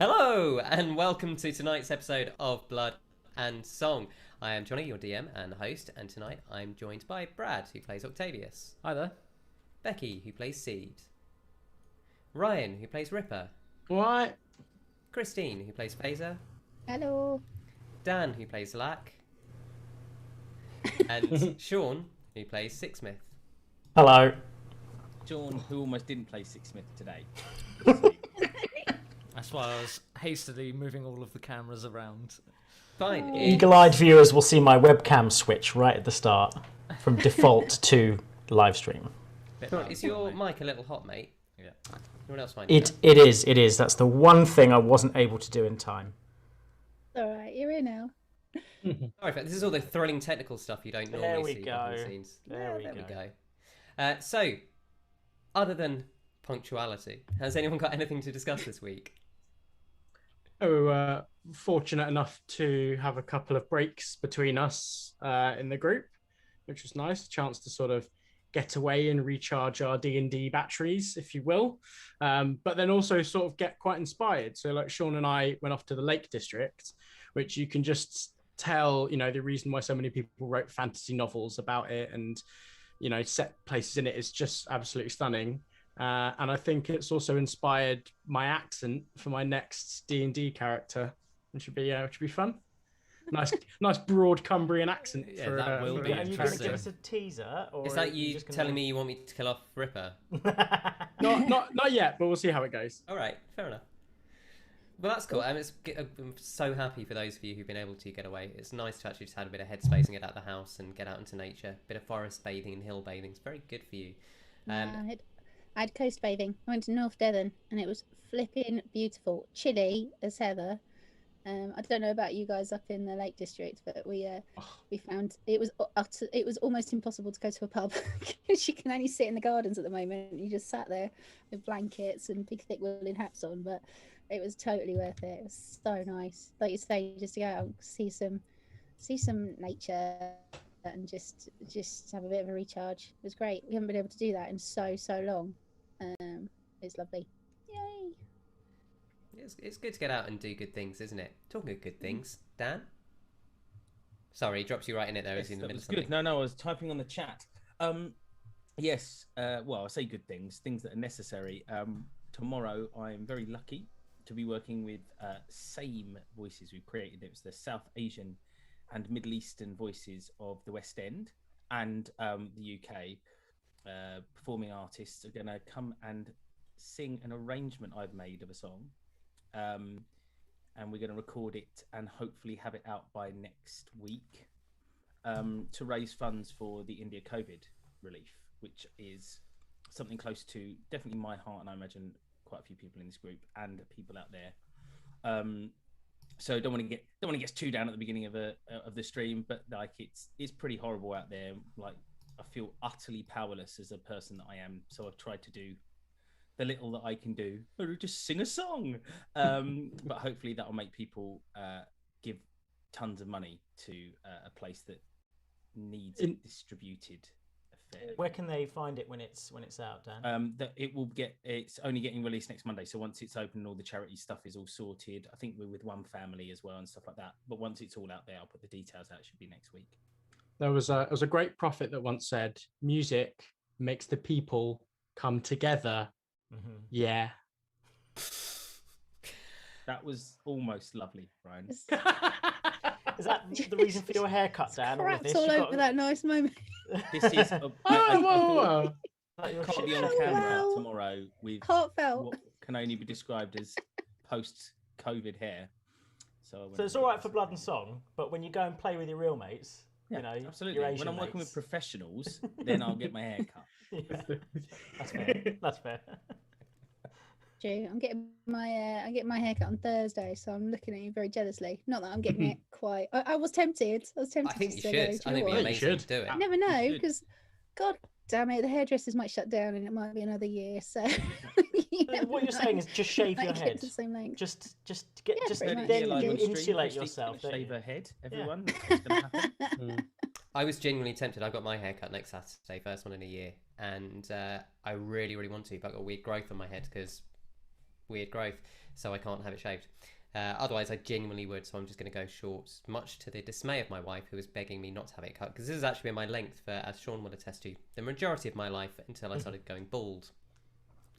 Hello, and welcome to tonight's episode of Blood and Song. I am Johnny, your DM and host, and tonight I'm joined by Brad, who plays Octavius. Hi there. Becki, who plays Seed. Ryan, who plays Ripper. What? Christine, who plays Faeza. Hello. Dan, who plays Lack. And Sean, who plays Sixsmith. Hello. Sean, who almost didn't play Sixsmith today. That's why I was hastily moving all of the cameras around. Fine. Eagle-eyed viewers will see my webcam switch right at the start from default to live stream. Is your mic a little hot, mate? Yeah. Anyone else find It is. That's the one thing I wasn't able to do in time. All right, you're here now. Sorry, this is all the thrilling technical stuff you don't normally see behind the scenes. There we go. So, other than punctuality, has anyone got anything to discuss this week? Fortunate enough to have a couple of breaks between us in the group, which was nice. Chance to sort of get away and recharge our D&D batteries, if you will. But then also sort of get quite inspired. So like Sean and I went off to the Lake District, which you can just tell, you know, the reason why so many people wrote fantasy novels about it and, you know, set places in it is just absolutely stunning. And I think it's also inspired my accent for my next D&D character. It should be fun. Nice broad Cumbrian accent. Yeah, for, that will be Are you going to interesting. give us a teaser? Or Is that you telling me you want me to kill off Ripper? Not yet, but we'll see how it goes. All right, fair enough. Well, that's cool. I'm so happy for those of you who've been able to get away. It's nice to actually just have a bit of headspace and get out of the house and get out into nature. A bit of forest bathing and hill bathing. It's very good for you. I had coast bathing. I went to North Devon and it was flipping beautiful. Chilly as heather. I don't know about you guys up in the Lake District, but we found it was almost impossible to go to a pub because you can only sit in the gardens at the moment. You just sat there with blankets and big thick woolen hats on, but it was totally worth it. It was so nice, like you say, just to go out and see some nature and just have a bit of a recharge. It was great. We haven't been able to do that in so long. It's lovely. Yay! It's good to get out and do good things, isn't it? Talking of good things, Dan? Sorry, he drops you right in it there. Yes, In the that middle was of something. good. No, I was typing on the chat. Yes, well, I say good things that are necessary. Tomorrow, I'm very lucky to be working with Same Voices we've created. It was the South Asian and Middle Eastern voices of the West End and the UK. Performing artists are going to come and sing an arrangement I've made of a song. And we're going to record it and hopefully have it out by next week to raise funds for the India COVID relief, which is something close to definitely my heart, and I imagine quite a few people in this group and people out there. So don't want to get too down at the beginning of the stream, but like it's pretty horrible out there. Like I feel utterly powerless as a person that I am. So I've tried to do the little that I can do, or just sing a song. But hopefully that will make people give tons of money to a place that needs a distributed affair. Where can they find it when it's out, Dan? It's only getting released next Monday. So once it's open and all the charity stuff is all sorted, I think we're with one family as well and stuff like that. But once it's all out there, I'll put the details out. It should be next week. There was a great prophet that once said, "Music makes the people come together." Mm-hmm. Yeah. That was almost lovely, Ryan. Is that the reason for your haircut, Dan? Craps all over that nice moment. This is Whoa. I can't be on camera tomorrow with Heartfelt. what can only be described as post-COVID hair. So it's all right for Blood and Song, but when you go and play with your real mates, yeah, you know, absolutely. your Asian When I'm working mates. with professionals, then I'll get my hair cut. Yeah. That's fair. That's fair. True. I'm getting my haircut on Thursday, so I'm looking at you very jealously. Not that I'm getting it quite. I was tempted. I think you to should. go, I "Do you think know it'd be what? amazing to do it. You never know, should. because God damn it, the hairdressers might shut down and it might be another year. So What you're saying is just shave your Might get head. the same length. Just Yeah, just pretty then much. you On insulate yourself. don't Shave you? her head, everyone. That's what's gonna happen. I was genuinely tempted. I've got my hair cut next Saturday, first one in a year, and I really, really want to, but I've got weird growth on my head because weird growth, so I can't have it shaved. Otherwise, I genuinely would, so I'm just going to go short, much to the dismay of my wife, who was begging me not to have it cut, because this has actually been my length for, as Sean will attest to, the majority of my life until I started going bald.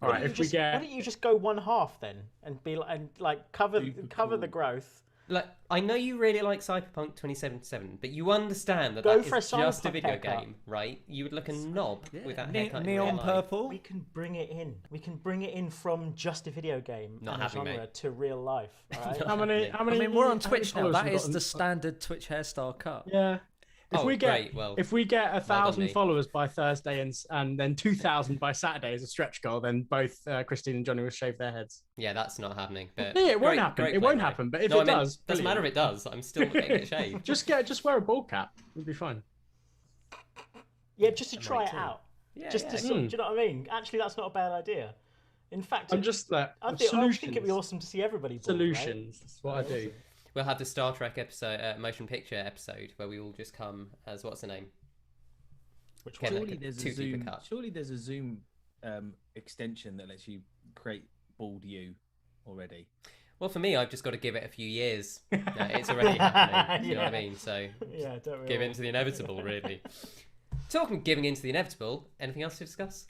All right, if we get... Why don't you just go 1/2 then, and be like cover the growth? Like, I know you really like Cyberpunk 2077, but you understand that Go that for is a just a Cyberpunk video haircut. game, right? You would look a knob with that haircut. in Neon real life. purple. We can bring it in. We can bring it in from just a video game Not and a happening, genre mate. to real life. All right? How many? I mean, we're on how many Twitch now. followers That we've is got the on- standard Twitch hairstyle cut. Yeah. If Oh, we get great, well, if we get 1,000 me. followers by Thursday and then 2,000 by Saturday as a stretch goal, then both Christine and Johnny will shave their heads. yeah, that's not happening. But Yeah, it won't great- happen. great It play, won't mate. happen. But if No, it I mean, does, doesn't matter if brilliant. it does. I'm still getting it shaved. just wear a ball cap. It'll be fine. Yeah, just to I try might it too. out. Yeah, Just yeah. to sort, do you know what I mean? Actually, that's not a bad idea. In fact, I'm just like I solutions. think it'd be awesome to see everybody. Bald, right? Solutions. That's what I do. We'll have the Star Trek episode, motion picture episode, where we all just come as what's the name? Which Kevin, Surely like a there's a two deeper Zoom. cut. Surely there's a Zoom extension that lets you create bald you already. Well, for me, I've just got to give it a few years. It's already happening. You know what I Yeah. mean? So Yeah, don't we give all? in to the inevitable, really. Talking of giving in to the inevitable, anything else to discuss?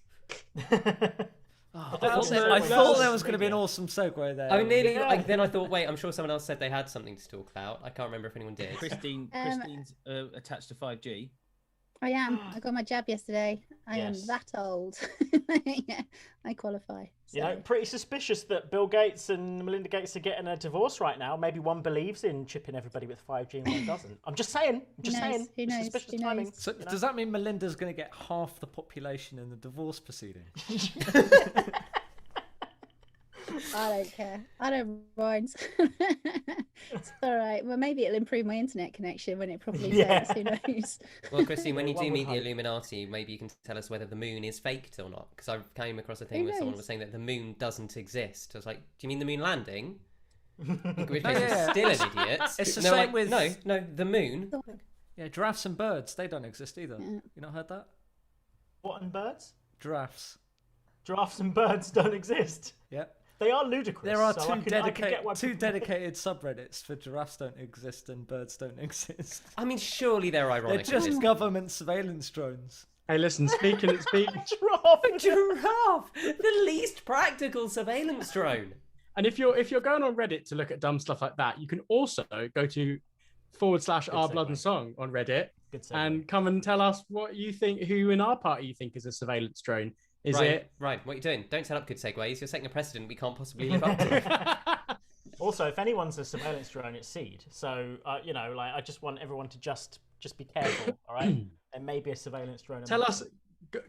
I That's thought there was going to be an awesome segue there. I mean, nearly. Yeah. Like, then I thought, wait, I'm sure someone else said they had something to talk about. I can't remember if anyone did. Christine's attached to 5G. I am. I got my jab yesterday. I Yes. am that old. Yeah, I qualify. You know, so. pretty suspicious that Bill Gates and Melinda Gates are getting a divorce right now. Maybe one believes in chipping everybody with 5G and one doesn't. I'm just saying. I'm just Who knows? saying. Who It's knows? Suspicious Who timing. knows? So you know? does that mean Melinda's going to get half the population in the divorce proceeding? I don't care. I don't mind. It's all right. Well, maybe it'll improve my internet connection when it properly Yeah. says. Who knows? Well, Christine, when you One do would meet the hope. Illuminati, maybe you can tell us whether the moon is faked or not. Because I came across a thing Who where someone knows? was saying that the moon doesn't exist. I was like, do you mean the moon landing? In which No, case yeah. I'm still an idiot. It's the And they're same like, with- No, the moon. Yeah, giraffes and birds, they don't exist either. Yeah. You not heard that? What and birds? Giraffes. Giraffes and birds don't exist. Yeah. They are ludicrous. There are so two I could get why people- dedicated subreddits for giraffes don't exist and birds don't exist. I mean, surely they're They're ironic. just government surveillance drones. Hey, listen. Speaking. Giraffe. Giraffe, the least practical surveillance drone. And if you're going on Reddit to look at dumb stuff like that, you can also go to /our blood and segue. song on Reddit Good segue. and come and tell us what you think. Who in our party you think is a surveillance drone? Is Right, what are you doing? Don't set up good segues. You're setting a precedent we can't possibly live up to. it? Also, if anyone's a surveillance drone, it's Seed. So, you know, like I just want everyone to just be careful. All right, there may be a surveillance drone. Tell us.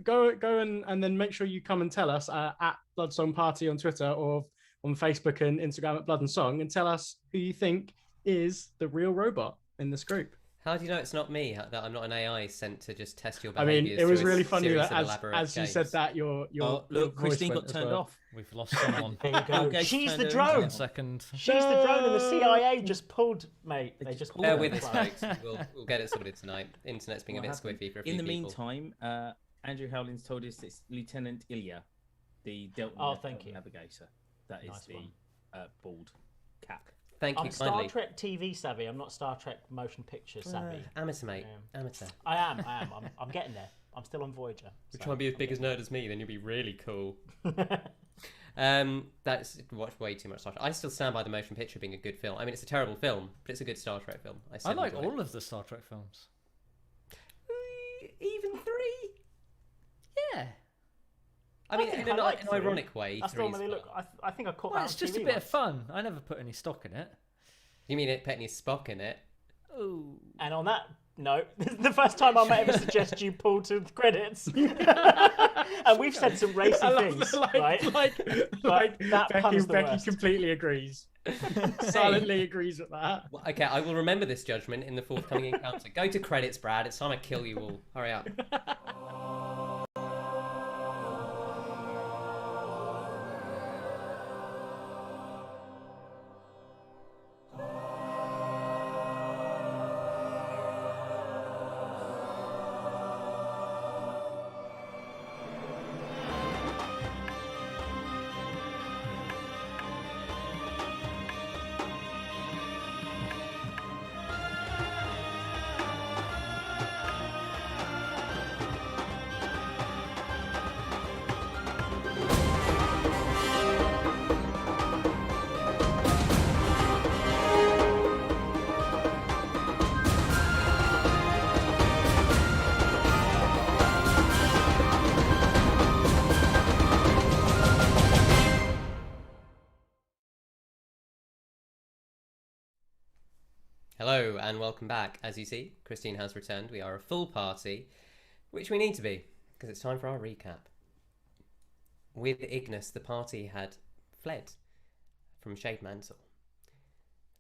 Go and then make sure you come and tell us at Blood Song Party on Twitter or on Facebook and Instagram at Blood and Song, and tell us who you think is the real robot in this group. How do you know it's not me? That I'm not an AI sent to just test your I mean, behaviours? it was through a really funny series that of as elaborate you said games? that your Oh, your look, voice Christine went got as turned well. off. We've lost someone. There you go. Gates She's turned the her drone. 1 second. She's the drone, and the CIA just pulled, mate. They just pulled Bear her. with us, folks. We'll get it sorted tonight. Internet's being a What bit happened? squiffy for a few In the people. meantime, Andrew Howlins told us it's Lieutenant Ilya, the Delta Oh, thank you. navigator. That is Nice the one. bald cap. Thank you I'm Star kindly. Trek TV savvy. I'm not Star Trek motion picture savvy. Amateur, mate. Amateur. I am. I'm getting there. I'm still on Voyager. If you try and be as big as nerd as me, then you'll be really cool. That's watched way too much Star Trek. I still stand by the motion picture being a good film. I mean, it's a terrible film, but it's a good Star Trek film. I still like enjoy all of the Star Trek films. it. Even 3. Yeah. I mean, think in I an like 3. ironic way. That's the 3 one is where they look. fun. I think I caught Well, that it's on just a TV bit of once. fun. I never put any stock in it. You mean it putting his Spock in it? Oh. And on that note, this is the first time I might ever suggest you pull to the credits. And we've said some racy things, right? like that pun's the Becki worst. completely agrees. Silently agrees with that. Well, okay, I will remember this judgment in the forthcoming encounter. Go to credits, Brad. It's time I kill you all. Hurry up. Hello and welcome back. As you see, Christine has returned. We are a full party, which we need to be, because it's time for our recap. With Ignis, the party had fled from Shade Mantle.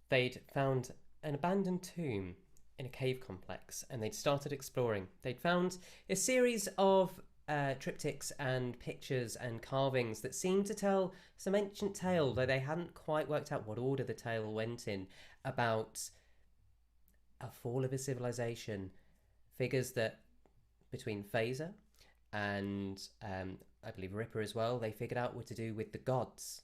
They'd found an abandoned tomb in a cave complex, and they'd started exploring. They'd found a series of triptychs and pictures and carvings that seemed to tell some ancient tale, though they hadn't quite worked out what order the tale went in, about a fall of a civilization. Figures that, between Faeza and I believe Ripper as well, they figured out were to do with the gods,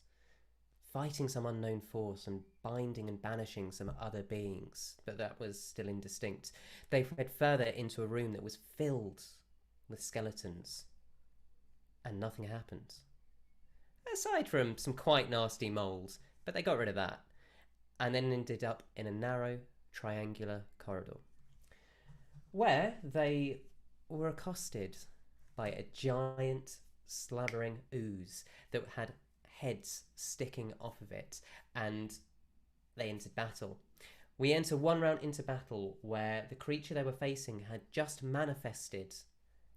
fighting some unknown force and binding and banishing some other beings, but that was still indistinct. They fled further into a room that was filled with skeletons, and nothing happened. Aside from some quite nasty moles, but they got rid of that, and then ended up in a narrow, triangular corridor, where they were accosted by a giant, slabbering ooze that had heads sticking off of it, and they entered battle. We enter one round into battle where the creature they were facing had just manifested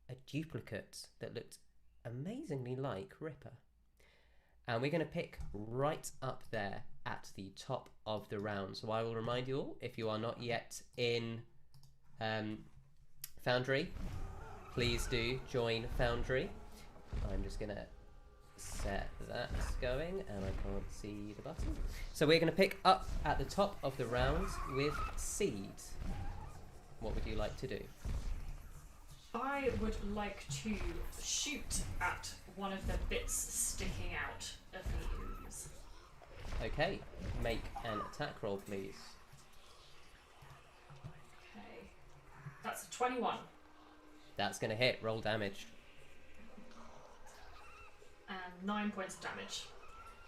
a duplicate that looked amazingly like Ripper. And we're going to pick right up there at the top of the round. So I will remind you all, if you are not yet in Foundry, please do join Foundry. I'm just going to set that going, and I can't see the button. So we're going to pick up at the top of the round with Seed. What would you like to do? I would like to shoot at one of the bits sticking out of the ooze. Okay, make an attack roll, please. Okay. That's a 21. That's going to hit. Roll damage. And 9 points of damage.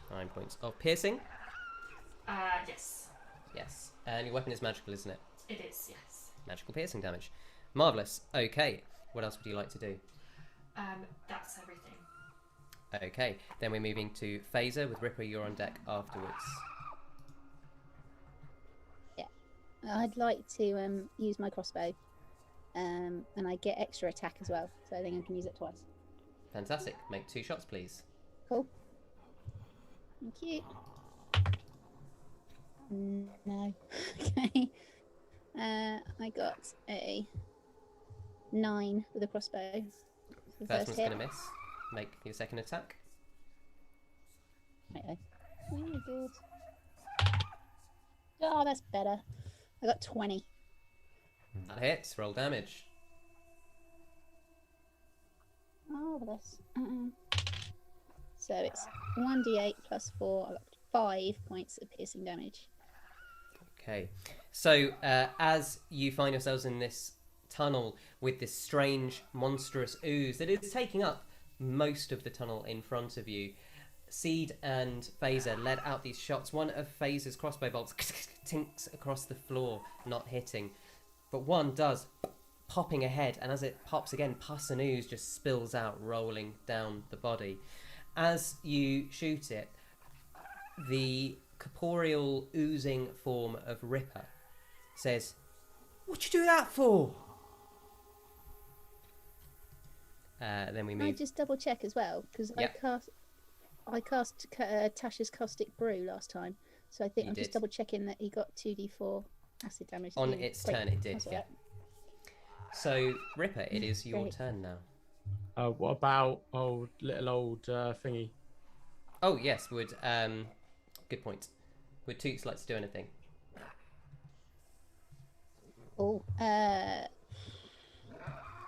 9 points of piercing. Yes. Yes. And your weapon is magical, isn't it? It is, yes. Magical piercing damage. Marvellous. Okay. What else would you like to do? That's everything. Okay. Then we're moving to Faeza with Ripper. You're on deck afterwards. Yeah. I'd like to use my crossbow. And I get extra attack as well. So I think I can use it twice. Fantastic. Make 2 shots, please. Cool. Thank you. No. Okay. I got a 9 with a crossbow. The First one's hit. going to miss. Make your second attack. Right. Really good. Oh, that's better. I got 20. That hits. Roll damage. Marvellous. So it's 1d8 plus 4. I got 5 points of piercing damage. Okay. So as you find yourselves in this tunnel with this strange, monstrous ooze that is taking up most of the tunnel in front of you, Seed and Faeza let out these shots. One of Faeza's crossbow bolts tinks across the floor, not hitting, but one does, popping ahead, and as it pops again, pus and ooze just spills out, rolling down the body. As you shoot it, the corporeal oozing form of Ripper says, "What you do that for?" Then we Can I move. just double check as well? Because Yep. I cast Tasha's Caustic Brew last time. So I think You I'm did. just double checking that he got 2d4 acid damage. On Mm, its great. turn, it did. That's all Yeah. right. So Ripper, it is your Great. turn now. What about little old thingy? Oh yes, would good point. Would Toots like to do anything? Oh,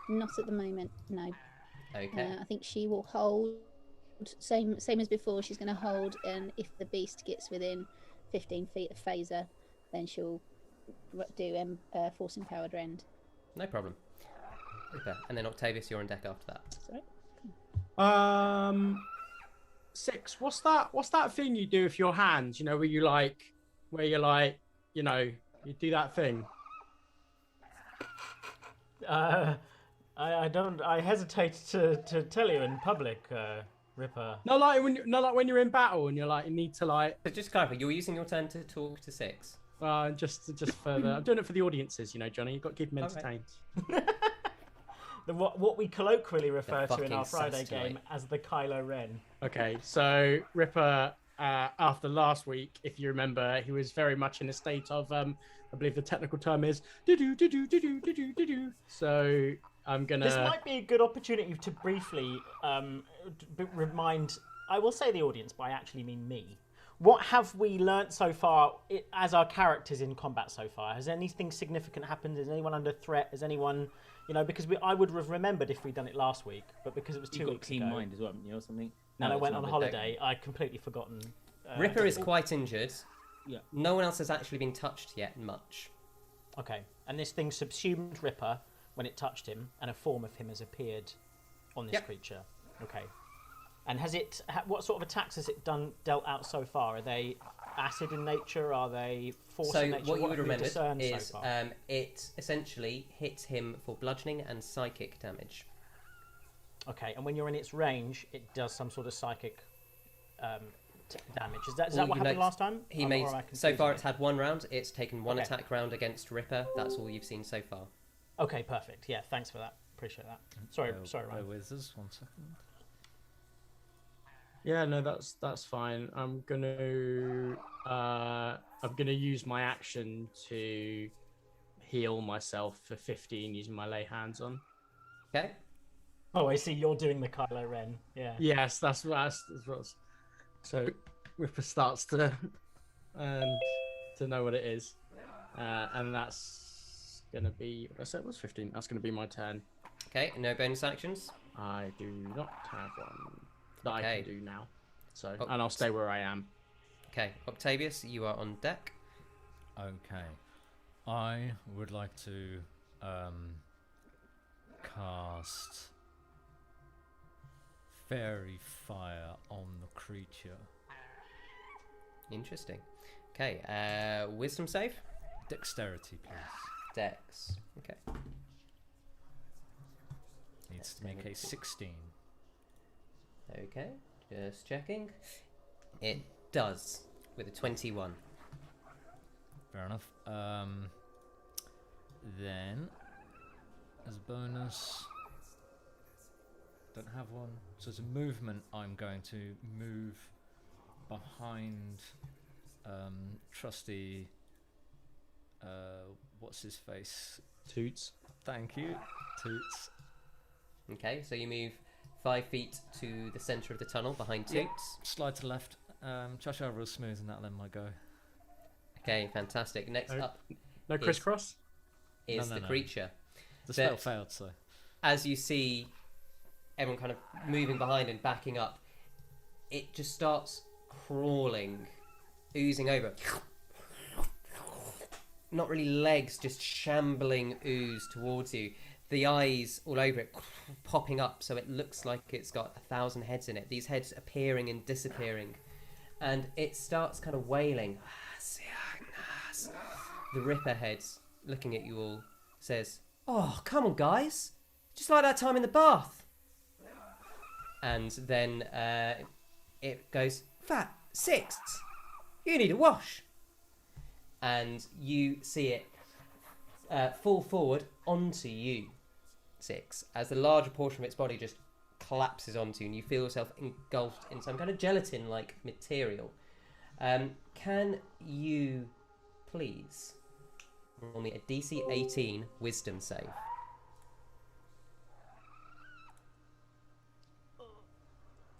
not at the moment. No. Okay. I think she will hold. Same as before. She's going to hold, and if the beast gets within 15 feet of Faeza, then she'll do Force Empowered Rend. No problem. Ripper. And then Octavius, you're on deck after that. Sorry. Six. What's that thing you do with your hands? You know, where you do that thing. I hesitate to tell you in public, Ripper. Not like when you're in battle and you're like you need to like. So just to clarify, you're using your turn to talk to Six. Just further. I'm doing it for the audiences, you know, Johnny. You've got to keep them entertained. What we colloquially refer to in fucking our Friday sass tonight. game as the Kylo Ren. Okay, so Ripper, after last week, if you remember, he was very much in a state of, I believe the technical term is do. So I'm gonna. This might be a good opportunity to briefly remind. I will say the audience, but I actually mean me. What have we learnt so far as our characters in combat so far? Has anything significant happened? Is anyone under threat? Is anyone, you know, because I would have remembered if we'd done it last week, but because it was 2 weeks clean ago, mind as well, haven't you, or something? and I it's went not on a holiday, I'd completely forgotten. Ripper is quite injured. Yeah. No one else has actually been touched yet, much. Okay, and this thing subsumed Ripper when it touched him, and a form of him has appeared on this creature. Okay. And has it? What sort of attacks has it dealt out so far? Are they acid in nature? Are they force in nature? So what you would have we remember discerned is so far? it essentially hits him for bludgeoning and psychic damage. Okay, and when you're in its range, it does some sort of psychic damage. Is that what happened last time? He made so far. It's had one round. It's taken one attack round against Ripper. That's all you've seen so far. Okay, perfect. Yeah, thanks for that. Appreciate that. Sorry, Ryan. With us 1 second. Yeah, no, that's fine. I'm gonna use my action to heal myself for 15 using my lay hands on. Okay. Oh, I see. You're doing the Kylo Ren. Yeah. Yes, that's what. So Ripper starts to know what it is, and that's gonna be. I said it was 15. That's gonna be my turn. Okay. No bonus actions. I do not have one that I Okay. can do now. So, and I'll stay where I am. Okay, Octavius, you are on deck. Okay. I would like to cast Fairy Fire on the creature. Interesting. Okay, wisdom save? Dexterity, please. Dex. Okay. Needs to make a 16. Okay, just checking. It does, with a 21. Fair enough. Then, as a bonus, don't have one. So as a movement, I'm going to move behind trusty. What's his face? Toots. Thank you, Toots. Okay, so you move 5 feet to the centre of the tunnel behind Toots. Slide to the left. Charge over real smooth, and that let my go. Okay, fantastic. Next up No crisscross? is No. the creature. The spell failed, so. As you see everyone kind of moving behind and backing up, it just starts crawling, oozing over. Not really legs, just shambling ooze towards you. The eyes all over it, popping up, so it looks like it's got 1,000 heads in it. These heads appearing and disappearing. And it starts kind of wailing. The Ripper head, looking at you all, says, "Oh, come on, guys. Just like that time in the bath." And then it goes, "Fat, Six, you need a wash." And you see it fall forward onto you, Six, as the larger portion of its body just collapses onto you, and you feel yourself engulfed in some kind of gelatin-like material. Can you please roll me a DC 18 Wisdom save?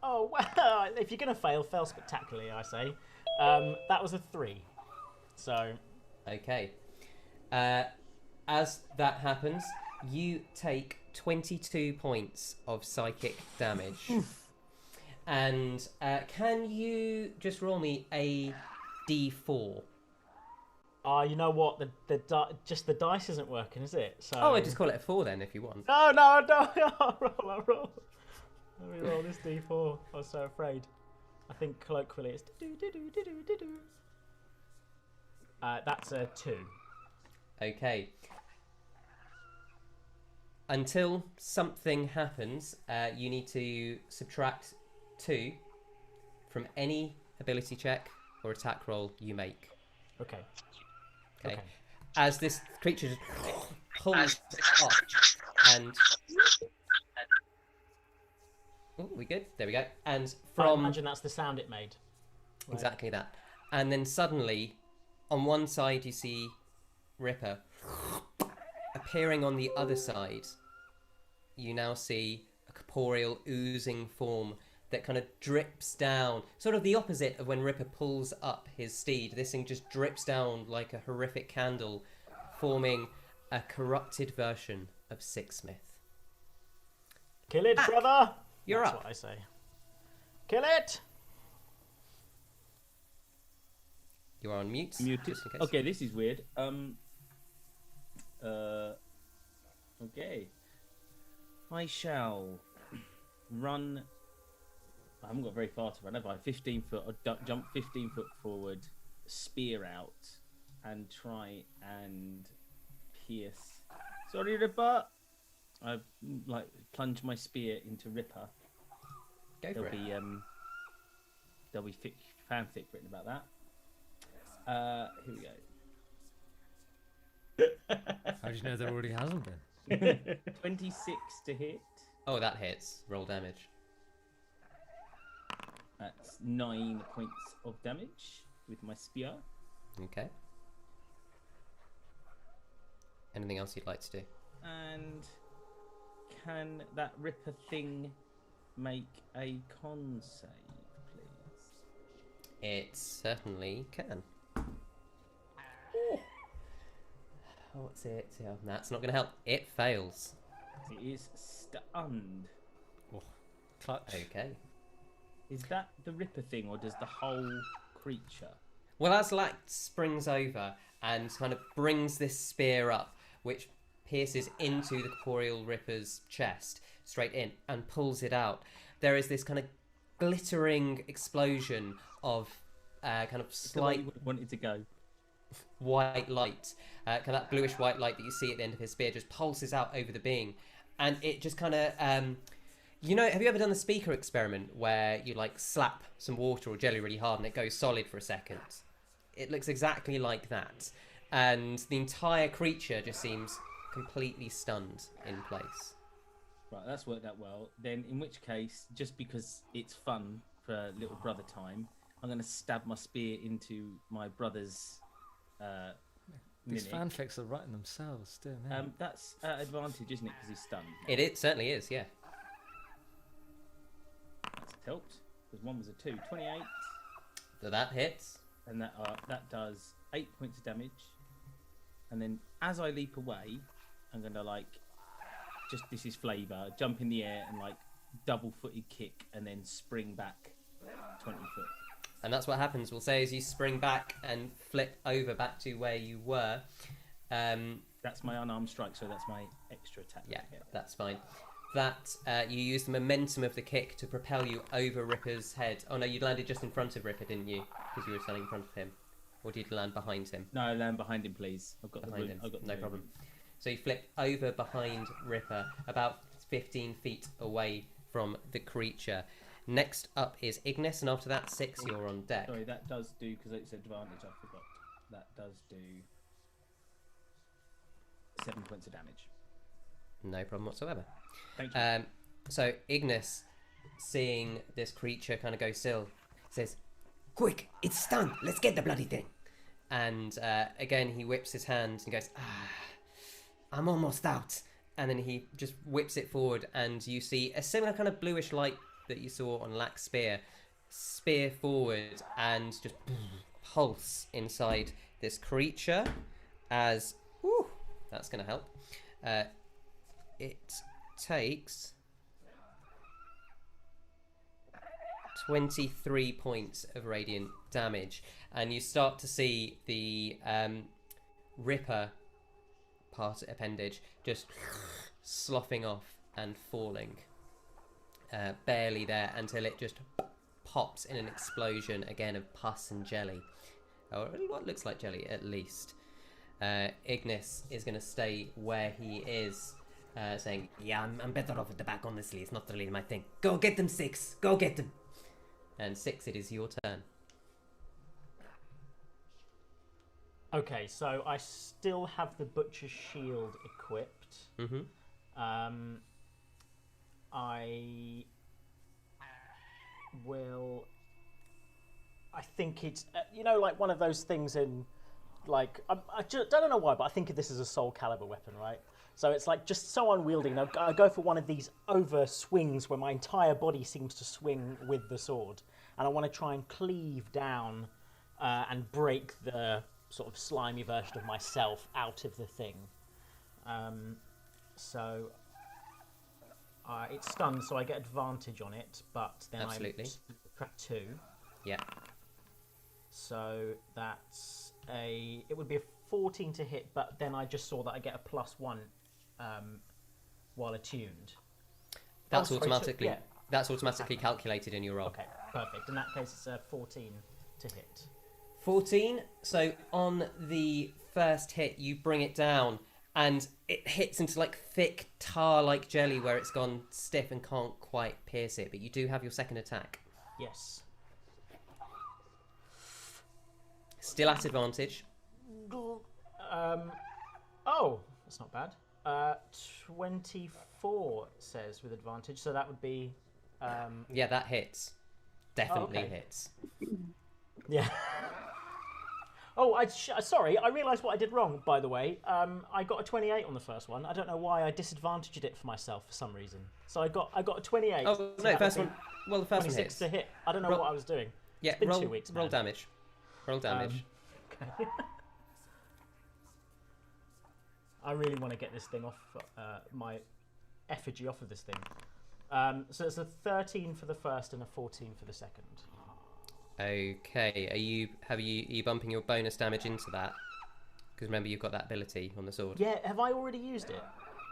Oh, well, if you're going to fail spectacularly, I say. That was a 3. So. Okay. As that happens, you take 22 points of psychic damage. And can you just roll me a D4? You know what? Just the dice isn't working, is it? So. Oh, I just call it a 4 then, if you want. No! I'll roll. Let me roll this D4. I was so afraid. I think colloquially it's that's a 2. Okay. Until something happens, you need to subtract 2 from any ability check or attack roll you make. Okay. Okay. As this creature just pulls off and... Oh, we good? There we go. And I from... imagine that's the sound it made. Right. Exactly that. And then suddenly, on one side you see Ripper. Appearing on the other side, you now see a corporeal oozing form that kind of drips down, sort of the opposite of when Ripper pulls up his steed. This thing just drips down like a horrific candle, forming a corrupted version of Sixsmith. Kill it, brother! You're That's up. what I say. Kill it! You are on mute. Muted. Just in case. Okay, this is weird. Okay. I shall run. I haven't got very far to run, have I? 15 foot, or jump 15 foot forward, spear out, and try and pierce. Sorry, Ripper. I like plunge my spear into Ripper. Go for it. There'll be fanfic written about that. Here we go. How do you know there already hasn't been? 26 to hit. Oh, that hits. Roll damage. That's 9 points of damage with my spear. Okay. Anything else you'd like to do? And can that Ripper thing make a con save, please? It certainly can. Oh, what's it? Yeah, that's not going to help. It fails. It is stunned. Oh, clutch. Okay. Is that the Ripper thing, or does the whole creature? Well, as Lack springs over and kind of brings this spear up, which pierces into the corporeal Ripper's chest, straight in, and pulls it out, there is this kind of glittering explosion of kind of slight... You would want it to go. white light, kind of that bluish white light that you see at the end of his spear just pulses out over the being, and it just kind of you know, have you ever done the speaker experiment where you like slap some water or jelly really hard and it goes solid for a second? It looks exactly like that, and the entire creature just seems completely stunned in place. Right, that's worked out well. Then, in which case, just because it's fun for little brother time, I'm going to stab my spear into my brother's These mimic. fanfics are writing themselves still. Man. That's advantage, isn't it? Because he's stunned. It certainly is, yeah. That's helped. Because one was a 2. 28. So that hits. And that does 8 points of damage. And then as I leap away, I'm going to this is flavour, jump in the air and double-footed kick and then spring back 20 foot. And that's what happens. We'll say as you spring back and flip over back to where you were. That's my unarmed strike, so that's my extra attack. Yeah, that's fine. That you use the momentum of the kick to propel you over Ripper's head. Oh no, you landed just in front of Ripper, didn't you? Because you were standing in front of him. Or did you land behind him? No, land behind him, please. I've got Behind the him. I've got the No room. problem. So you flip over behind Ripper, about 15 feet away from the creature. Next up is Ignis, and after that, 6, you're on deck. Sorry, that does do, because it's advantage, I forgot. That does do 7 points of damage. No problem whatsoever. Thank you. So Ignis, seeing this creature kind of go still, says, "Quick, it's stunned. Let's get the bloody thing." And again, he whips his hand and goes, "I'm almost out." And then he just whips it forward, and you see a similar kind of bluish light that you saw on Lack's spear forward, and just pulse inside this creature. As that's going to help. It takes 23 points of radiant damage, and you start to see the Ripper part appendage just sloughing off and falling, barely there, until it just pops in an explosion again of pus and jelly, or what looks like jelly at least. Ignis is going to stay where he is, saying, "Yeah, I'm better off at the back, honestly. It's not really my thing. Go get them, 6. Go get them." And 6, it is your turn. Okay, so I still have the butcher's shield equipped. Mm-hmm. I will. I think it's like one of those things in like I don't know why, but I think of this as a soul caliber weapon, right? So it's like just so unwieldy. And I go for one of these over swings where my entire body seems to swing with the sword, and I want to try and cleave down and break the sort of slimy version of myself out of the thing. So it's stunned, so I get advantage on it, but then Absolutely. I subtract 2. Yeah. So it would be a 14 to hit, but then I just saw that I get a +1 while attuned. That's sorry, automatically. yeah. That's automatically calculated in your roll. Okay, perfect. In that case, it's a 14 to hit. 14. So on the first hit, you bring it down, and it hits into like thick tar-like jelly where it's gone stiff and can't quite pierce it. But you do have your second attack. Yes. Still at advantage. Oh, that's not bad. 24 says with advantage, so that would be. Yeah, that hits. Definitely okay. hits. Yeah. Oh, sorry. I realised what I did wrong. By the way, I got a 28 on the first one. I don't know why I disadvantaged it for myself for some reason. So I got a 28. Oh so no, first one. Well, the first one 26 hits. to hit. I don't know Roll- what I was doing. Yeah, It's been roll 2 weeks. roll man. damage. Roll damage. Okay. I really want to get this thing off my effigy off of this thing. So it's a 13 for the first and a 14 for the second. Okay. Are you bumping your bonus damage into that? Because remember, you've got that ability on the sword. Yeah, have I already used it?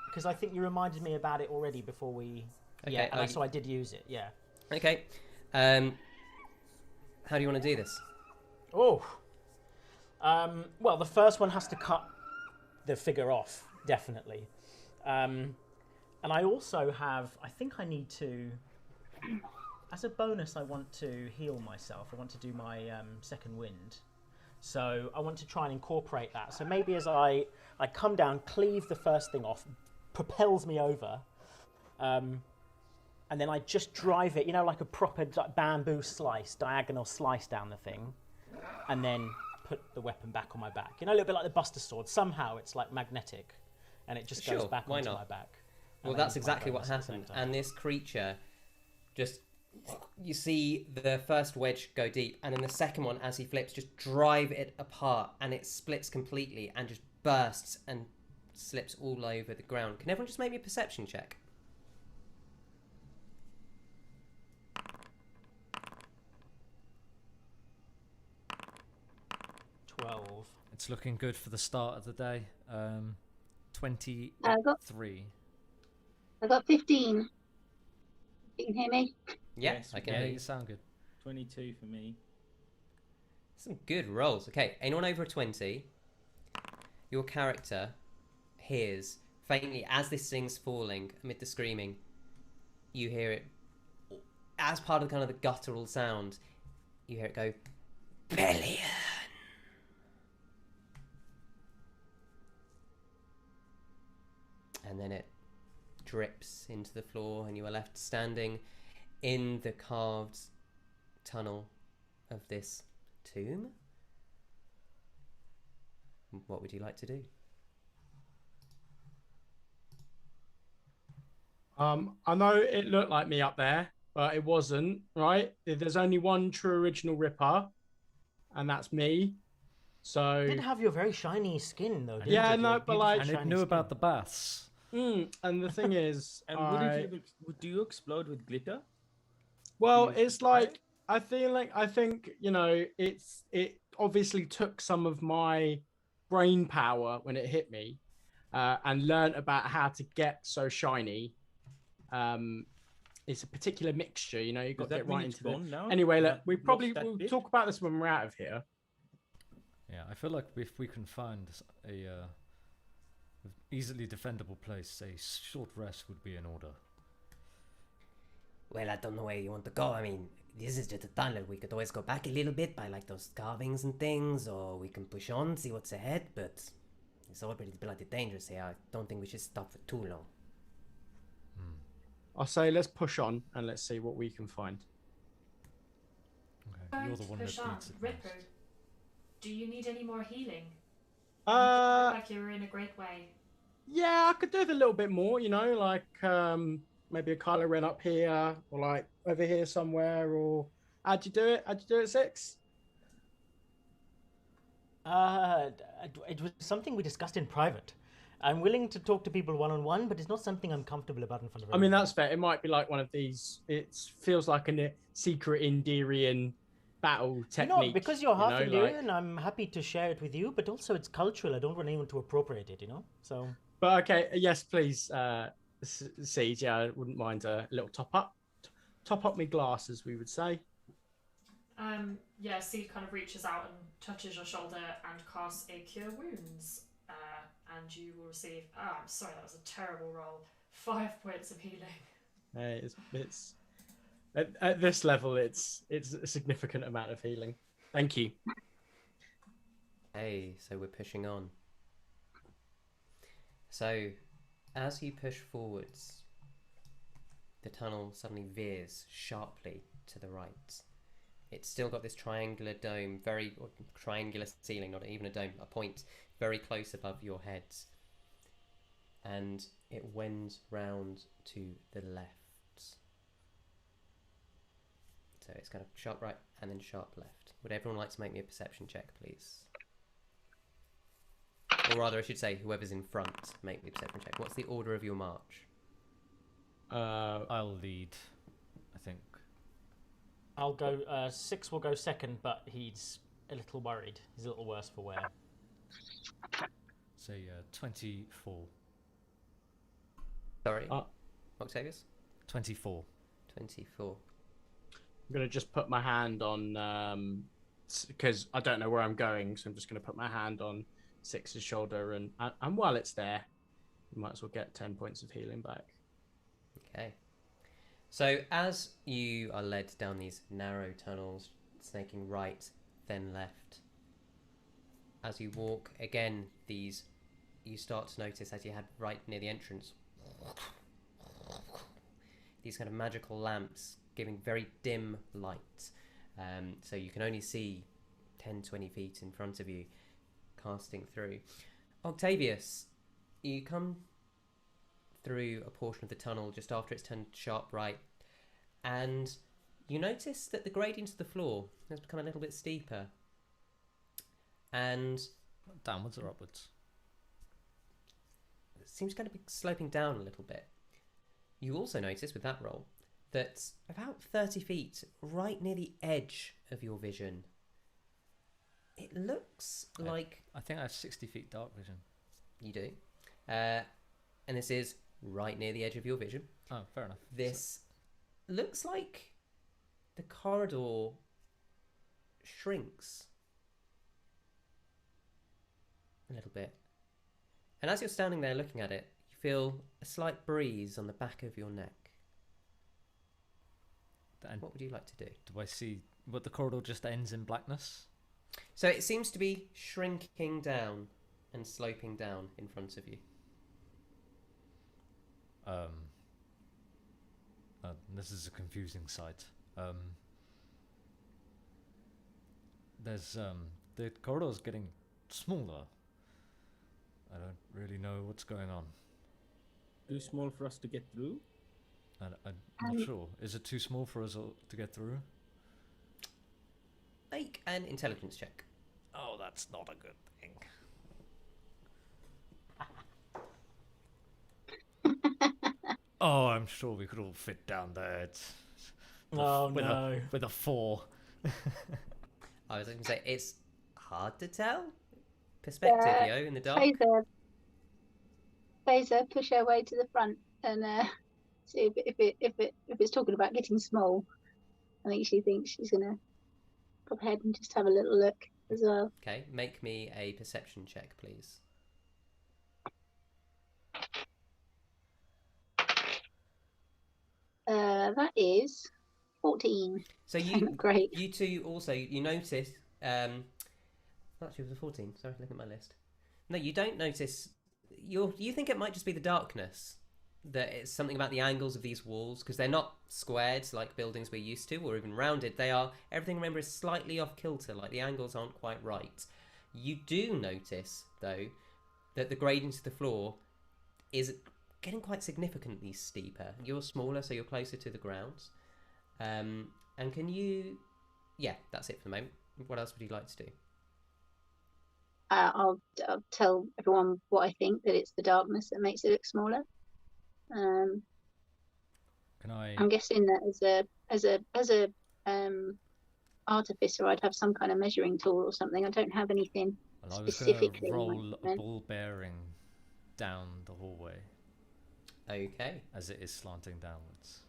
Because I think you reminded me about it already before we. Okay, Yeah, and so I did use it. Yeah. Okay. How do you want to do this? Oh. Well, the first one has to cut the figure off, definitely. And I also have. I think I need to. As a bonus, I want to heal myself. I want to do my second wind. So I want to try and incorporate that. So maybe as I come down, cleave the first thing off, propels me over, and then I just drive it, like a proper bamboo slice, diagonal slice down the thing, and then put the weapon back on my back. A little bit like the Buster Sword. Somehow it's like magnetic, and it just goes Sure, back why onto not? my back. Well, And I that's use my exactly what bonus at the same happened. time. And this creature just. You see the first wedge go deep, and then the second one, as he flips, just drive it apart, and it splits completely and just bursts and slips all over the ground. Can everyone just make me a perception check? 12. It's looking good for the start of the day. 23. I got 15. You can hear me? Yeah, Yes, I can Yeah, hear you you. sound good. 22 for me. Some good rolls. Okay, anyone over a 20, your character hears faintly as this thing's falling amid the screaming. You hear it as part of kind of the guttural sound. You hear it go, Bellion. And then it drips into the floor, and you are left standing in the carved tunnel of this tomb. What would you like to do? I know it looked like me up there, but it wasn't, right? There's only one true original Ripper, and that's me. So You did have your very shiny skin, though, didn't Yeah, you? no, Your but beautiful like- And shiny it knew skin. about the baths. and the thing is, And do you explode with glitter? well, Do you it's try like it? I think it obviously took some of my brain power when it hit me, and learnt about how to get so shiny. It's a particular mixture, you've Does got to that get mean right it's into it. gone now? Anyway, Is look, that- we lost probably that will bit? talk about this when we're out of here. Yeah, I feel like if we can find a easily defendable place, a short rest would be in order. Well, I don't know where you want to go. I mean, this is just a tunnel. We could always go back a little bit by like those carvings and things, or we can push on, see what's ahead, but it's already bloody dangerous here. I don't think we should stop for too long. I'll say let's push on and let's see what we can find. Okay, you're the one that Push on. leads it Ripper, most. do you need any more healing? You look like you're in a great way. Yeah, I could do with a little bit more, you know, like maybe a Kylo Ren up here or like over here somewhere, or how'd you do it? How'd you do it, Six? It was something we discussed in private. I'm willing to talk to people one-on-one, but it's not something I'm comfortable about in front of I mean, everyone. that's fair. It might be like one of these. It feels like a secret Indirian battle technique. Because you're half you know, Illyrian, I'm happy to share it with you, but also it's cultural. I don't want anyone to appropriate it, So. But okay, yes, please, Siege. Yeah, I wouldn't mind a little top up my glass, as we would say. Yeah, Seed kind of reaches out and touches your shoulder and casts a Cure Wounds. And you will receive. I'm sorry, that was a terrible roll. 5 points of healing. It's at this level, it's a significant amount of healing. Thank you. Hey, so we're pushing on. So, as you push forwards, the tunnel suddenly veers sharply to the right. It's still got this triangular dome, or triangular ceiling, not even a dome, a point very close above your heads. And it wends round to the left. So it's kind of sharp right and then sharp left. Would everyone like to make me a perception check, please? Or rather, I should say, whoever's in front, make me a perception check. What's the order of your march? I'll lead, I think. I'll go. Six will go second, but he's a little worried. He's a little worse for wear. Say 24. Sorry, Octavius? 24. 24. I'm gonna just put my hand on because I don't know where I'm going, so I'm just gonna put my hand on Six's shoulder, and while it's there, you might as well get 10 points of healing back. Okay. So as you are led down these narrow tunnels, snaking right, then left, as you walk, again, you start to notice as you head right near the entrance, these kind of magical lamps giving very dim light. So you can only see 10, 20 feet in front of you, casting through. Octavius, you come through a portion of the tunnel just after it's turned sharp right, and you notice that the gradient of the floor has become a little bit steeper. And Downwards or upwards? it seems going to be sloping down a little bit. You also notice with that roll that about 30 feet, right near the edge of your vision, it looks like... I think I have 60 feet dark vision. You do. And this is right near the edge of your vision. Oh, fair enough. This looks like the corridor shrinks a little bit. And as you're standing there looking at it, you feel a slight breeze on the back of your neck. And what would you like to do? do I see what the corridor just ends in blackness? So it seems to be shrinking down and sloping down in front of you. This is a confusing sight. There's the corridor's getting smaller. I don't really know what's going on. Too small for us to get through? I'm not sure. Is it too small for us all to get through? Make an intelligence check. Oh, that's not a good thing. Oh, I'm sure we could all fit down there. With a 4. I was going to say, it's hard to tell. Perspective, in the dark. Faeza, push her way to the front and see if it's talking about getting small. I think she thinks she's gonna pop ahead and just have a little look as well. Okay, make me a perception check, please. That is 14. So you Great. you two also you notice. Actually, it was a 14. Sorry, look at my list. No, you don't notice. You think it might just be the darkness. That it's something about the angles of these walls, because they're not squared like buildings we're used to, or even rounded. They are, everything, remember, is slightly off kilter, like the angles aren't quite right. You do notice, though, that the gradient of the floor is getting quite significantly steeper. You're smaller, so you're closer to the ground. And can you... Yeah, that's it for the moment. What else would you like to do? I'll tell everyone what I think, that it's the darkness that makes it look smaller. Can I? I'm guessing that as a artificer, I'd have some kind of measuring tool or something. I don't have anything Well, I was specifically. going to roll a ball bearing down the hallway Okay. as it is slanting downwards.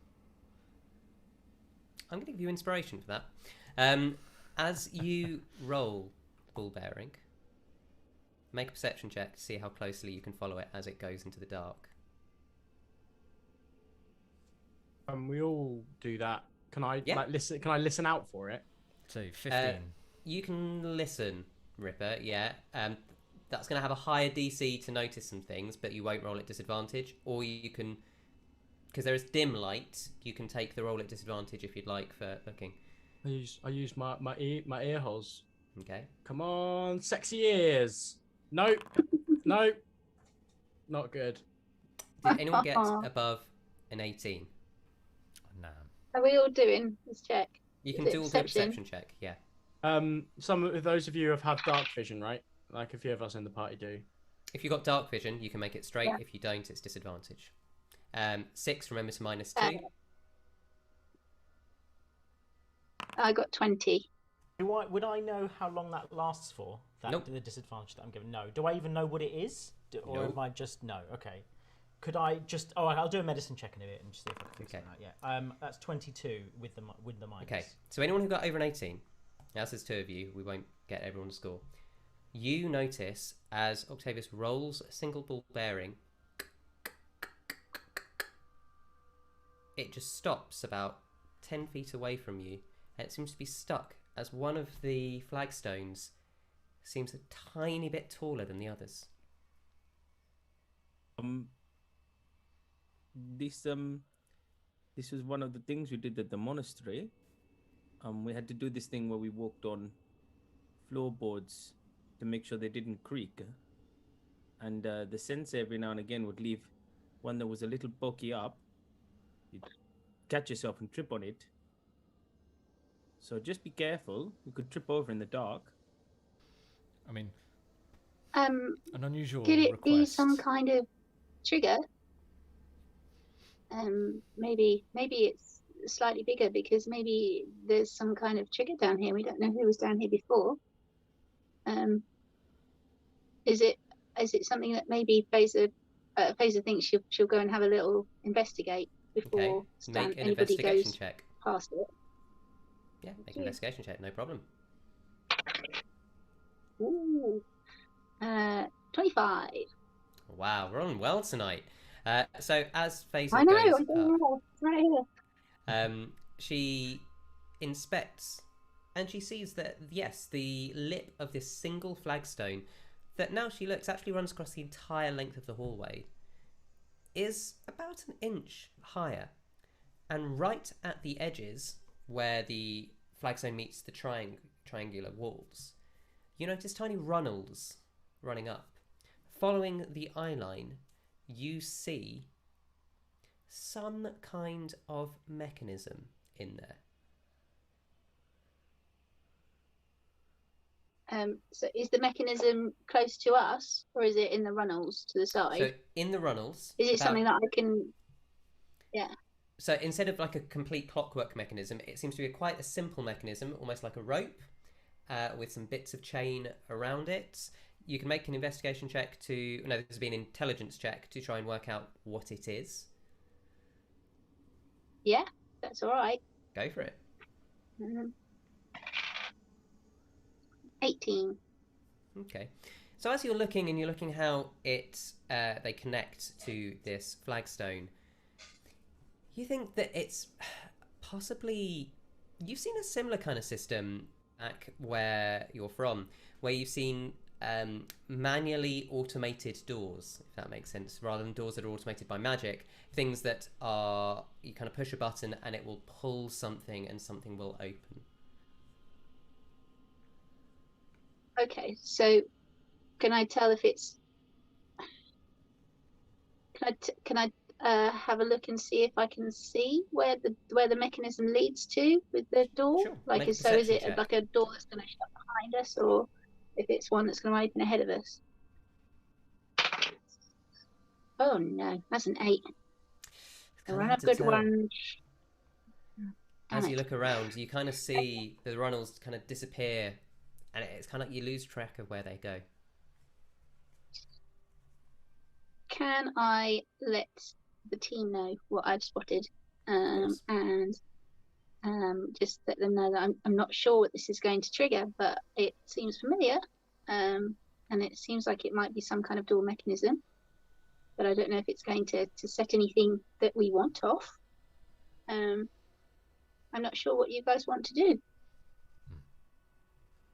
I'm going to give you inspiration for that. As you roll the ball bearing, make a perception check to see how closely you can follow it as it goes into the dark. We all do that. Can I Yeah. listen? Can I listen out for it? So 15. You can listen, Ripper, yeah. That's going to have a higher DC to notice some things, but you won't roll at disadvantage. Or you can, because there is dim light, you can take the roll at disadvantage if you'd like for looking. I use my ear holes. Okay. Come on, sexy ears. Nope. Nope. Not good. Did anyone get above an 18? Nah. Are we all doing this check? You Is can it do a perception? perception check, yeah. Some of those of you have had dark vision, right? Like a few of us in the party do. If you've got dark vision, you can make it straight. Yeah. If you don't, it's disadvantage. 6, remember to -2. I got 20. Would I know how long that lasts for? Nope. The disadvantage that I'm given? No. Do I even know what it is? Or No. am I just... No, okay. Could I just... Oh, I'll do a medicine check in a bit and just see if I can fix Okay. that. Yeah. That's 22 with the minus. Okay, so anyone who got over an 18, as there's 2 of you, we won't get everyone to score. You notice as Octavius rolls a single ball bearing, it just stops about 10 feet away from you, and it seems to be stuck as one of the flagstones seems a tiny bit taller than the others. This was one of the things we did at the monastery. We had to do this thing where we walked on floorboards to make sure they didn't creak. And the sensei every now and again would leave one that was a little bulky up. You'd catch yourself and trip on it. So just be careful. You could trip over in the dark. I mean, Um, an unusual could it request. be some kind of trigger? Maybe it's slightly bigger because maybe there's some kind of trigger down here. We don't know who was down here before. Is it something that maybe Faeza thinks she'll go and have a little investigate before Okay, make an anybody investigation goes check. past it? Yeah, make an investigation check, no problem. Ooh, 25. Wow, we're on well tonight. So as Faeza I know. goes I'm doing well. Right here. she inspects and she sees that, yes, the lip of this single flagstone that now she looks actually runs across the entire length of the hallway is about an inch higher. And right at the edges where the flagstone meets the triangular walls, you notice tiny runnels running up. Following the eye line, you see some kind of mechanism in there. So is the mechanism close to us, or is it in the runnels to the side? So in the runnels, is it something that I can? Yeah. So instead of like a complete clockwork mechanism, it seems to be quite a simple mechanism, almost like a rope, with some bits of chain around it. You can make an investigation check to... No, this would be an intelligence check to try and work out what it is. Yeah, that's all right. Go for it. 18. Okay. So as you're looking how they connect to this flagstone, you think that it's possibly you've seen a similar kind of system at where you're from, where you've seen manually automated doors, if that makes sense, rather than doors that are automated by magic. Things that are, you kind of push a button and it will pull something and something will open. Okay, so can I tell if it's? Can I have a look and see if I can see where the mechanism leads to with the door? Sure. Like, Make a so is perception it check. like a door that's going to shut behind us, or if it's one that's going to open ahead of us? Oh no, that's an 8. It's kinda Run a hard to good tell. one. As Damn you it. look around, you kind of see the runnels kind of disappear, and it's kind of like you lose track of where they go. Can I let the team know what I've spotted, course. and just let them know that I'm not sure what this is going to trigger, but it seems familiar, and it seems like it might be some kind of door mechanism, but I don't know if it's going to set anything that we want off. I'm not sure what you guys want to do.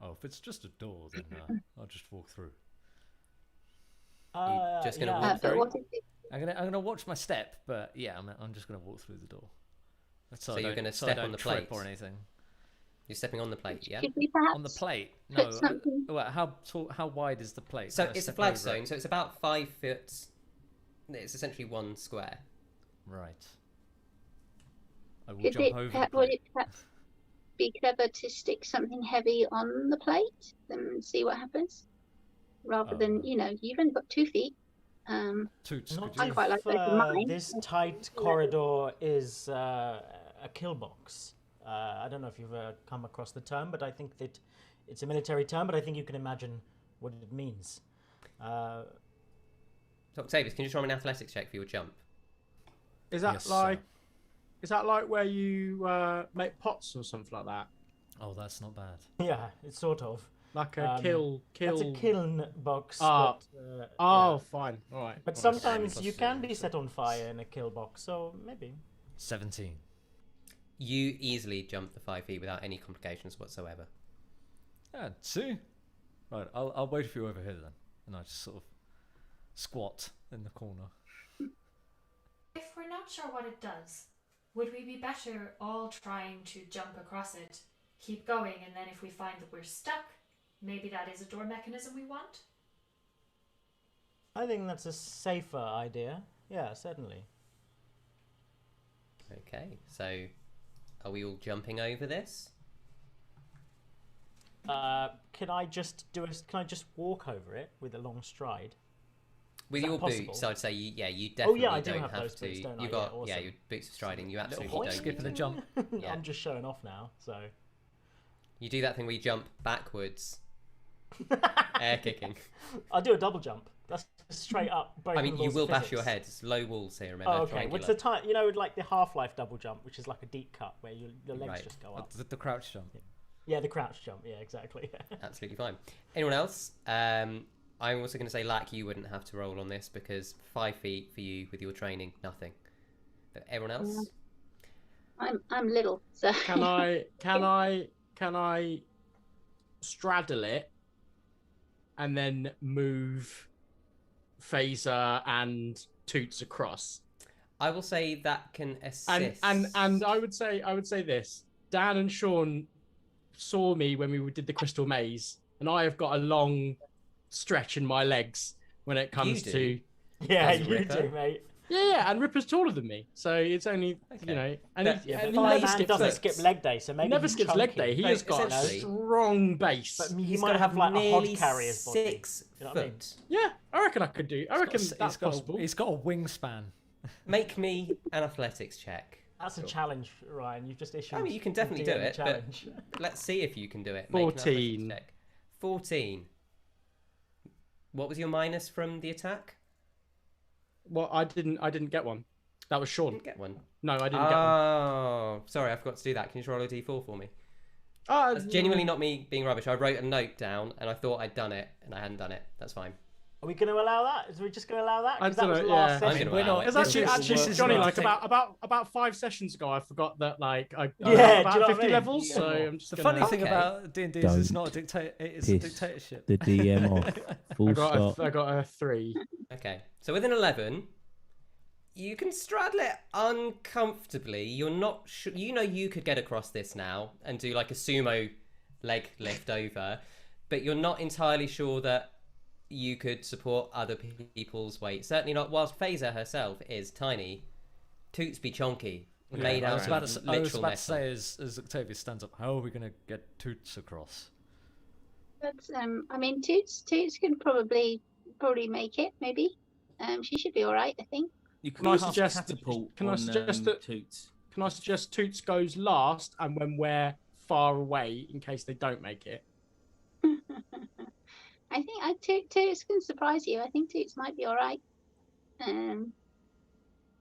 Oh, if it's just a door, then I'll just walk through. just gonna yeah. walk But through? what is it? I'm gonna watch my step, but yeah, I'm just gonna walk through the door. So you're gonna I step on don't the trip plate? or anything. You're stepping on the plate, yeah? Should we perhaps On the plate? No. put something? Well, how wide is the plate? So Can I it's a step flag over it? zone, so it's about 5 foot. It's essentially one square. Right. I will Would jump over the would plate. it perhaps be clever to stick something heavy on the plate and see what happens, rather than you've only got 2 feet. Toots, Not could I you? quite like if those in mine. this tight corridor is a kill box. I don't know if you've come across the term, but I think that it's a military term, but I think you can imagine what it means. So Octavius, can you just roll an athletics check for your jump? Is that Yes, like? Is that like where you make pots or something like that? Oh, that's not bad. Yeah, it's sort of. Like a kill. That's a kiln box. Ah. but, Oh, yeah. fine. All right. But all right. sometimes Plus you can be zero. set on fire in a kill box, so maybe. 17. You easily jump the 5 feet without any complications whatsoever. Yeah, see? Right, I'll wait for you over here then. And I just sort of squat in the corner. If we're not sure what it does, would we be better all trying to jump across it, keep going, and then if we find that we're stuck, maybe that is a door mechanism we want? I think that's a safer idea. Yeah, certainly. Okay, so are we all jumping over this? Can I just walk over it with a long stride? With Is that your possible? boots, I'd say you definitely I do don't have have those to. boots, don't I? You Yeah, got awesome. your boots of striding. You absolutely Little don't. skip and a jump. Yeah. I'm just showing off now, so. You do that thing where you jump backwards, air kicking. I'll do a double jump. That's straight up. I mean, you will bash your head. It's low walls here. Remember? Oh, okay. triangular. What's the time? Like the Half-Life double jump, which is like a deep cut where your legs Right. just go up. The crouch jump. Yeah, the crouch jump. Yeah, exactly. Absolutely fine. Anyone else? I'm also going to say, Lack, you wouldn't have to roll on this because 5 feet for you with your training, nothing. But everyone else? I'm little, so Can I straddle it and then move Faeza and Toots across? I will say that can assist. And I would say this. Dan and Sean saw me when we did the crystal maze, and I have got a long stretch in my legs when it comes do? to Yeah, Does you Ripper? do, mate. yeah, and Ripper's taller than me, so it's only Okay. and But- he, Yeah, and but he never man skips doesn't legs. skip leg day, so He maybe never he's skips leg chunky. day. He No, has got a essentially- strong base. But He's he might gonna have like a nearly hod carrier's body. 6 You know what I mean? foot. Yeah, I reckon I could do. I reckon that's possible. He's got a wingspan. Make me an athletics check. That's a challenge, Ryan. You've just issued. I mean, you can the definitely do DM it, but challenge. let's see if you can do it. Make an athletics 14. check. 14. What was your minus from the attack? Well, I didn't get one. That was You Sean. didn't get one. No, I didn't get one. Oh, sorry, I forgot to do that. Can you just roll a d4 for me? That's genuinely not me being rubbish. I wrote a note down and I thought I'd done it and I hadn't done it. That's fine. Are we going to allow that? Are we just going to allow that? I 'Cause that don't was know, last yeah. session. I'm gonna We're allow not- it. It's This actually, is Johnny, right. like about 5 sessions ago, I forgot that like I Yeah, do you know about what I 50 mean? levels, Yeah. so I'm just The gonna... funny thing Okay. about D&D is it's not a Don't it's a piss dictatorship. the DM off. Full I got stop. I got a 3. Okay, so with an 11, you can straddle it uncomfortably. You're not sure. You know you could get across this now and do like a sumo leg lift over, but you're not entirely sure that you could support other people's weight. Certainly not whilst Faeza herself is tiny. Toots be chonky. Made I out was of about to, I was literal about to metal. say as Octavius stands up, how are we going to get Toots across? But I mean, Toots can probably make it. Maybe. She should be all right, I think. You Can I cast suggest? catapult Can I on, suggest that? Toots? Can I suggest Toots goes last, and when we're far away, in case they don't make it? I think Toots can surprise you. I think Toots might be all right.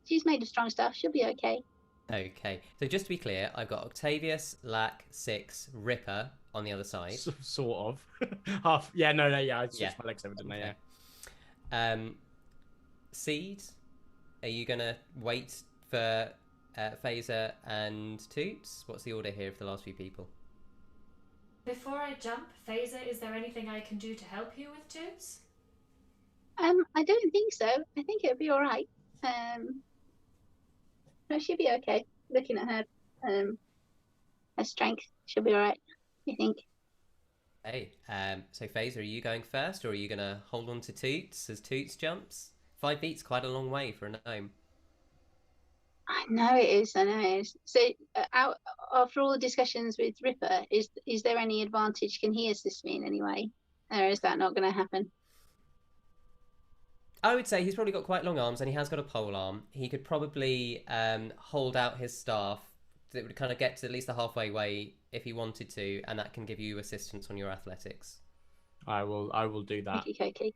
She's made of strong stuff. She'll be okay. Okay, so just to be clear, I've got Octavius, Lack, Six, Ripper on the other side. Sort of. Half. Yeah. No. Yeah. I switched Yeah. my legs over, didn't I? Okay. Yeah. Seed, are you gonna wait for Faeza and Toots? What's the order here of the last few people? Before I jump, Faeza, is there anything I can do to help you with Toots? I don't think so. I think it'll be all right. No, she'll be okay. Looking at her strength, she'll be all right. I think. Hey, so Faeza, are you going first, or are you gonna hold on to Toots as Toots jumps? 5 feet's quite a long way for a gnome. I know it is. I know it is. So, after all the discussions with Ripper, is there any advantage? Can he assist me in any way, or is that not going to happen? I would say he's probably got quite long arms, and he has got a pole arm. He could probably hold out his staff that would kind of get to at least the halfway way if he wanted to, and that can give you assistance on your athletics. I will do that. Okay.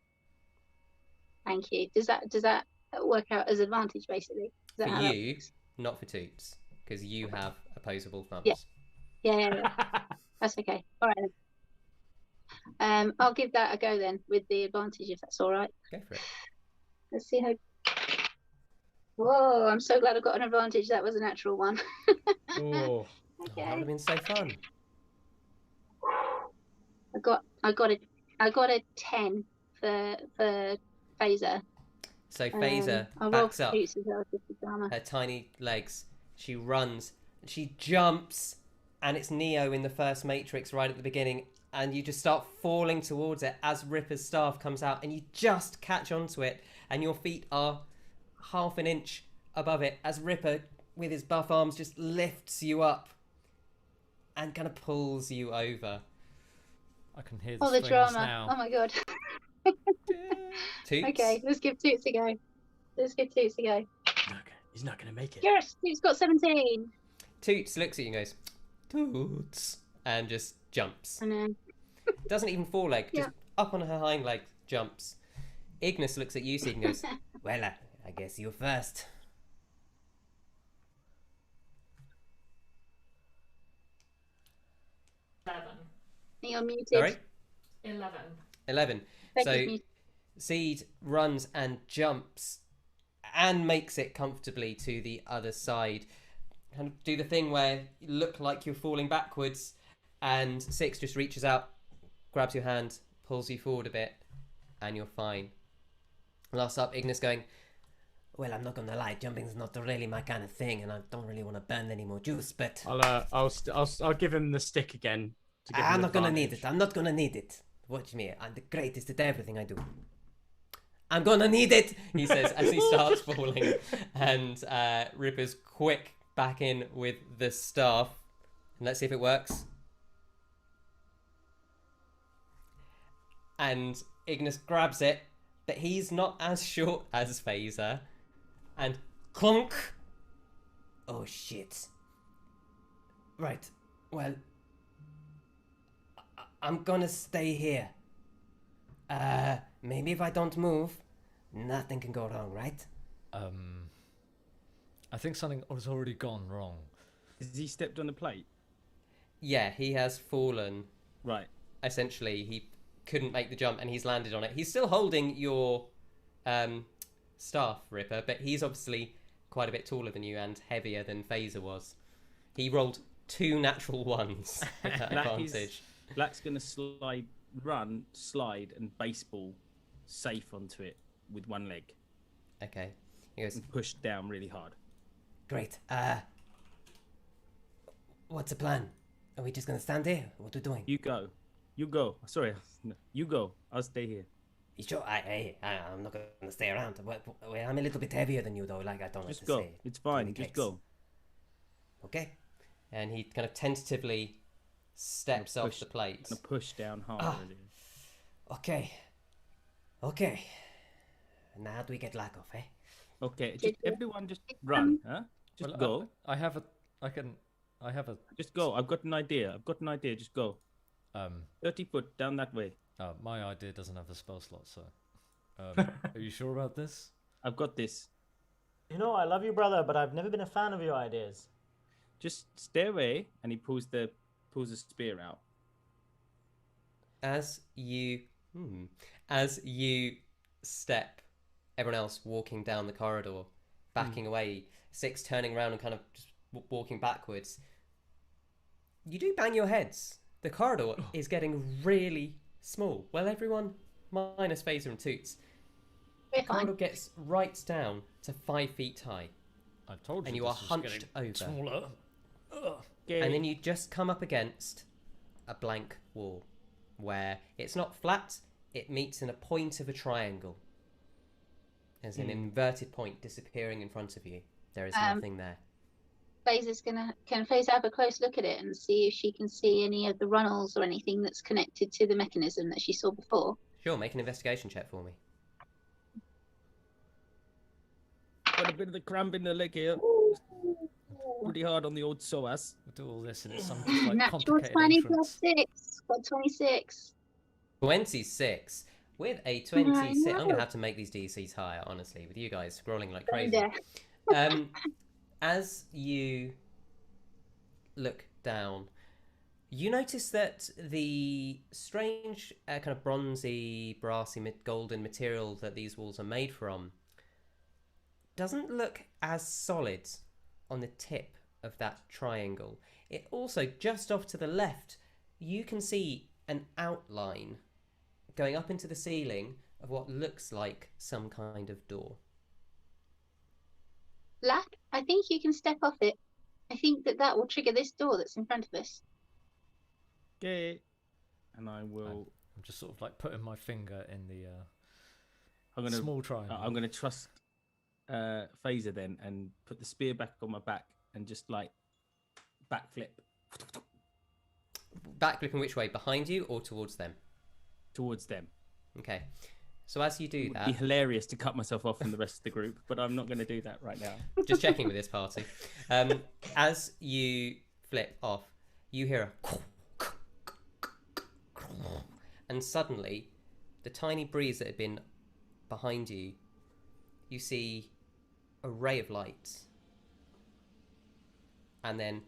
Thank you. Does that work out as advantage basically? Is that For how that you, works? not for Toots, because you have opposable thumbs. Yeah. Yeah. That's okay. All right then. I'll give that a go then with the advantage if that's all right. Go for it. Let's see how. Whoa! I'm so glad I got an advantage. That was a natural one. Oh. Oh, that would Okay. have been so fun. I got a 10 for Faeza. So Faeza I'll roll backs for up Toots as well, just for drama. her tiny legs. She runs, and she jumps, and it's Neo in the first Matrix right at the beginning, and you just start falling towards it as Ripper's staff comes out, and you just catch onto it, and your feet are half an inch above it as Ripper, with his buff arms, just lifts you up and kind of pulls you over. I can hear the Oh, the strings drama. now. Oh my god. Toots? Okay, let's give Toots a go. He's not gonna make it. Yes, Toots got 17. Toots looks at you and goes, Toots, and just jumps. I know. Doesn't even foreleg, just up on her hind leg, jumps. Ignis looks at you, Seed, and goes, well, I guess you first. You're muted. Sorry? 11. 11. Becki's So muted. Seed runs and jumps and makes it comfortably to the other side. Kind of do the thing where you look like you're falling backwards, and Six just reaches out, grabs your hand, pulls you forward a bit, and you're fine. Last up, Ignis going, well, I'm not gonna lie, jumping's not really my kind of thing, and I don't really want to burn any more juice, but I'll give him the stick again. To give him I'm not gonna need advantage. it. I'm not gonna need it. Watch me. I'm the greatest at everything I do. I'm gonna need it, he says as he starts falling. And Ripper's quick back in with the staff. And let's see if it works. And Ignis grabs it, but he's not as short as Faeza. And clunk. Oh shit. Right. Well, I'm gonna stay here. Maybe if I don't move, nothing can go wrong, right? I think something has already gone wrong. Has he stepped on the plate? Yeah, he has fallen. Right. Essentially, he couldn't make the jump, and he's landed on it. He's still holding your staff, Ripper, but he's obviously quite a bit taller than you and heavier than Faeza was. He rolled 2 natural ones at that advantage. Black's gonna slide, and baseball safe onto it with one leg. Okay. He goes, And push down really hard. great. What's the plan? Are we just gonna stand here? What are we doing? You go. Sorry, you go. I'll stay here. Sure, I'm not gonna stay around. I'm a little bit heavier than you, though. Like, I don't want Just to go. say It's fine. too many Just cakes. go. Okay. And he kind of tentatively steps off the plate. Gonna push down hard. Really. Okay. Now how do we get Lack off, eh? Okay, just everyone just run, huh? Just Well, go. I have a. Just go. I've got an idea. Just go. 30 foot down that way. My idea doesn't have a spell slot, so. Are you sure about this? I've got this. You know, I love you, brother, but I've never been a fan of your ideas. Just stay away, and he pulls the spear out. As you step, everyone else walking down the corridor, backing away, Six turning around and kind of just walking backwards. You do bang your heads. The corridor is getting really small. Well, everyone minus Faeza and Toots. We're The corridor fine. gets right down to 5 feet high, I told you. and you this are was hunched getting over. Smaller. Okay. And then you just come up against a blank wall where it's not flat, it meets in a point of a triangle. There's an inverted point disappearing in front of you. There is nothing there. Can Faeza have a close look at it and see if she can see any of the runnels or anything that's connected to the mechanism that she saw before? Sure, make an investigation check for me. Got a bit of the cramp in the leg here. Pretty hard on the old psoas. We'll do all this and it's some just, like Natural complicated 20 entrance. plus 6. Got 26. 26. With a 26, I'm going know. to have to make these DCs higher, honestly, with you guys scrolling like crazy. Yeah. As you look down, you notice that the strange kind of bronzy, brassy, golden material that these walls are made from doesn't look as solid on the tip of that triangle. It also, just off to the left, you can see an outline going up into the ceiling of what looks like some kind of door. Lack, I think you can step off it. I think that will trigger this door that's in front of us. Okay. And I will. I'm just sort of like putting my finger in the I'm gonna. small triangle. I'm gonna trust Faeza then and put the spear back on my back and just like backflip Backflipping which way? Behind you or towards them? towards them. Okay. So as you do It would that, be hilarious to cut myself off from the rest of the group, but I'm not going to do that right now. just checking with this party. As you flip off, you hear a and suddenly, the tiny breeze that had been behind you, you see a ray of light. And then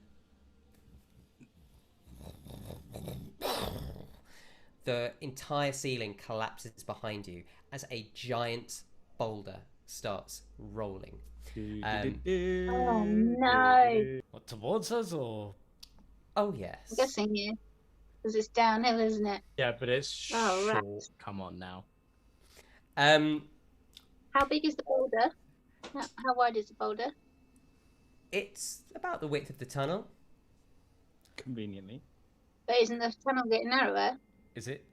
the entire ceiling collapses behind you as a giant boulder starts rolling. Oh no! What, towards us or? Oh yes. I'm guessing you. Because it's downhill, isn't it? Yeah, but it's Oh, short. right. Come on now. How big is the boulder? How wide is the boulder? It's about the width of the tunnel. Conveniently. But isn't the tunnel getting narrower? Is it?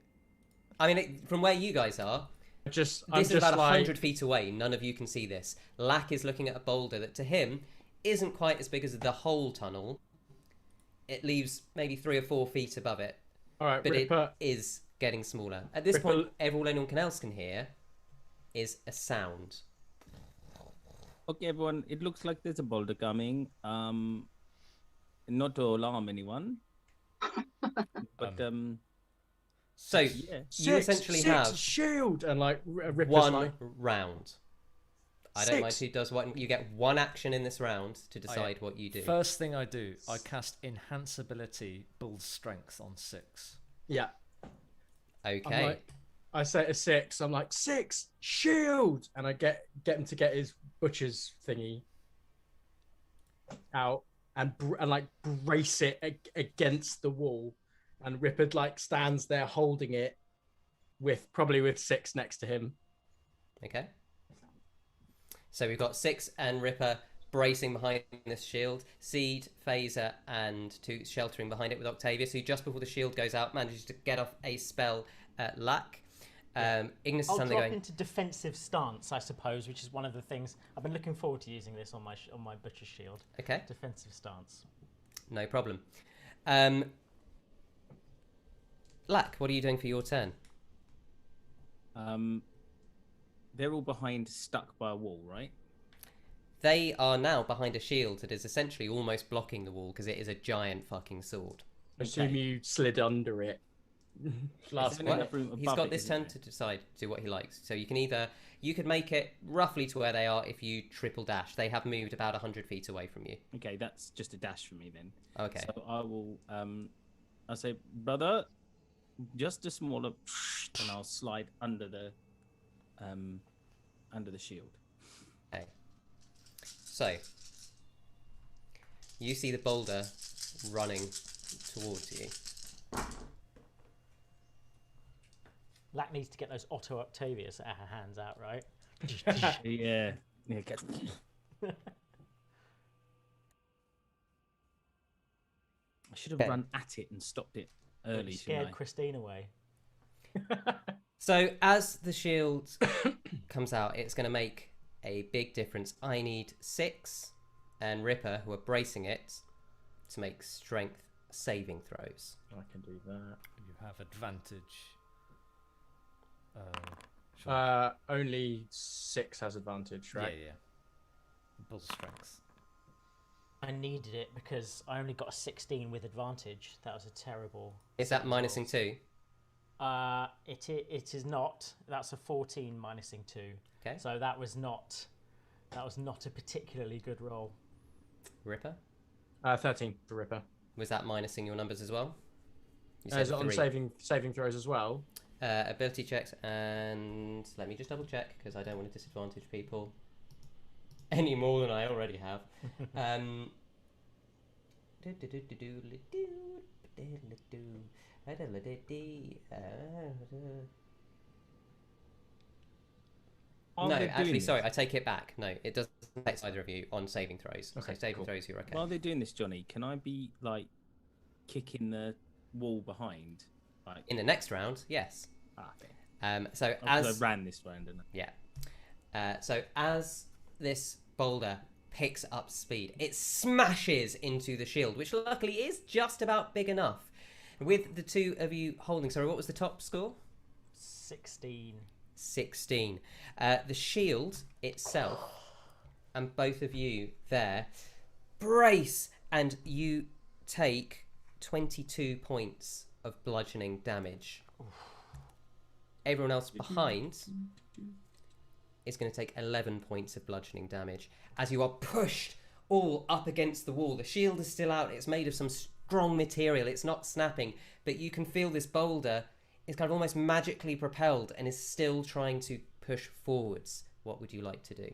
I mean, from where you guys are, I'm this is just about like, 100 feet away. None of you can see this. Lack is looking at a boulder that to him isn't quite as big as the whole tunnel. It leaves maybe 3 or 4 feet above it, all right, but Ripper, it is getting smaller. At this Ripper- point, all anyone else can hear is a sound. Okay, everyone. It looks like there's a boulder coming. Not to alarm anyone, but So yeah. you essentially have shield and like Ripper's one like, round. I don't mind Six. who does what. You get one action in this round to decide what you do. First thing I do, I cast Enhance Ability, builds strength on 6. yeah. Okay. I say to Six, I'm like, Six, shield! And I get him to get his butcher's thingy out and like brace it against the wall. And Ripper like stands there holding it probably with Six next to him. Okay. So we've got Six and Ripper bracing behind this shield. Seed, Faeza, and two sheltering behind it with Octavius, who just before the shield goes out manages to get off a spell at Lack. Ignis is I'll suddenly drop going into defensive stance, I suppose, which is one of the things I've been looking forward to using this on my butcher's shield. Okay. Defensive stance. No problem. Lack, what are you doing for your turn? They're all behind, stuck by a wall, right? They are now behind a shield that is essentially almost blocking the wall because it is a giant fucking sword. I assume you slid under it. Last Well, room he's above got it, this isn't turn to decide to do what he likes. So you could make it roughly to where they are if you triple dash. They have moved about 100 feet away from you. Okay, that's just a dash for me then. Okay. So I will, I'll say, brother, just a smaller, and I'll slide under the shield. Okay. So you see the boulder running towards you. Lack needs to get those Otto Octavius hands out, right? Yeah. Get... I should have run at it and stopped it early. Scared Christine away. So as the shield comes out, it's going to make a big difference. I need Six and Ripper, who are bracing it, to make strength saving throws. I can do that. You have advantage. Only Six has advantage, right? Yeah. Bull strength. I needed it because I only got a 16 with advantage. That was a terrible. Is that minusing 2? It is not. That's a 14 minusing 2. Okay. So that was not a particularly good roll. Ripper? 13 for Ripper. Was that minusing your numbers as well? You Is it on 3. saving throws as well? Ability checks, and let me just double check because I don't want to disadvantage people any more than I already have. No, actually, sorry, I take it back. No, it doesn't affect either of you on saving throws. Okay, so saving cool. throws, you're okay. While they're doing this, Johnny, can I be like kicking the wall behind? Like... In the next round, yes. Okay. So I as ran this round, didn't I? yeah, so as this boulder picks up speed, it smashes into the shield, which luckily is just about big enough. With the two of you holding, sorry, what was the top score? 16. 16. The shield itself, and both of you there, brace, and you take 22 points of bludgeoning damage. Everyone else behind is going to take 11 points of bludgeoning damage as you are pushed all up against the wall. The shield is still out. It's made of some strong material. It's not snapping, but you can feel this boulder is kind of almost magically propelled and is still trying to push forwards. What would you like to do?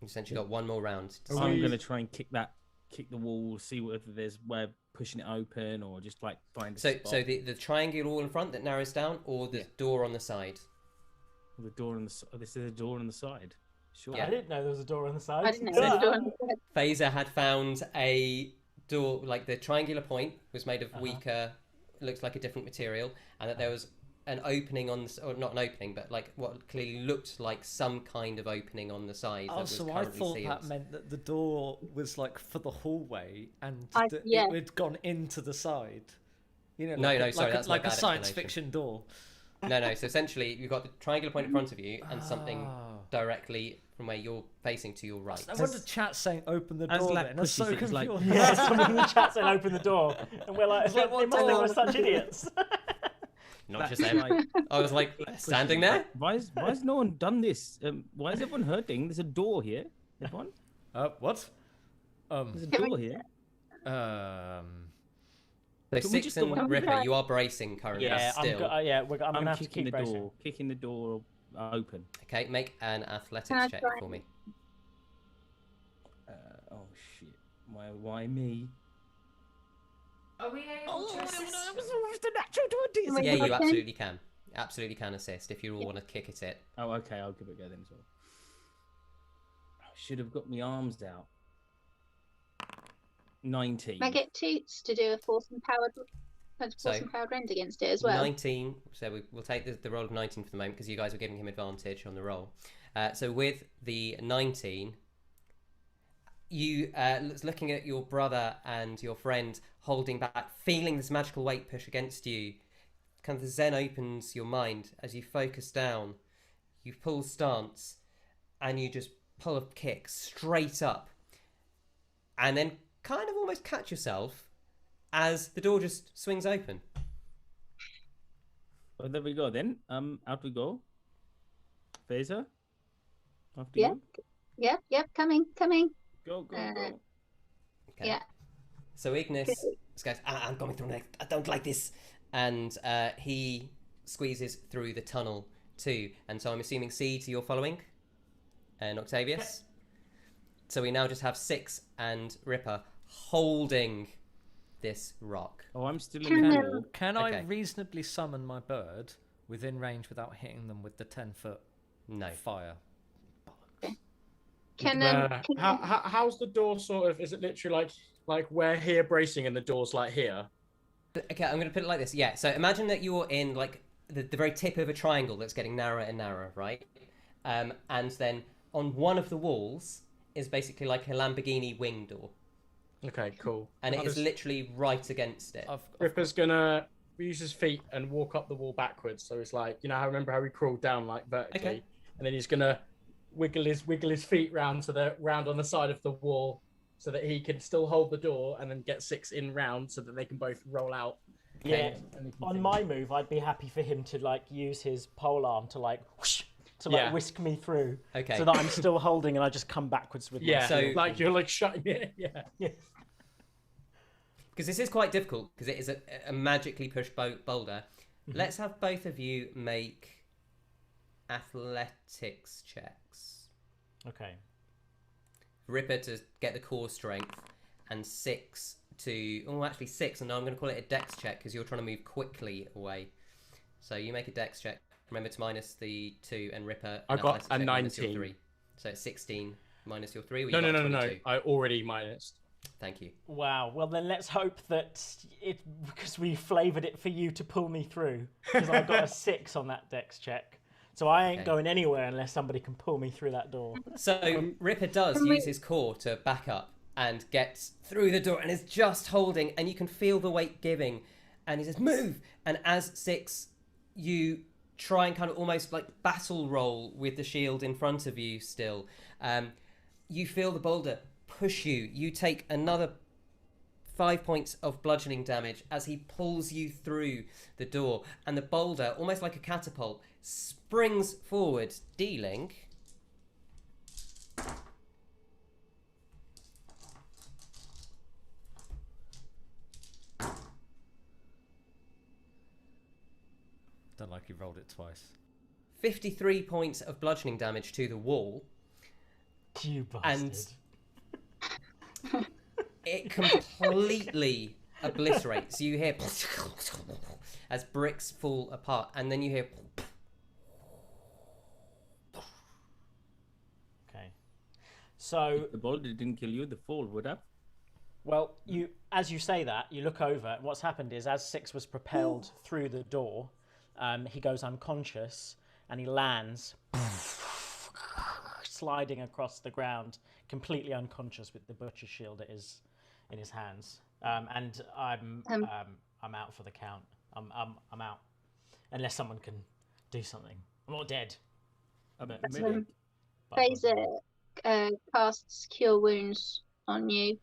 You've essentially got one more round. I'm going to try and kick the wall, see whether there's way of pushing it open or just like find a spot. So the triangular wall in front that narrows down, or the door on the side? The door on the side. This is a door on the side. Sure. Yeah. I didn't know there was a door on the side. I didn't know there was a door on the side. Faeza had found a door, like the triangular point was made of weaker, looks like a different material, and that there was an opening on the, or not an opening, but like what clearly looked like some kind of opening on the side. Oh, that was so I currently thought sealed. that meant that the door was like for the hallway, and yeah. it had gone into the side. You know, No, like no, a, sorry, like that's a, my like a bad science explanation. fiction door. No. So essentially, you've got the triangular point in front of you, and something Oh. directly from where you're facing to your right. I wonder chat saying open the as door. Lack Then I'm so pushes it, it's like- confused. Yeah, someone in the chat said open the door, and we're like, like, what they must think door? we're such idiots. Not just That's them. like- I was like standing there. Why has no one done this? Why is everyone hurting? There's a door here. Everyone, What? there's a door here. So Can we just Six go and on? Ripper, you are bracing currently Yeah, still. I'm I'm gonna have to kicking keep the bracing. door, kicking the door open. Okay, make an Can I athletics check try? for me. Oh shit! Why me? Are we able to assist him? with the natural 20s. Wait, Yeah, you okay. absolutely can. Absolutely can assist if you all want to kick at it. Oh, okay, I'll give it a go then as well. I should have got my arms out. 19. Can I get Toots to do a force empowered rend against it as well? 19. So we'll take the roll of 19 for the moment because you guys were giving him advantage on the roll. So with the 19, you looking at your brother and your friend holding back, feeling this magical weight push against you. Kind of the Zen opens your mind as you focus down. You pull stance, and you just pull a kick straight up, and then kind of almost catch yourself as the door just swings open. Well, there we go then. Out we go. Faeza, after Yeah. you. Yep, coming. Go. Okay. Yeah. So Ignis goes, I'm going through next. I don't like this. And he squeezes through the tunnel too. And so I'm assuming Seeds you're following? And Octavius? So we now just have Six and Ripper holding this rock. Oh, I'm still in the door. Can Okay. I reasonably summon my bird within range without hitting them with the 10-foot No. fire? How's the door sort of? Is it literally like we're here bracing and the door's like here? Okay, I'm going to put it like this. Yeah, so imagine that you're in like the very tip of a triangle that's getting narrower and narrower, right? And then on one of the walls is basically like a Lamborghini wing door. Okay, cool. And it is literally right against it. Ripper's gonna use his feet and walk up the wall backwards. So it's like, I remember how he crawled down like vertically, Okay. and then he's gonna wiggle his feet round on the side of the wall, so that he can still hold the door and then get Six in round, so that they can both roll out. Yeah. And they can On finish. my move, I'd be happy for him to like use his pole arm to like whoosh, whisk me through, Okay. so that I'm still holding and I just come backwards with my So- shield. like you're like shutting it. Yeah. Because this is quite difficult because it is a magically pushed boulder. Let's have both of you make athletics checks. Okay. Ripper to get the core strength, and Six to... Oh, actually Six, and now I'm going to call it a dex check because you're trying to move quickly away. So you make a dex check. Remember to minus the 2, and Ripper... I an got athletics a check minus your 19. 3. So it's 16 minus your 3. Or you No. got 22? I already minused. Thank you. Wow. Well, then let's hope that because we flavoured it for you to pull me through, because I got a 6 on that dex check. So I ain't Okay. going anywhere unless somebody can pull me through that door. So Ripper does use his core to back up and gets through the door and is just holding, and you can feel the weight giving, and he says, move! And as Six, you try and kind of almost like battle roll with the shield in front of you still. You feel the boulder push you. You take another 5 points of bludgeoning damage as he pulls you through the door, and the boulder, almost like a catapult, springs forward, dealing... Don't like you rolled it twice. 53 points of bludgeoning damage to the wall, You bastard. and it completely obliterates. You hear as bricks fall apart, and then you hear Okay. So, The boulder didn't kill you. The fall would have. well, as you say that, you look over, and what's happened is as Six was propelled through the door, he goes unconscious, and he lands sliding across the ground, completely unconscious with the butcher's shield in his hands. And I'm out for the count. I'm out, unless someone can do something. I'm not dead. But Maybe. Faeza casts Cure Wounds on you,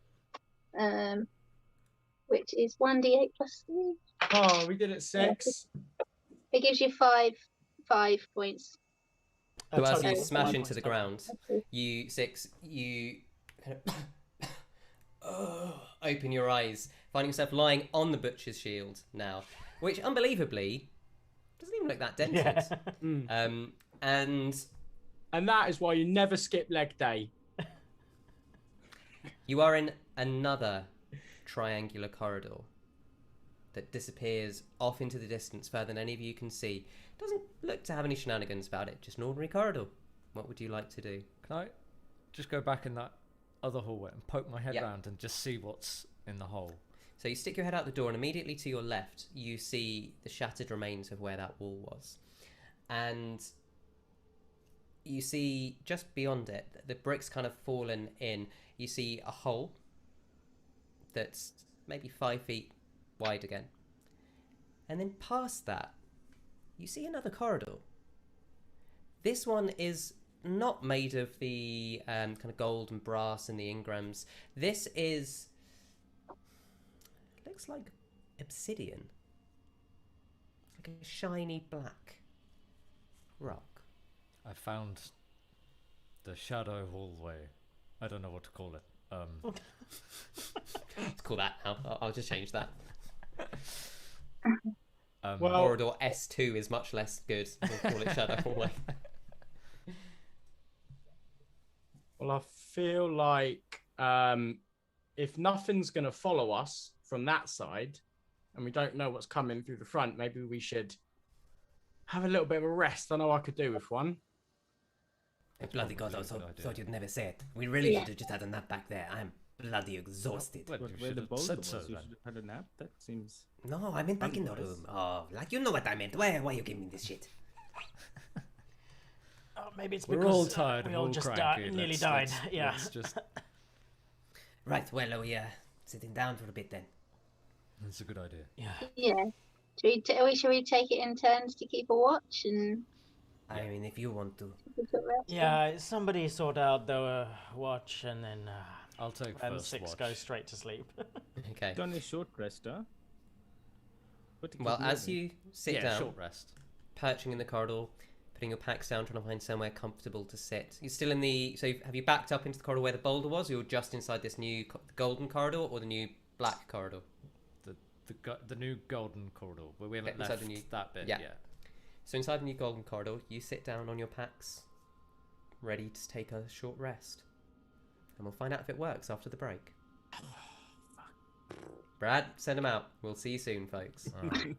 which is 1d8 plus 3. Oh, we did it 6. It gives you 5 points. so as total you of smash 5 into the points. ground, you kind of open your eyes, finding yourself lying on the butcher's shield now, which unbelievably doesn't even look that dented. Yeah. And that is why you never skip leg day. you are in another triangular corridor that disappears off into the distance further than any of you can see. Doesn't look to have any shenanigans about it, just an ordinary corridor. What would you like to do? Can I just go back in that other hallway and poke my head Yep. round and just see what's in the hole? So you stick your head out the door, and immediately to your left, you see the shattered remains of where that wall was. And you see just beyond it, the bricks kind of fallen in. You see a hole that's maybe 5 feet wide again. And then past that, you see another corridor. This one is not made of the kind of gold and brass and the Ingrams. This is... looks like obsidian. It's like a shiny black rock. I found the shadow hallway. I don't know what to call it. Let's call that now. I'll just change that. Well- Corridor S2 is much less good. We'll call it shadow hallway. Well, I feel like if nothing's going to follow us from that side, and we don't know what's coming through the front, maybe we should have a little bit of a rest. I know I could do with one. Bloody God, I That's a good idea. thought you'd never say it. We really Yeah. should have just had a nap back there. I'm bloody exhausted. Well, you Where should the have boulder said was, so you then. should have had a nap. That seems. No, I meant back in the Otherwise- room. Oh, like you know what I meant. Why you giving me this shit? Oh, maybe it's We're because all tired we and all all just cranky. nearly Let's- died. let's- Yeah. let's just... Right, well, we sitting down for a bit then. That's a good idea. Yeah. Yeah. Should we take it in turns to keep a watch and I mean, if you want to. keep it rest? Yeah, somebody sort out the watch and then I'll take and first Six watch. goes straight to sleep. Okay. Done a short rest, huh? But to keep Well, as moving. you sit yeah, down, short rest. perching in the corridor, putting your packs down, trying to find somewhere comfortable to sit. You're still in the... So have you backed up into the corridor where the boulder was, or you're just inside this new golden corridor, or the new black corridor? The new golden corridor where we haven't Okay, inside left the new- that bit yeah. yet. So inside the new golden corridor, you sit down on your packs, ready to take a short rest. And we'll find out if it works after the break. Brad, send him out. We'll see you soon, folks. All right.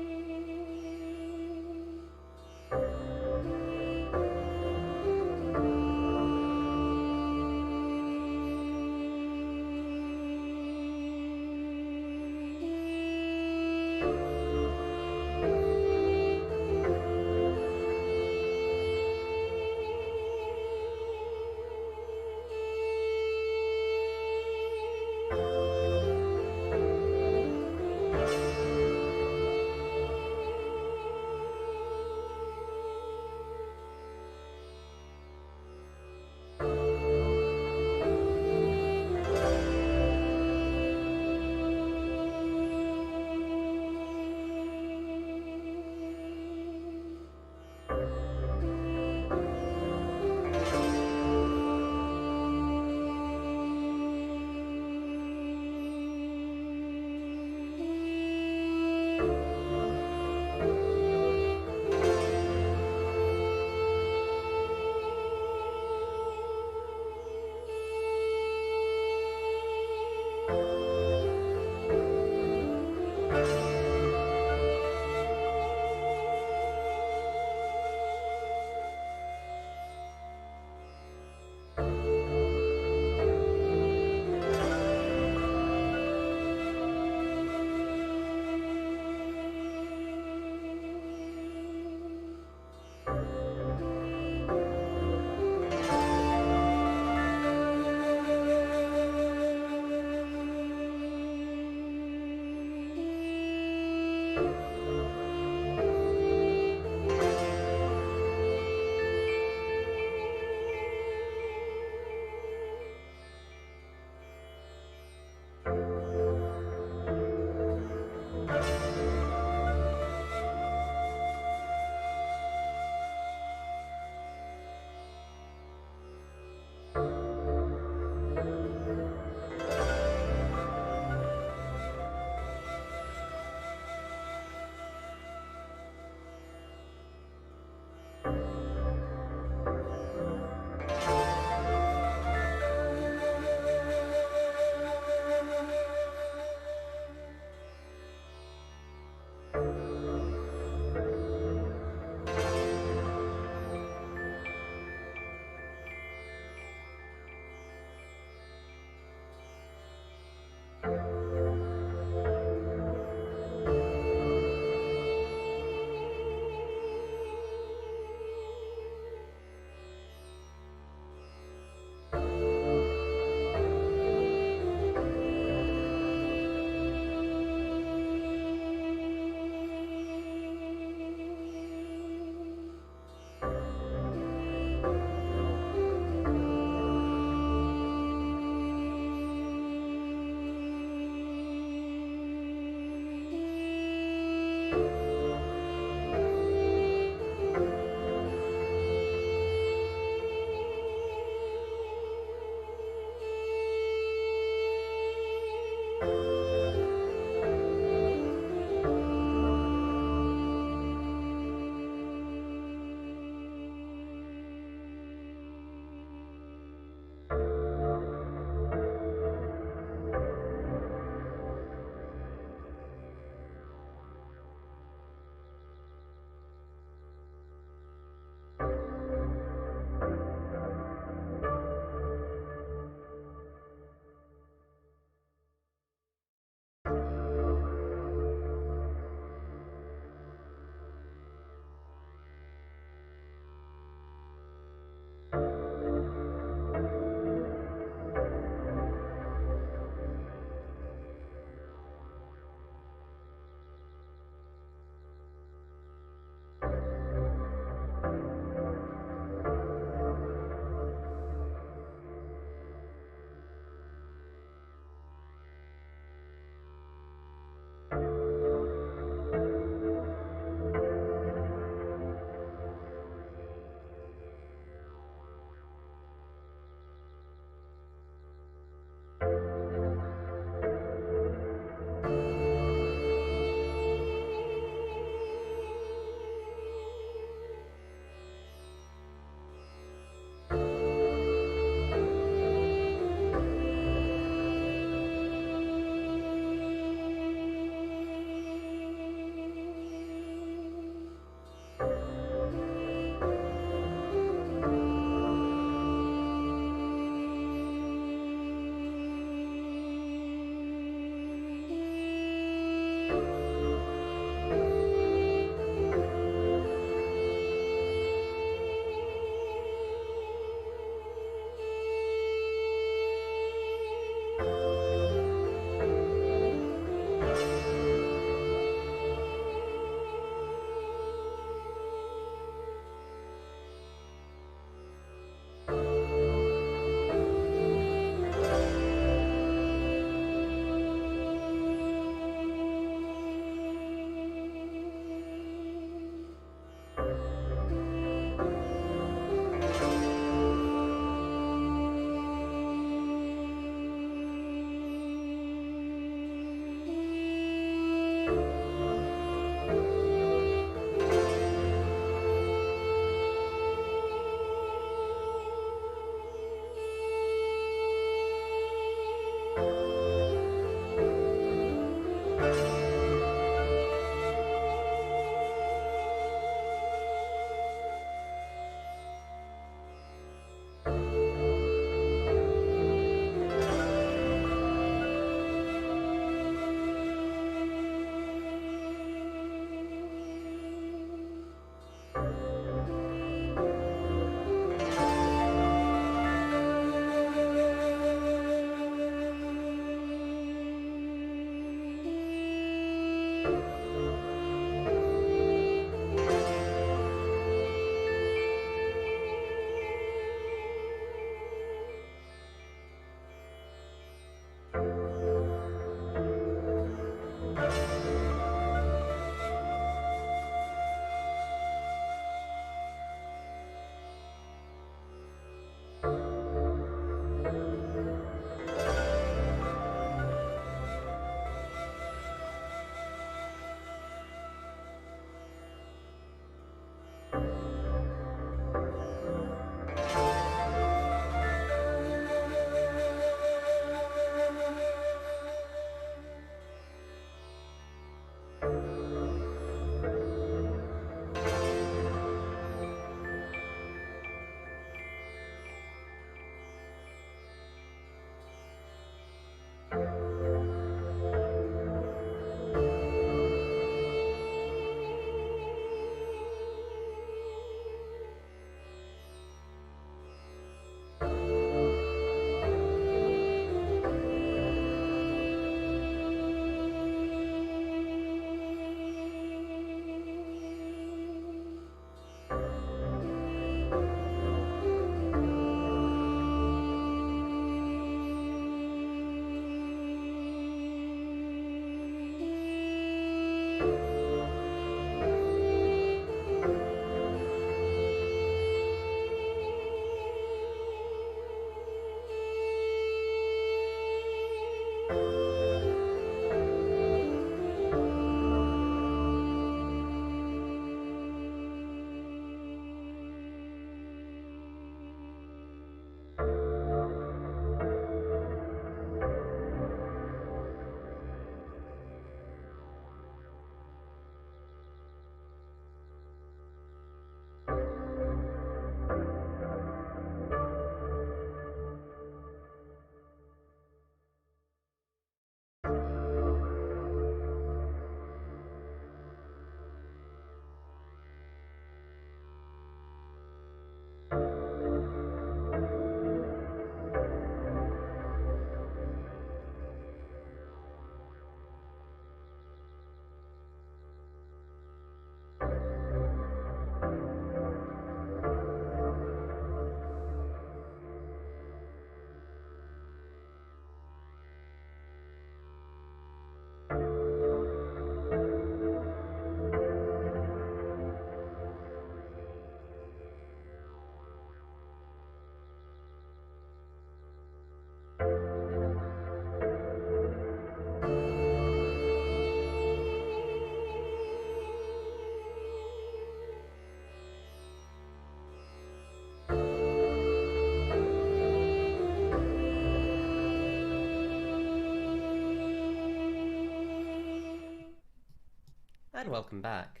And welcome back.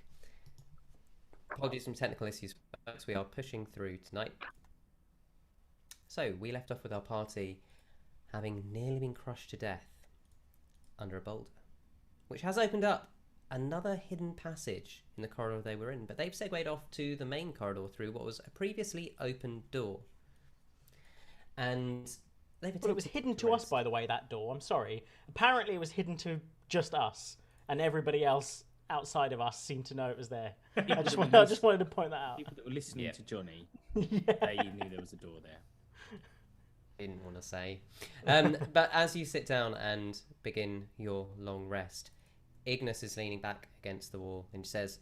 Apologies from technical issues, folks. We are pushing through tonight. So, we left off with our party having nearly been crushed to death under a boulder, which has opened up another hidden passage in the corridor they were in, but they've segued off to the main corridor through what was a previously open door. And they've Well, it was hidden to us, by the way, that door. I'm sorry. Apparently it was hidden to just us, and everybody else outside of us seemed to know it was there. I just wanted to point that out. People that were listening to Johnny, Yeah. they knew there was a door there. Didn't want to say. But as you sit down and begin your long rest, Ignis is leaning back against the wall and says,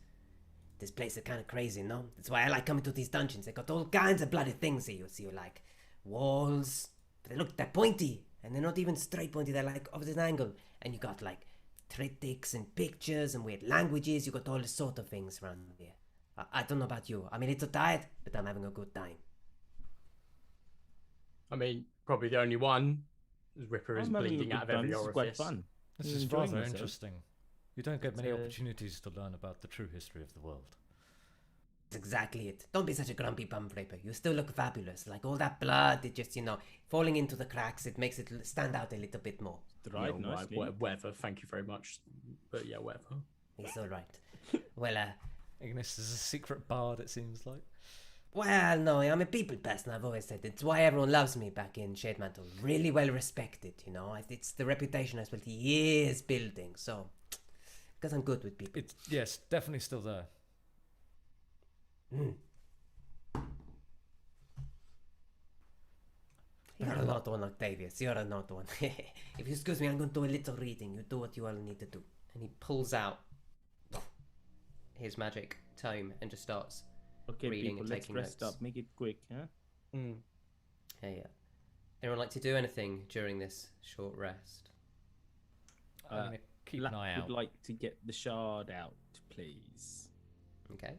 This place is kind of crazy, no? That's why I like coming to these dungeons. They got all kinds of bloody things here. You see, like walls, but they're pointy, and they're not even straight pointy. They're like opposite angle, and you got like triptychs and pictures and weird languages. You got all this sort of things around here. I don't know about you. I'm a little tired, but I'm having a good time. I mean, probably the only one. Ripper is I'm having a bleeding good out of time. every This is quite orifice. fun. This I'm is enjoying rather myself. interesting. You don't get many opportunities to learn about the true history of the world. That's exactly it. Don't be such a grumpy bum, Ripper. You still look fabulous. Like all that blood, it just, falling into the cracks, it makes it stand out a little bit more. Right, Yeah, nicely. whatever. Thank you very much. But yeah, whatever. It's all right. Well, Ignis is a secret bard, it seems like. Well, no, I'm a people person, I've always said. It's why everyone loves me back in Shademantle. Really well respected, It's the reputation I spent years building, so... Because I'm good with people. It's, yes, definitely still there. You're not one, Octavius. You're not one. If you excuse me, I'm going to do a little reading. You do what you all need to do. and he pulls out his magic tome and just starts Okay, reading people, and let's taking rest notes. up. Make it quick, huh? Hey, anyone like to do anything during this short rest? I'm going to keep Lap an eye out. would like to get the shard out, please. Okay.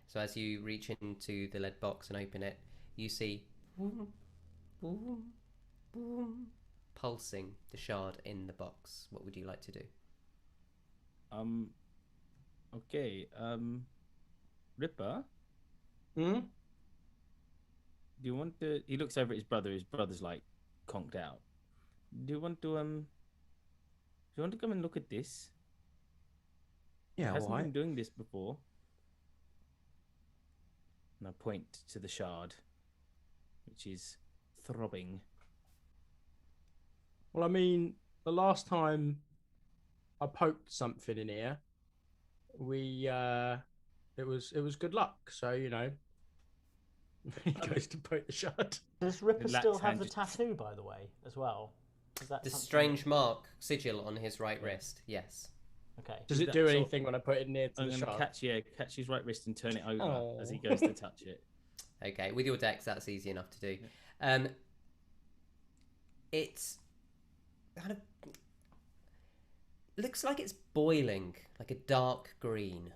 So as you reach into the lead box and open it, you see boom, boom, boom, pulsing the shard in the box. What would you like to do? Okay, Ripper, Hmm? do you want to... He looks over at his brother. His brother's like conked out. Do you want to come and look at this? Yeah, Hasn't why? been doing this before. And I point to the shard, which is throbbing. Well, I mean, the last time I poked something in here, it was good luck. So he goes to poke the shard. Does Ripper Relax, still have hand the just- tattoo, by the way, as well? Is that The something- strange mark sigil on his right wrist. Yes. Okay. Does Is it that do sort of- anything when I put it near to I'm the going to shard? catch his right wrist and turn it over Oh. as he goes to touch it. Okay. With your dex, that's easy enough to do. It's kind of looks like it's boiling, like a dark green.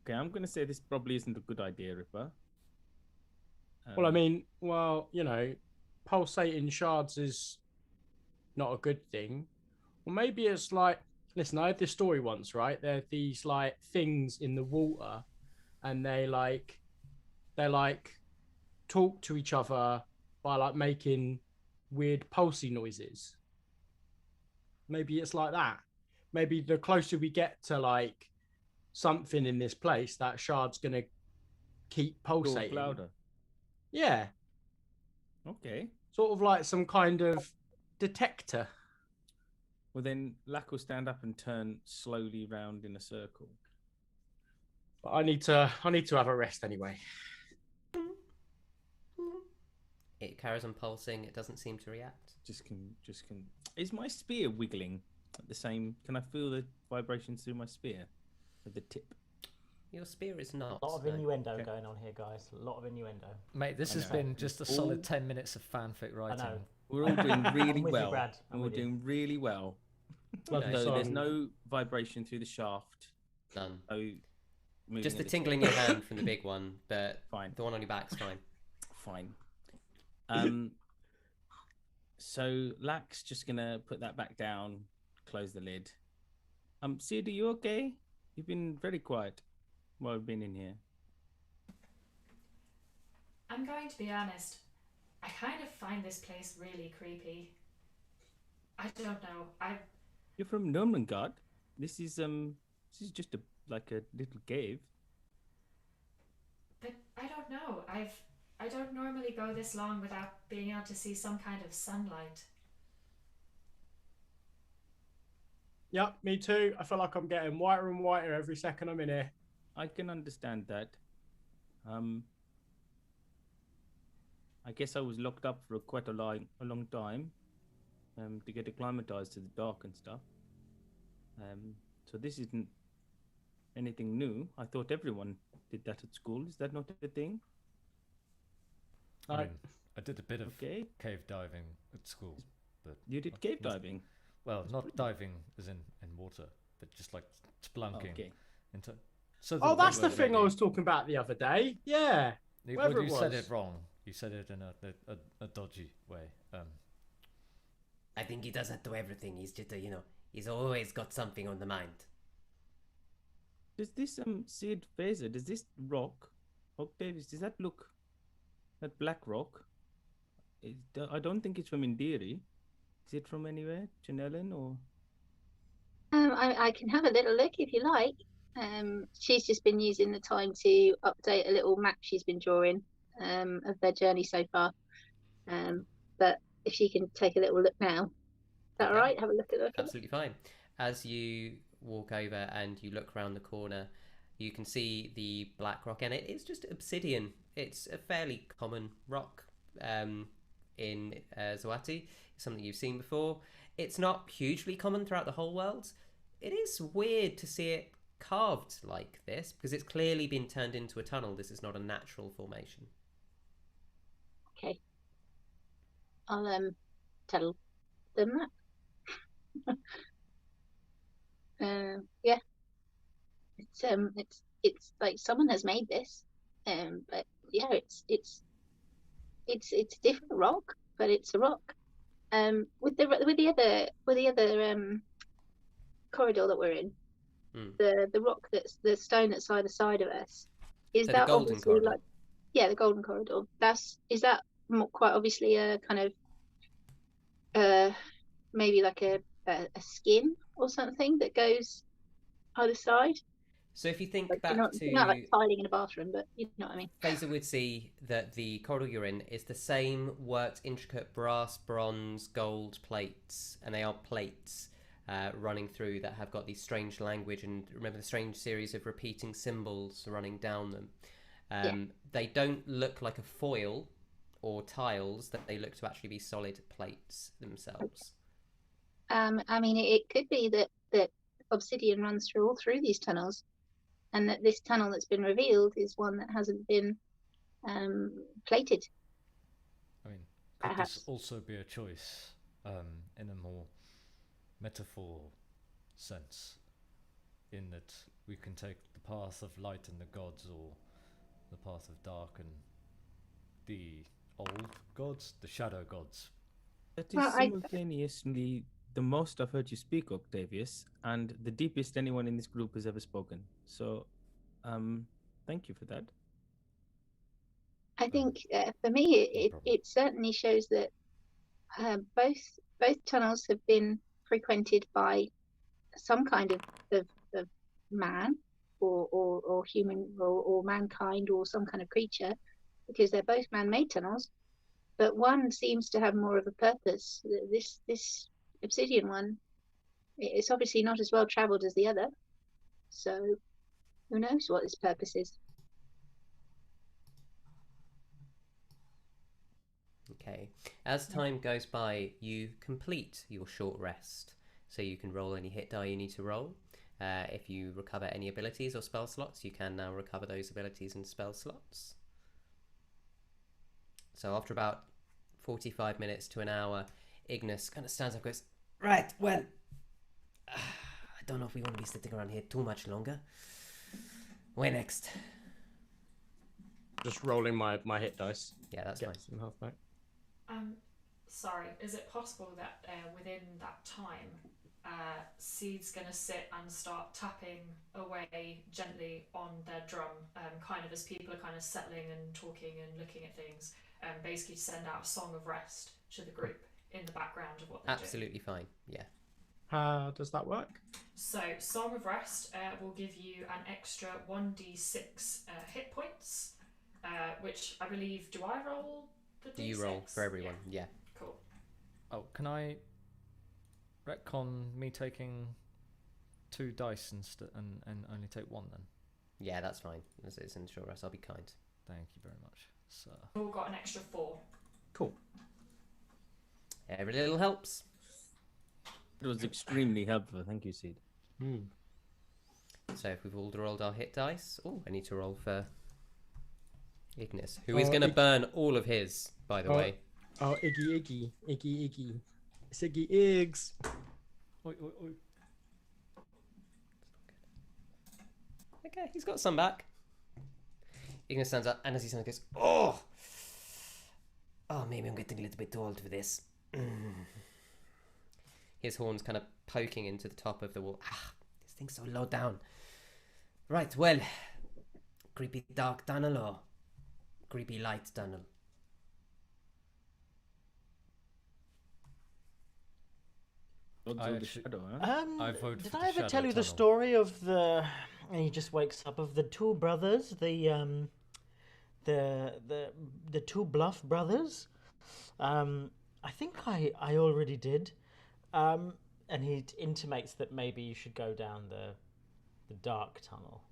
Okay, I'm going to say this probably isn't a good idea, Ripper. Well, I mean, pulsating shards is not a good thing. Well, maybe it's like, listen, I had this story once, right? There are these like things in the water, and they talk to each other by like making weird pulsy noises. Maybe it's like that. Maybe the closer we get to like something in this place, that shard's gonna keep Talk pulsating. louder. Yeah, Okay. sort of like some kind of detector. Well, then Lack will stand up and turn slowly round in a circle. But I need to have a rest anyway. It carries on pulsing. It doesn't seem to react. Just can. Is my spear wiggling at the same? Can I feel the vibrations through my spear with the tip? Your spear is not. A lot of no. innuendo Okay. going on here, guys. A lot of innuendo. Mate, this I has know. been just a solid 10 minutes of fanfic I writing. know. We're all doing I'm really with you, well, Brad. I'm and we're with you. doing really well. Bloody So there's song. no vibration through the shaft. None. No moving Just at the tingle in tip. your hand from the big one, but Fine. the one on your back's fine. Fine. So Lack's just gonna put that back down, close the lid, Sid, are you okay? You've been very quiet while I've been in here. I'm going to be honest. I kind of find this place really creepy. I don't know. You're from Nurmengard. This is just like a little cave. But I don't know. I don't normally go this long without being able to see some kind of sunlight. Yep, me too. I feel like I'm getting whiter and whiter every second I'm in here. I can understand that. I guess I was locked up for quite a long time, to get acclimatized to the dark and stuff. So this isn't anything new. I thought everyone did that at school. Is that not a thing? I mean, I did a bit of Okay. cave diving at school, but You did cave diving? well, not diving as in water, but just like spelunking Okay. into. So Oh, that's the well, thing I maybe. was talking about the other day. Yeah. whatever you it said was. it wrong. You said it in a dodgy way. I think he does that to everything. He's just, he's always got something on the mind. Does this Sid Faeza, does this rock, Octavius, does that look, that black rock? I don't think it's from Indiri. Is it from anywhere? Janellen or? I can have a little look if you like. She's just been using the time to update a little map she's been drawing of their journey so far. But if she can take a little look now, is that all right? Have a look at it. Absolutely fine. As you walk over and you look around the corner, you can see the black rock, and it is just obsidian. It's a fairly common rock in Zawati. It's something you've seen before. It's not hugely common throughout the whole world. It is weird to see it carved like this because it's clearly been turned into a tunnel. This is not a natural formation. Okay. I'll tell them that. Yeah. It's like someone has made this. But yeah, it's a different rock, but it's a rock. With the other corridor that we're in, the rock the stone that's either side of us, is So that the golden obviously corridor. like, yeah, the golden corridor. Is that quite obviously a kind of maybe like a skin or something that goes either side? So if you think Like, back not like to tiling in a bathroom, but you know what I mean. Faeza would see that the corridor you're in is the same worked, intricate brass, bronze, gold plates, and they are plates running through that have got these strange language and remember the strange series of repeating symbols running down them. They don't look like a foil or tiles, that they look to actually be solid plates themselves. I mean, it could be that obsidian runs through all through these tunnels, and that this tunnel that's been revealed is one that hasn't been plated. I mean, could Perhaps. this also be a choice in a more metaphor sense, in that we can take the path of light and the gods, or the path of dark and the old gods, the shadow gods? That is Well, simultaneously the most I've heard you speak, Octavius, and the deepest anyone in this group has ever spoken. So, thank you for that. I think for me, it certainly shows that both tunnels have been frequented by some kind of man or human or mankind or some kind of creature, because they're both man-made tunnels, but one seems to have more of a purpose. This obsidian one, it's obviously not as well traveled as the other, so who knows what its purpose is. Okay. As time goes by, you complete your short rest, so you can roll any hit die you need to roll. If you recover any abilities or spell slots, you can now recover those abilities and spell slots. So after about 45 minutes to an hour, Ignis kind of stands up and goes, Right, well, I don't know if we want to be sitting around here too much longer. Where next? Just rolling my hit dice. yeah, that's Get fine. some health back. Sorry, is it possible that within that time Seed's going to sit and start tapping away gently on their drum, kind of as people are kind of settling and talking and looking at things, basically to send out a song of rest to the group in the background of what they're doing. Absolutely fine. Yeah. How does that work? So, Song of Rest will give you an extra 1d6 hit points, which I believe, do I roll the d6? You roll for everyone. Yeah. Cool. Oh, can I retcon me taking 2 dice and only take 1 then? Yeah, that's fine. As it's in short rest, I'll be kind. Thank you very much, sir. We've all got an extra 4. Cool. Every little helps. It was extremely helpful. Thank you, Seed. So if we've all rolled our hit dice, I need to roll for Ignis, who is going to burn all of his, by the way. Oh, Iggy. It's Iggy Iggs. Oi, oi, oi. Okay, he's got some back. Ignis stands up, and as he stands up, goes, oh, maybe I'm getting a little bit too old for this. His horns kind of poking into the top of the wall. This thing's so low down. Right, well, creepy dark tunnel or creepy light tunnel? I vote for did the I ever shadow tell you the tunnel. story of the? And he just wakes up of the 2 brothers, the 2 Bluff brothers. I think I already did. And he intimates that maybe you should go down the dark tunnel.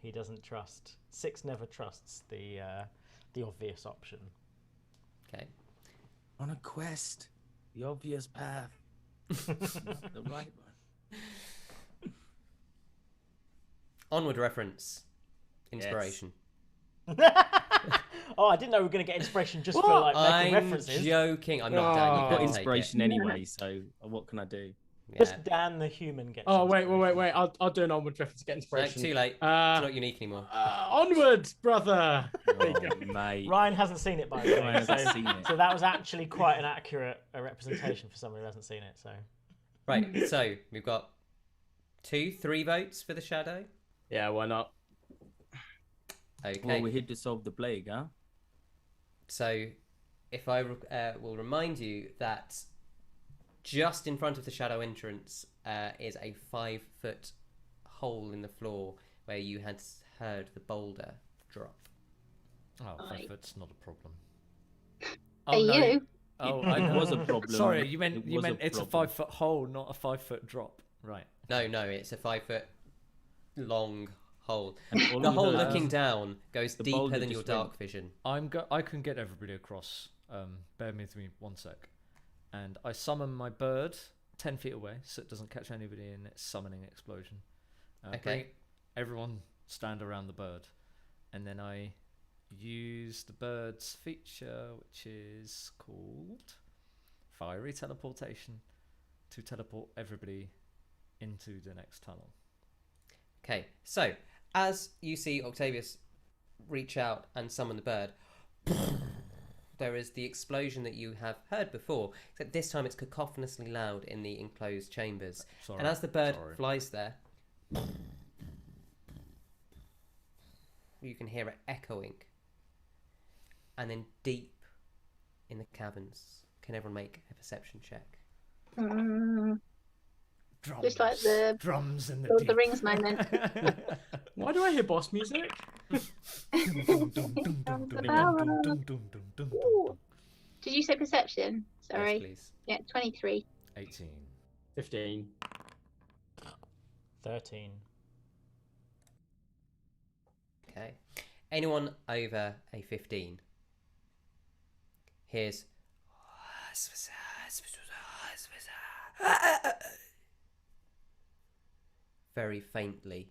He doesn't trust. Six never trusts the obvious option. Okay. On a quest, the obvious path. Not the right one. Onward reference. Inspiration. Oh, I didn't know we were going to get inspiration just for like making I'm references. joking. I'm not done. You've You got can take inspiration it. anyway, so what can I do? Yeah. Just Dan the human gets. Oh, wait. inspiration. I'll do an onward reference to get No, inspiration. too late. It's Uh, not unique anymore. onward, brother. There you go. Oh, mate. Ryan hasn't seen it by the way, Ryan hasn't seen it. so that was actually quite an accurate representation for someone who hasn't seen it. So Right, so we've got 3 votes for the shadow. Yeah, why not? Okay. Well, we're here to solve the plague, huh? So, if I will remind you that just in front of the shadow entrance is a 5-foot hole in the floor where you had heard the boulder drop. Oh, Aye. 5 foot's not a problem. Hey, no. you. Oh, It I know. was a problem. Sorry, you meant It was a it's a problem. 5-foot hole, not a 5-foot drop. Right. No, it's a 5-foot long hole. And all The we hole heard- looking down goes the deeper boulder than your just went- dark vision. I can get everybody across. Bear with me 1 sec. And I summon my bird 10 feet away so it doesn't catch anybody in its summoning explosion. Okay. Everyone stand around the bird. And then I use the bird's feature, which is called Fiery Teleportation, to teleport everybody into the next tunnel. Okay, so as you see Octavius reach out and summon the bird, there is the explosion that you have heard before, except this time it's cacophonously loud in the enclosed chambers. Sorry. And as the bird Sorry. flies there, you can hear it echoing. And then deep in the caverns, can everyone make a perception check? Drums, Just like the drums in the Lord of the deep. Rings moment. Why do I hear boss music? Ooh. Did you say perception? Sorry. Yes, please. Yeah, 23. 18. 15. 13. Okay. Anyone over a 15? Here's very faintly.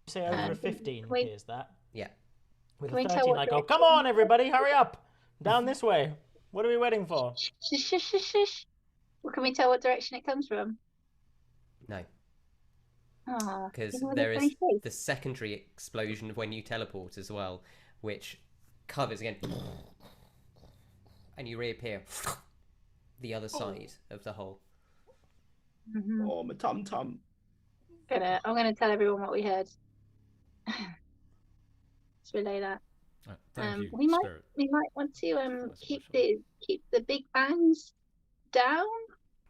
Say over a 15 wait. hears that. Yeah. With Can a we tell 13, what I go, direction- come on, everybody, hurry up. Down this way. What are we waiting for? Shh, shh, shh, shh, shh. Well, can we tell what direction it comes from? No, Ah, because even with there a is 23. the secondary explosion of when you teleport as well, which covers again, and you reappear the other side of the hole. Mhm. Oh, my tum tum. I'm gonna tell everyone what we heard. Let's relay that. Thank you, we might Spirit. want to That's keep special. the big bangs down.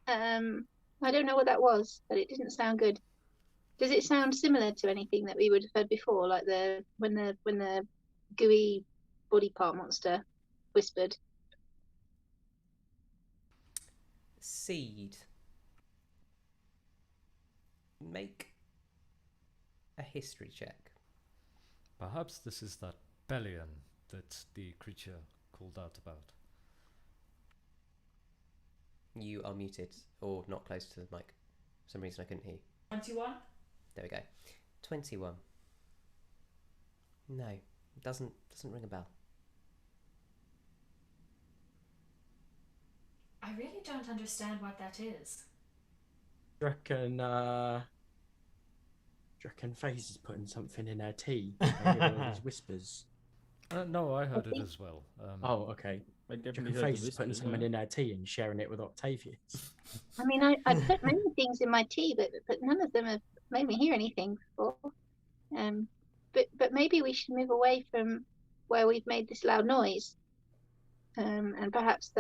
I don't know what that was, but it didn't sound good. Does it sound similar to anything that we would have heard before, like when the gooey body part monster whispered? Seed. Make a history check. Perhaps this is that Bellion that the creature called out about. You are muted or not close to the mic. For some reason I couldn't hear you. 21. There we go. 21. No, doesn't ring a bell. I really don't understand what that is. Do you reckon Faeza's putting something in her tea? Maybe all these whispers. No, I heard it as well. Oh, okay. I Do you definitely reckon heard the Faeza's putting whispers, something yeah. in her tea and sharing it with Octavius? I mean, I put many things in my tea, but none of them have made me hear anything before. But maybe we should move away from where we've made this loud noise. And perhaps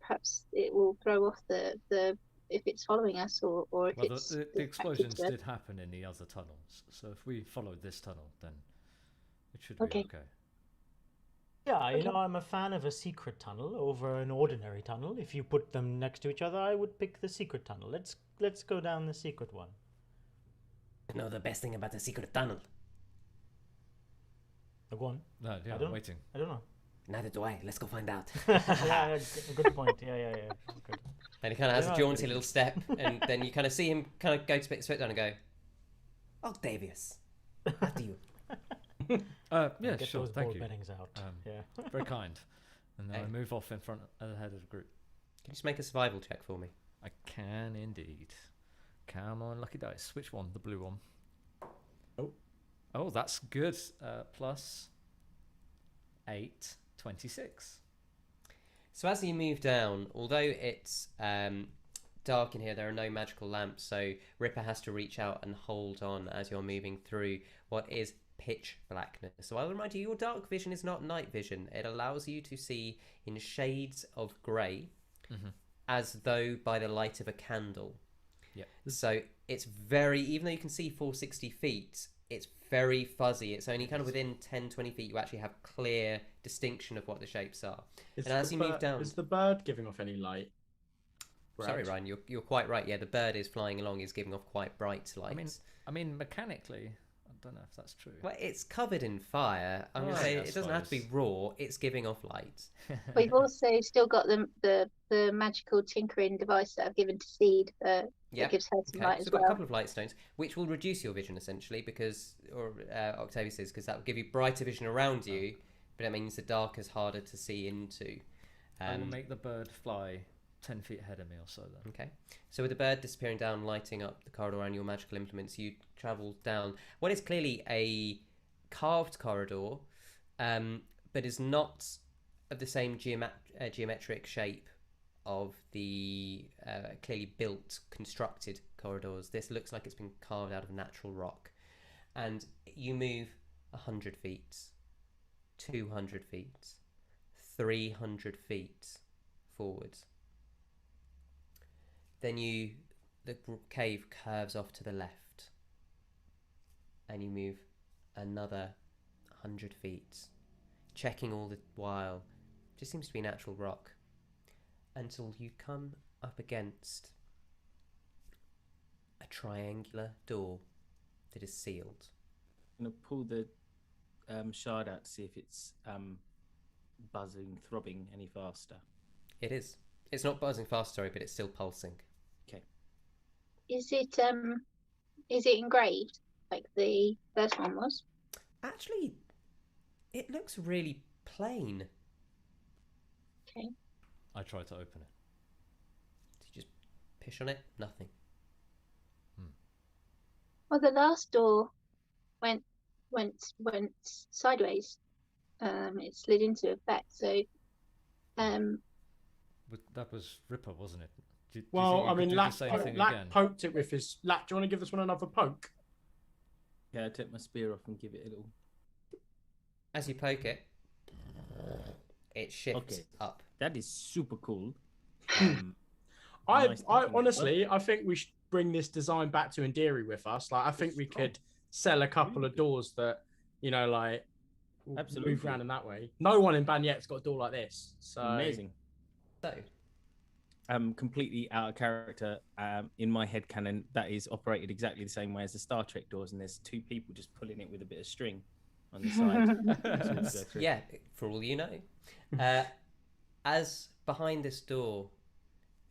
perhaps it will throw off the if it's following us or if Well, it's the attracted explosions to us. did happen in the other tunnels, so if we follow this tunnel, then it should Okay. be okay. Yeah, you Okay. know, I'm a fan of a secret tunnel over an ordinary tunnel. If you put them next to each other, I would pick the secret tunnel. Let's go down the secret one. You know the best thing about the secret tunnel? Go on. No, yeah, I don't- I'm waiting. I don't know. Neither do I. Let's go find out. Yeah, good point. Yeah. Good. And he kind of has Yeah, a I jaunty agree. little step, and then you kind of see him kind of go to put his foot down and go, Octavius, after you. Yeah, Get sure, those thank ball you. beddings out. Yeah. Very kind. And then I Hey. move off in front at the head of the group. "Can you just make a survival check for me?" I can indeed. Come on, lucky dice. Which one? The blue one. Oh, that's good. Plus 8, 26. So as you move down, although it's dark in here, there are no magical lamps, so Ripper has to reach out and hold on as you're moving through what is pitch blackness. So I'll remind you, your dark vision is not night vision. It allows you to see in shades of grey, as though by the light of a candle. Yeah. So it's very, even though you can see 460 feet, it's very fuzzy. It's only kind of within 10, 20 feet you actually have clear distinction of what the shapes are. And as you move down... Is the bird giving off any light? Sorry, Right. Ryan, you're quite right. Yeah, the bird is flying along, is giving off quite bright lights. I mean, mechanically, I don't know if that's true. Well, it's covered in fire. I'm going to Right, say I it doesn't have to be suppose. raw. It's giving off light. We've also still got the magical tinkering device that I've given to Seed that gives her some light So as we've got a well. couple of light stones, which will reduce your vision essentially, because, or Octavius says, because that will give you brighter vision around you, but it means the dark is harder to see into. I will make the bird fly 10 feet ahead of me or so then. Okay, so with the bird disappearing down, lighting up the corridor and your magical implements, you travel down what is clearly a carved corridor, but is not of the same geometric shape of the clearly built, constructed corridors. This looks like it's been carved out of natural rock. And you move 100 feet, 200 feet, 300 feet forwards. Then the cave curves off to the left, and you move another 100 feet, checking all the while. Just seems to be natural rock, until you come up against a triangular door that is sealed. I'm gonna pull the shard out to see if it's buzzing, throbbing any faster. It is. It's not buzzing fast, sorry, but it's still pulsing. Okay. Is it engraved like the first one was? Actually, it looks really plain. Okay. I try to open it. Did you just pish on it? Nothing. Well, the last door went sideways. It slid into effect. So, But that was Ripper, wasn't it? Did you Well, think you I could mean, do the same thing again? poked it with his. Lack, do you want to give this one another poke? Yeah, I take my spear off and give it a little. As you poke it, it shifts Okay. up. That is super cool. I Nice thinking as honestly, I think we should bring this design back to Indiri with us. Like, I think we could sell a couple of doors that, you know, like Absolutely. move around in that way. No one in Banyet's got a door like this. So Amazing. So, Completely out of character. In my head canon, that is operated exactly the same way as the Star Trek doors, and there's two people just pulling it with a bit of string on the side. yeah, for all you know. As behind this door,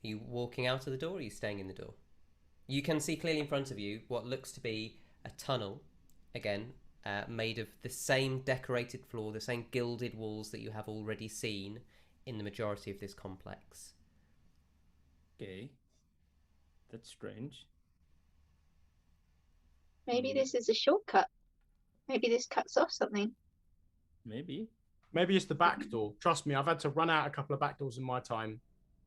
are you walking out of the door or are you staying in the door? You can see clearly in front of you what looks to be a tunnel, again, made of the same decorated floor, the same gilded walls that you have already seen in the majority of this complex. Okay. That's strange. Maybe this is a shortcut. Maybe this cuts off something. Maybe. maybe it's the back door. Trust me, I've had to run out a couple of back doors in my time.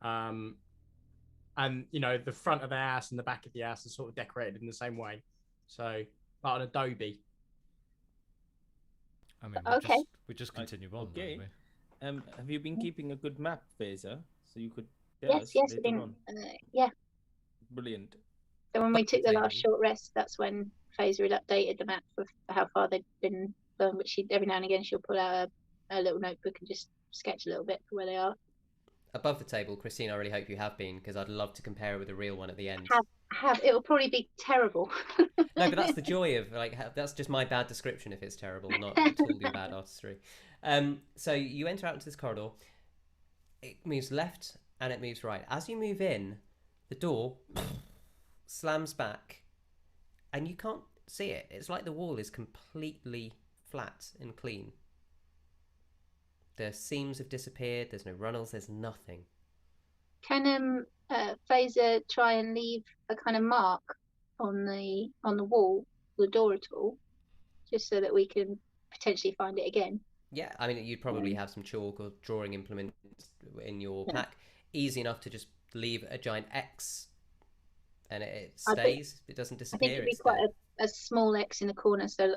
And you know, the front of the house and the back of the house are sort of decorated in the same way. So, like an adobe. I mean, Okay. we just continue on, okay. don't we? Have you been keeping a good map, Faeza? So you could Yes, us I've later been, on? yeah. Brilliant. So when we took the last Thank you. short rest, that's when Faeza had updated the map for how far they'd been going. But she every now and again she'll pull out a little notebook and just sketch a little bit for where they are. Above the table, Christine, I really hope you have been, because I'd love to compare it with a real one at the end. It will probably be terrible. No, but that's the joy of, like, that's just my bad description if it's terrible, not at all your bad artistry. So you enter out into this corridor. It moves left and it moves right. As you move in, the door slams back and you can't see it. It's like the wall is completely flat and clean. The seams have disappeared. There's no runnels. There's nothing. Can Faeza try and leave a kind of mark on the wall, the door at all, just so that we can potentially find it again? Yeah, I mean, you'd probably have some chalk or drawing implements in your pack. Easy enough to just leave a giant X, and it stays. It doesn't I disappear. think it'd be quite a small X in the corner, so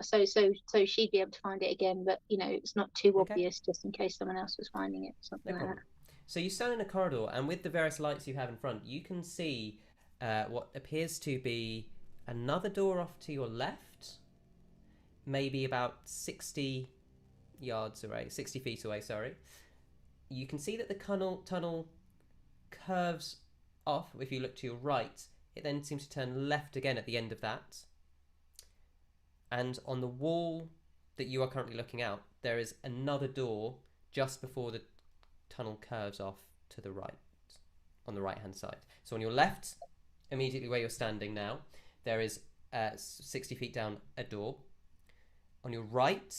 she'd be able to find it again. But you know, it's not too obvious, just in case someone else was finding it, something like that. So you stand in a corridor, and with the various lights you have in front, you can see what appears to be another door off to your left, maybe about 60 yards away, 60 feet away, sorry. You can see that the tunnel curves off. If you look to your right, it then seems to turn left again at the end of that. And on the wall that you are currently looking out, there is another door just before the tunnel curves off to the right, on the right hand side. So on your left, immediately where you're standing now, there is 60 feet down a door. On your right,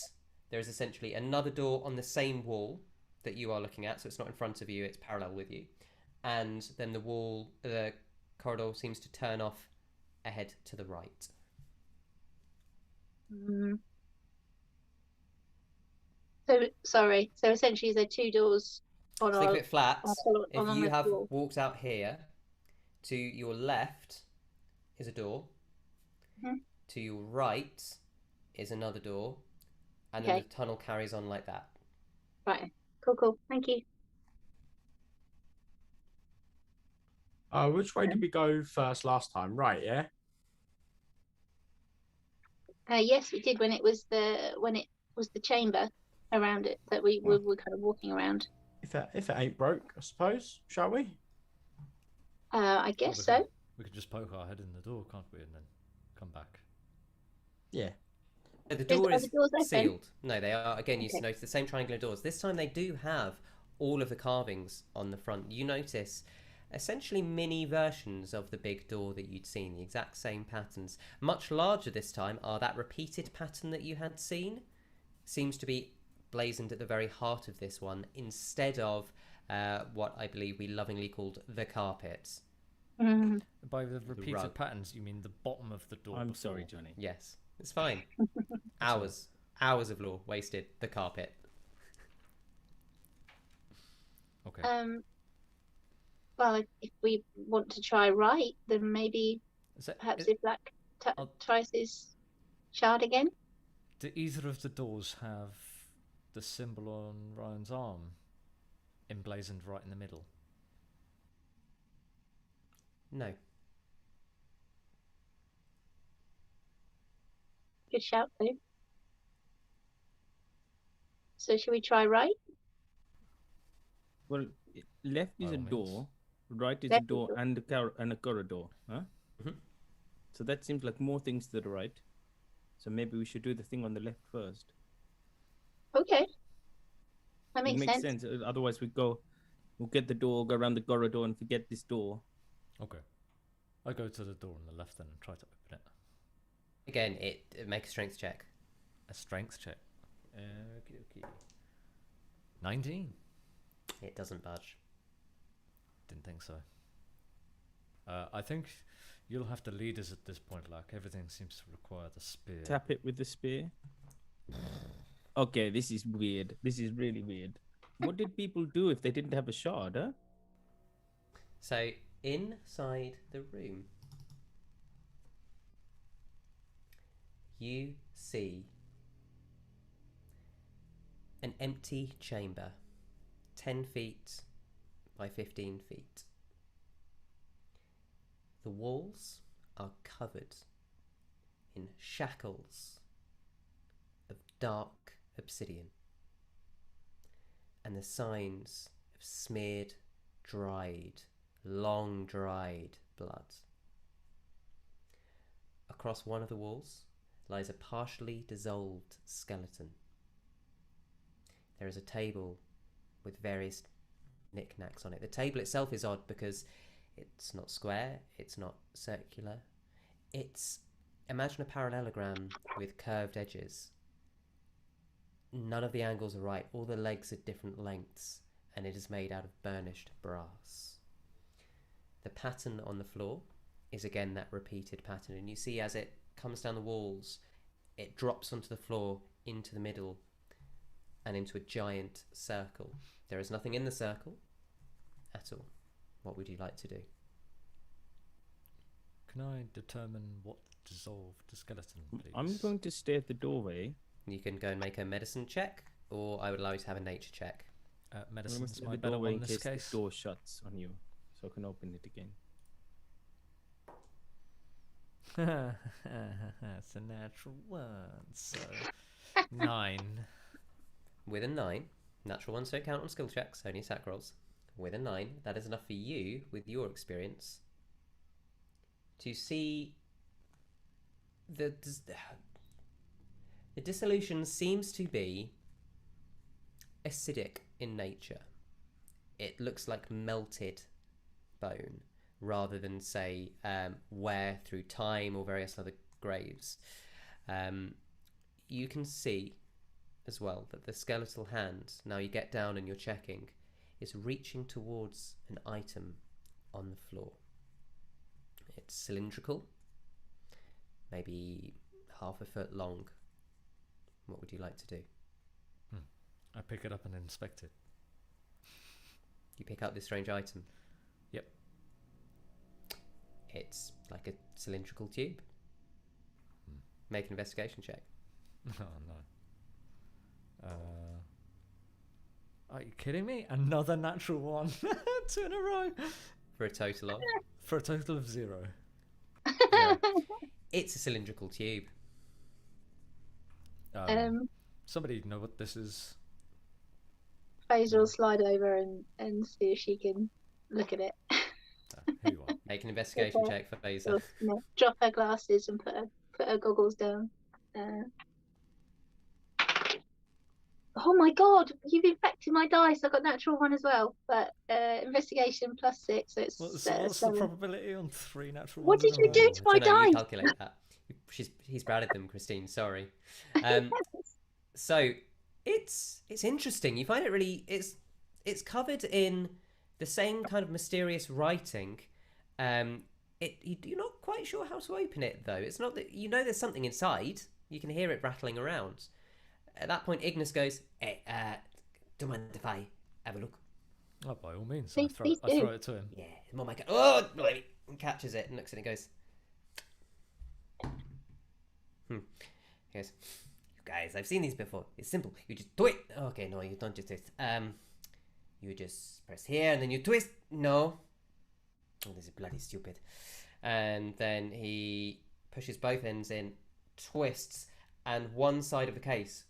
there is essentially another door on the same wall that you are looking at, so it's not in front of you, it's parallel with you. And then the corridor seems to turn off ahead to the right. So essentially, is there two doors on Think of it flat. on If you the have wall? walked out here, to your left is a door. Mhm. To your right is another door. And then the tunnel carries on like that. Right. Cool. Thank you. Which way did we go first last time? Right, yeah? Yes, we did when it was the chamber around it that we were kind of walking around. If it ain't broke, I suppose, shall we? I guess so. We could just poke our head in the door, can't we, and then come back. Yeah. The door Are is the doors open? sealed. No, they are. Again, you notice the same triangular doors. This time they do have all of the carvings on the front. You notice essentially mini versions of the big door that you'd seen, the exact same patterns. Much larger this time are that repeated pattern that you had seen. Seems to be blazoned at the very heart of this one, instead of what I believe we lovingly called the carpet. By the repeated patterns, you mean the bottom of the door? I'm sorry, Johnny. Yes, it's fine. hours of lore wasted. The carpet. Okay. Well, if we want to try right, then maybe perhaps if Black tries his shard again. Do either of the doors have the symbol on Ryan's arm emblazoned right in the middle? No. Good shout, though. So should we try right? Well, left is By a all means. door, right is a Left is door door. and a corridor, huh? Mhm. So that seems like more things to the right. So maybe we should do the thing on the left first. Okay. That It makes makes sense. sense. Otherwise, we'll get the door, go around the corridor, and forget this door. Okay. I go to the door on the left then and try to open it. Again, make a strength check. A strength check. Okay. 19. It doesn't budge. Didn't think so. I think you'll have to lead us at this point, like everything seems to require the spear. Tap it with the spear. Okay, this is weird. This is really weird. What did people do if they didn't have a shard, huh? So, inside the room, you see an empty chamber, 10 feet by 15 feet. The walls are covered in shackles of dark obsidian, and the signs of smeared, dried, long dried blood. Across one of the walls lies a partially dissolved skeleton. There is a table with various knickknacks on it. The table itself is odd because it's not square, it's not circular. Imagine a parallelogram with curved edges. None of the angles are right. All the legs are different lengths, and it is made out of burnished brass. The pattern on the floor is again that repeated pattern, and you see as it comes down the walls, it drops onto the floor, into the middle, and into a giant circle. There is nothing in the circle at all. What would you like to do? Can I determine what dissolved the skeleton, please? I'm going to stay at the doorway. You can go and make a medicine check, or I would allow you to have a nature check. Medicine's I'm my the better doorway one in in this case case. the door shuts on you, so I can open it again. It's a natural one, so 9. With a 9, natural ones don't count on skill checks, only attack rolls. With a 9, that is enough for you, with your experience, to see the dissolution seems to be acidic in nature. It looks like melted bone rather than, say, wear through time or various other graves. You can see as well that the skeletal hand, now you get down and you're checking, is reaching towards an item on the floor. It's cylindrical, maybe half a foot long. What would you like to do? I pick it up and inspect it. You pick up this strange item. Yep. It's like a cylindrical tube. Make an investigation check. Oh no. Are you kidding me? Another natural one. 2 in a row. For a total of? For a total of 0. 0. It's a cylindrical tube. Somebody know what this is? Faeza will slide over and see if she can look at it. Here you are. Make an investigation check for Faeza. Sort of, drop her glasses and put her goggles down. Oh my god, you've infected my dice. I got natural 1 as well. But investigation +6, so it's What's the 7. probability on 3 natural What ones did in a you do row? to my So no, you dice? calculate that. He's proud of them, Christine. Sorry. So it's interesting. You find it really it's covered in the same kind of mysterious writing. You're not quite sure how to open it though. It's not that there's something inside. You can hear it rattling around. At that point, Ignis goes, "Hey, don't mind if I have a look." Oh, by all means, Please- please I throw do. it to him. Yeah, more my oh, blimey, and catches it and looks at it and goes. He goes, you guys, I've seen these before. It's simple. You just twist. Okay, no, you don't just twist. You just press here and then you twist. No. Oh, this is bloody stupid. And then he pushes both ends in, twists, and one side of the case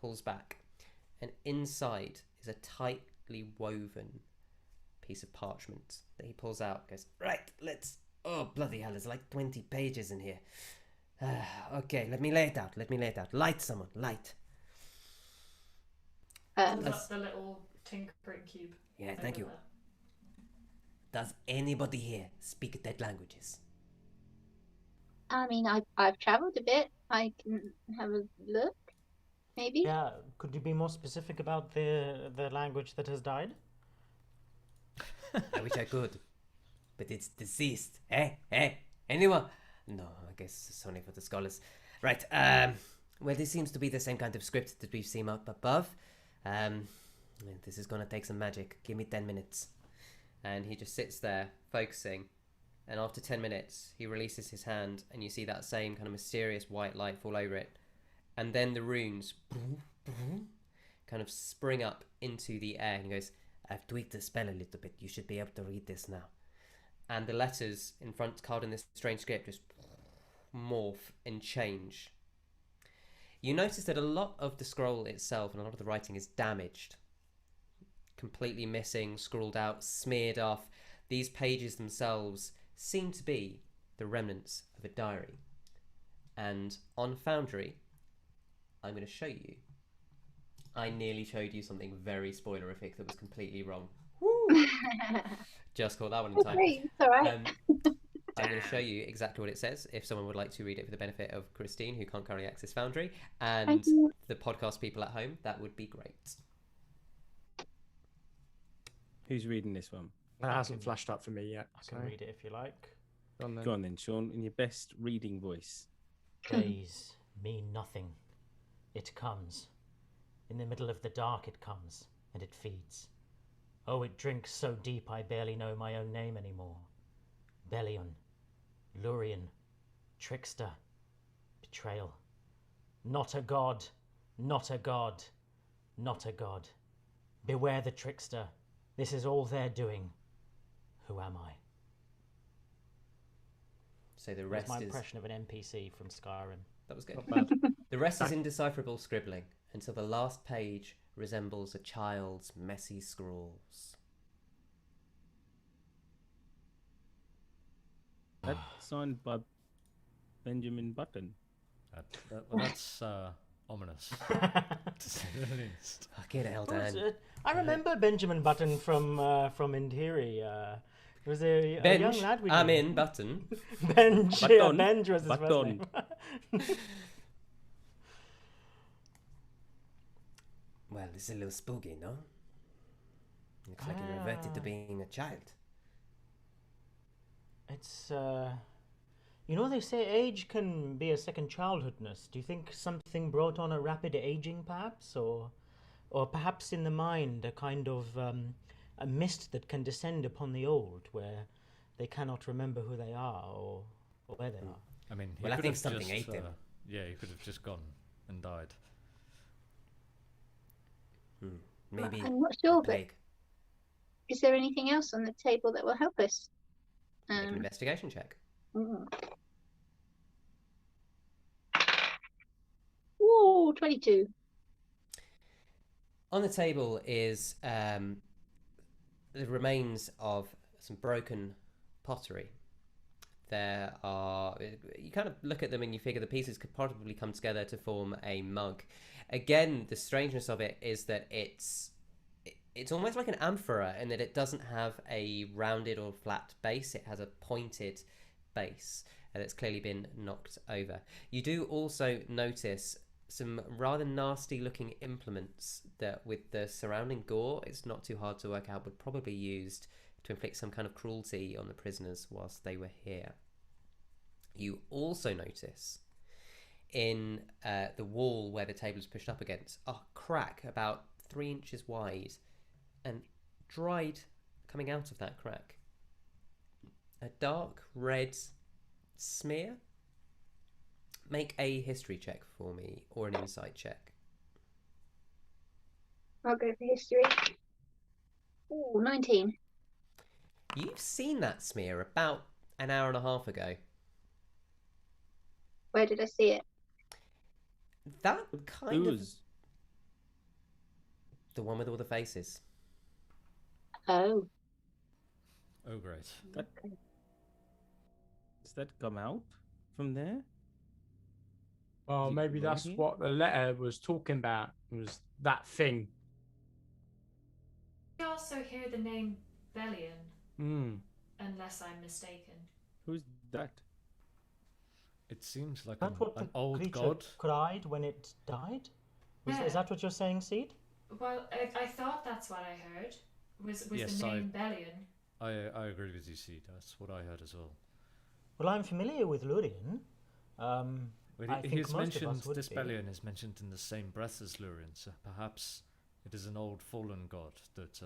pulls back. And inside is a tightly woven piece of parchment that he pulls out. Goes, right, let's. Oh, bloody hell, there's like 20 pages in here. Okay, let me lay it out. Light, someone, light. Pulls up the little tinkering cube. Yeah, over thank you. there. Does anybody here speak dead languages? I mean, I've travelled a bit. I can have a look, maybe. Yeah, could you be more specific about the language that has died? I wish I could, but it's deceased. Anyone? No, I guess it's only for the scholars. Right, well, this seems to be the same kind of script that we've seen up above. This is gonna take some magic. Give me 10 minutes. And he just sits there, focusing. And after 10 minutes, he releases his hand, and you see that same kind of mysterious white light fall over it. And then the runes kind of spring up into the air. And he goes, I've tweaked the spell a little bit. You should be able to read this now. and the letters in front, carved in this strange script, just morph and change. You notice that a lot of the scroll itself and a lot of the writing is damaged. Completely missing, scrawled out, smeared off. These pages themselves seem to be the remnants of a diary. And on Foundry, I'm going to show you. I nearly showed you something very spoilerific that was completely wrong. Woo! Just caught that one in time. It's all right. I'm going to show you exactly what it says, if someone would like to read it for the benefit of Christine, who can't currently access Foundry, and Thank you. the podcast people at home. That would be great. Who's reading this one? That hasn't flashed up for me yet. I can read it if you like. Go on then. Go on then, Sean, in your best reading voice. Days mean nothing. It comes. In the middle of the dark it comes, and it feeds. Oh, it drinks so deep I barely know my own name anymore. Bellion, Lurian, Trickster, Betrayal. Not a god, not a god, not a god. Beware the trickster. This is all they're doing. Who am I? So the That's rest my is... impression of an NPC from Skyrim. That was good. Not bad. The rest is indecipherable scribbling until the last page resembles a child's messy scrawls. That's signed by Benjamin Button. That's ominous, to say the least. Fucking hell, What was Dan. it? I remember Benjamin Button from Indiri. Was there a Benj, young lad we I'm knew? in, Button. Benj, Button. yeah, Benj was his first Button. name. Well, this is a little spooky, no? Looks like he reverted to being a child. It's you know, they say age can be a second childhoodness. Do you think something brought on a rapid aging, perhaps, or perhaps in the mind a kind of a mist that can descend upon the old, where they cannot remember who they are or where they are? I mean, he Well, I could think have something just, ate him. Yeah, he could have just gone and died. Maybe I'm not sure, but plague. is there anything else on the table that will help us? Make an investigation check. Ooh, 22. On the table is the remains of some broken pottery. There are... You kind of look at them and you figure the pieces could probably come together to form a mug. Again, the strangeness of it is that it's almost like an amphora in that it doesn't have a rounded or flat base. It has a pointed base that's clearly been knocked over. You do also notice some rather nasty looking implements that, with the surrounding gore, it's not too hard to work out, were probably used to inflict some kind of cruelty on the prisoners whilst they were here. You also notice in the wall where the table is pushed up against a crack about 3 inches wide and dried coming out of that crack. A dark red smear. Make a history check for me, or an insight check. I'll go for history. Ooh, 19. You've seen that smear about an hour and a half ago. Where did I see it? That kind of... Ooze. The one with all the faces. Oh. Oh, great. Does that come out from there? Well, Is it maybe that's radiant? what the letter was talking about. Was that thing? We also hear the name Bellion, Hmm. unless I'm mistaken. Who's that? It seems like That's what an the old creature god. cried when it died? Yeah. Is that what you're saying, Seed? Well, I thought that's what I heard. Was Yes, the name Bellion? I agree with you, Seed. That's what I heard as well. Well, I'm familiar with Lurien. Well, I think he's most of us mentioned, would this be. Bellion is mentioned in the same breath as Lurien, so perhaps it is an old fallen god that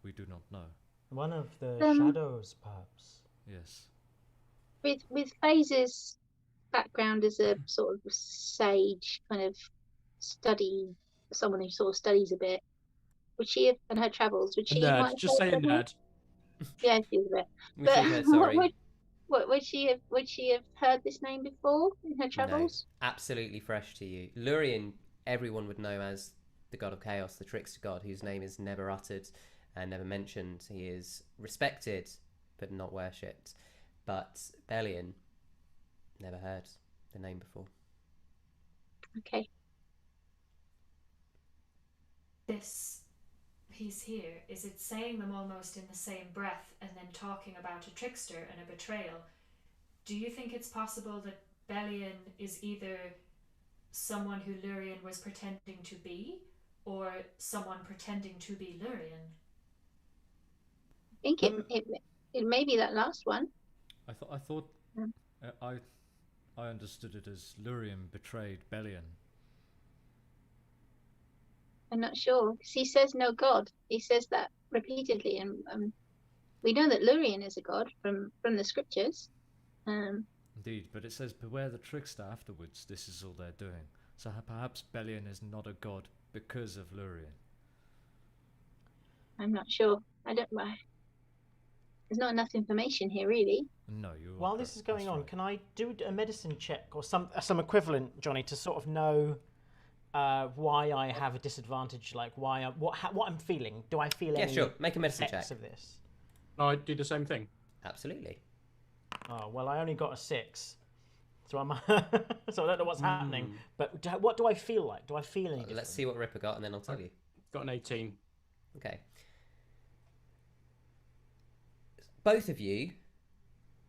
we do not know. One of the Um, shadows, perhaps. Yes. With Faeza's background as a sort of sage, kind of someone who sort of studies a bit, would she have, and her travels, would A she might nerd. have Just say a heard the name? nerd. Yeah, she's a bit. Which But is her, sorry. would she have heard this name before in her No, travels? absolutely fresh to you. Lurien, everyone would know as the god of chaos, the trickster god, whose name is never uttered and never mentioned. He is respected, but not worshipped. But Bellion, never heard the name before. Okay. This piece here, is it saying them almost in the same breath and then talking about a trickster and a betrayal? Do you think it's possible that Bellion is either someone who Lurien was pretending to be, or someone pretending to be Lurien? I think it may be that last one. I thought Mm. I understood it as Lurien betrayed Bellion. I'm not sure because he says no god. He says that repeatedly, and we know that Lurien is a god from the scriptures. Indeed, but it says beware the trickster afterwards. This is all they're doing. So perhaps Bellion is not a god because of Lurien. I'm not sure. I don't. There's not enough information here, really. No, you. While this is going on, can I do a medicine check or some equivalent, Johnny, to sort of know why I have a disadvantage? Like why what I'm feeling? Do I feel Yeah, any sure. Make a medicine effects check. of this? I do the same thing. Absolutely. Oh well, I only got a 6, so I'm so I don't know what's happening. But what do I feel like? Do I feel any different? Let's see what Ripper got, and then I'll tell you. Got an 18. Okay. Both of you,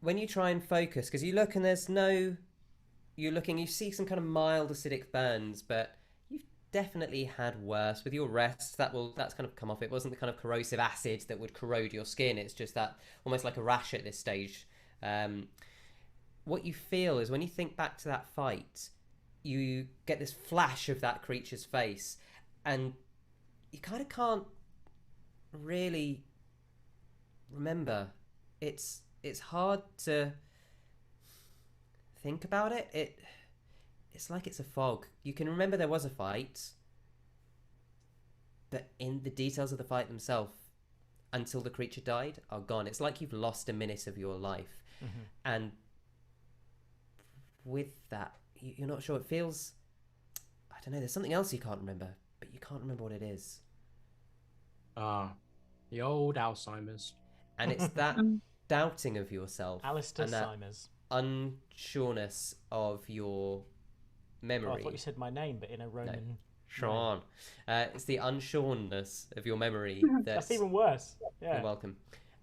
when you try and focus, because you look and there's no... you see some kind of mild acidic burns, but you've definitely had worse. With your rest, that's kind of come off. It wasn't the kind of corrosive acid that would corrode your skin. It's just that almost like a rash at this stage. What you feel is when you think back to that fight, you get this flash of that creature's face, and you kind of can't really remember. It's hard to think about it. It's like it's a fog. You can remember there was a fight, but in the details of the fight themselves, until the creature died, are gone. It's like you've lost a minute of your life. Mm-hmm. And with that, you're not sure. It feels, I don't know, there's something else you can't remember, but you can't remember what it is. The old Alzheimer's. And it's that doubting of yourself Alistair and that Simers. unsureness of your memory. Oh, I thought you said my name, but in a Roman. Sean. It's the unsureness of your memory That's even worse. Yeah. You're welcome.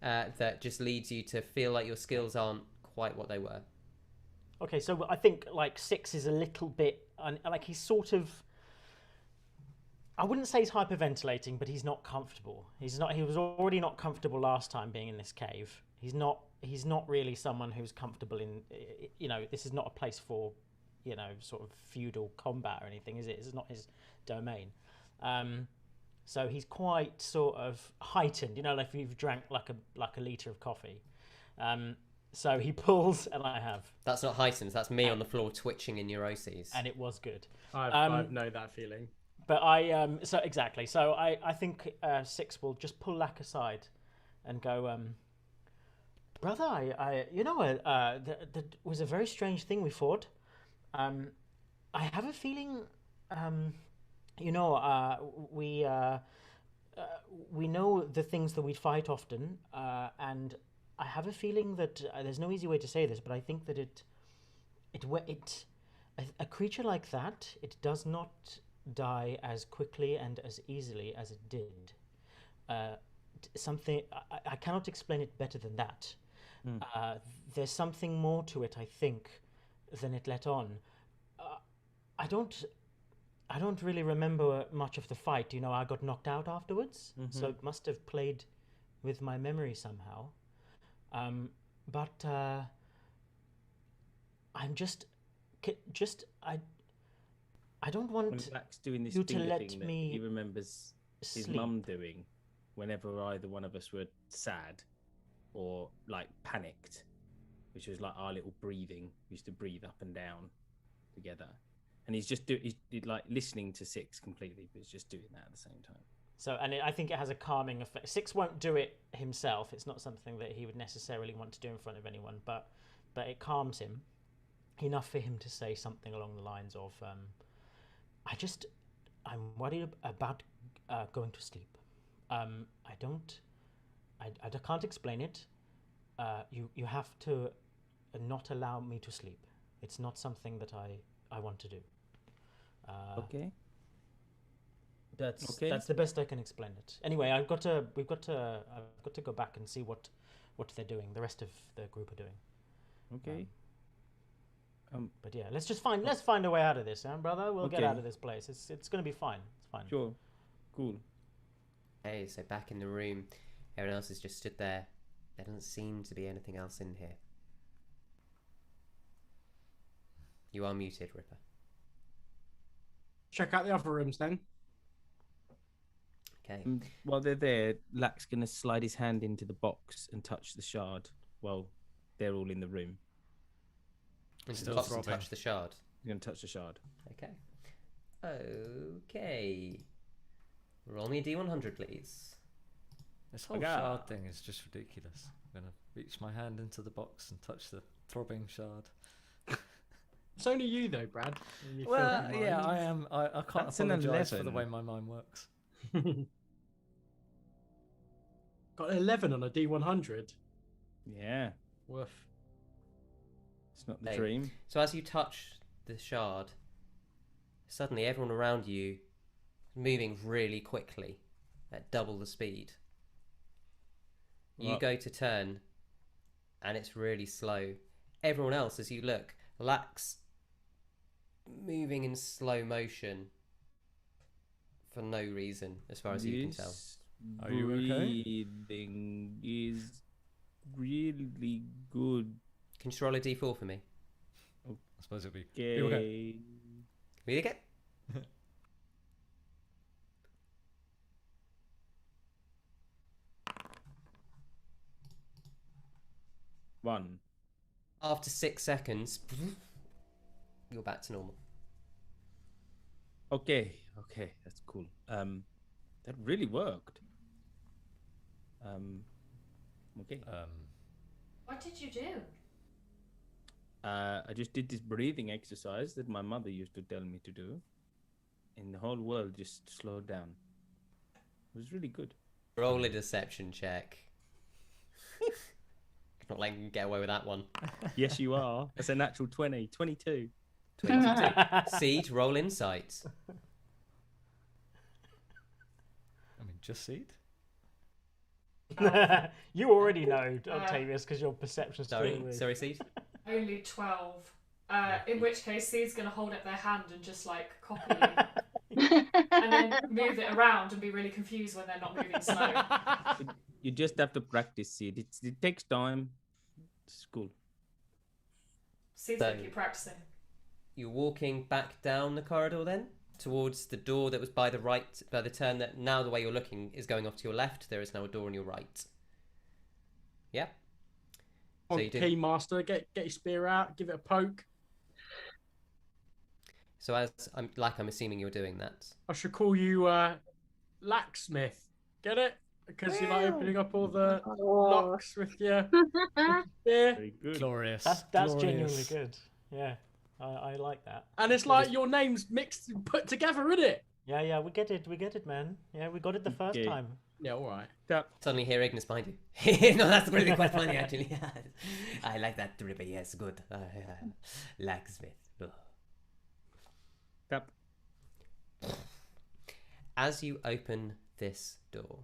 That just leads you to feel like your skills aren't quite what they were. Okay, so I think like 6 is a little bit like he's sort of. I wouldn't say he's hyperventilating, but he's not comfortable. He's not. He was already not comfortable last time being in this cave. He's not really someone who's comfortable in. You know, this is not a place for, sort of feudal combat or anything, is it? It's not his domain. so he's quite sort of heightened. You know, like if you've drank like a liter of coffee. So he pulls, and I have. That's not heightened. That's me on the floor twitching in neuroses. And it was good. I know that feeling. But so exactly. So I think Six will just pull Lack aside, and go, brother, that was a very strange thing we fought. I have a feeling, we know the things that we fight often, and I have a feeling that there's no easy way to say this, but I think that a creature like that, it does not die as quickly and as easily as it did. Something I cannot explain it better than that. There's something more to it, I think, than it let on. I don't really remember much of the fight. I got knocked out afterwards, so it must have played with my memory somehow. But I'm just I don't want When Black's doing this you to finger let thing that me he remembers his sleep. mum doing whenever either one of us were sad or like panicked, which was like our little breathing. We used to breathe up and down together, and he's like listening to Six completely, but he's just doing that at the same time. So, and I think it has a calming effect. Six won't do it himself. It's not something that he would necessarily want to do in front of anyone, but it calms him enough for him to say something along the lines of, I'm worried about going to sleep. I can't explain it. You have to not allow me to sleep. It's not something that I want to do. Okay. That's the best I can explain it. Anyway, we've got to go back and see what they're doing. The rest of the group are doing. Okay. But yeah, let's find a way out of this, brother. We'll get Okay. out of this place. It's gonna be fine. It's fine. Sure. Cool. Okay, so back in the room, everyone else has just stood there. There doesn't seem to be anything else in here. You are muted, Ripper. Check out the other rooms then. Okay. While they're there, Lack's gonna slide his hand into the box and touch the shard while they're all in the room. Into Still the box and throbbing. touch the shard. He's gonna touch the shard. Okay. Okay. Roll me a d100, please. This whole Okay. shard thing is just ridiculous. I'm gonna reach my hand into the box and touch the throbbing shard. It's only you though, Brad. You Well, filthy yeah, mind. I am. I can't That's an apologise for the 11. way my mind works. Got an 11 on a D100. Yeah. Woof. It's not the Hey. dream. So as you touch the shard, suddenly everyone around you is moving really quickly at double the speed. You Right. go to turn, and it's really slow. Everyone else, as you look, Lack's moving in slow motion for no reason, as far as you can tell. This Are you okay? breathing is really good. Can you just roll a d4 for me? I suppose it'd be. Okay. You okay? Read again. One. After 6 seconds, you're back to normal. Okay. Okay. That's cool. That really worked. Okay. What did you do? I just did this breathing exercise that my mother used to tell me to do, and the whole world just slowed down. It was really good. Roll a deception check. Not letting you get away with that one. Yes, you are. That's a natural 20. 22. 22. Seed, roll insight. I mean, just seed. You already know, Octavius, because your perception's Sorry, Seed. Only 12. In which case, Seed's going to hold up their hand and just like copy you. And then move it around and be really confused when they're not moving slow. You just have to practice it. It takes time. It's cool. Seed's So- going to keep practicing. You're walking back down the corridor then towards the door that was by the right, by the turn that now the way you're looking is going off to your left. There is now a door on your right. Yeah. On So you do. Keymaster, get your spear out, give it a poke. So I'm assuming you're doing that. I should call you Lacksmith. Get it? Because you like opening up all the locks with your spear. Very good. Glorious. That's glorious. genuinely good. Yeah, I like that. And it's like your name's mixed and put together, isn't it? Yeah, we get it, man. Yeah, we got it the first Okay. time. Yeah, all right. Suddenly hear Ignis behind you. No, that's really quite funny, actually. I like that, Ribby. Yes, good. Lacksmith. Tap. As you open this door,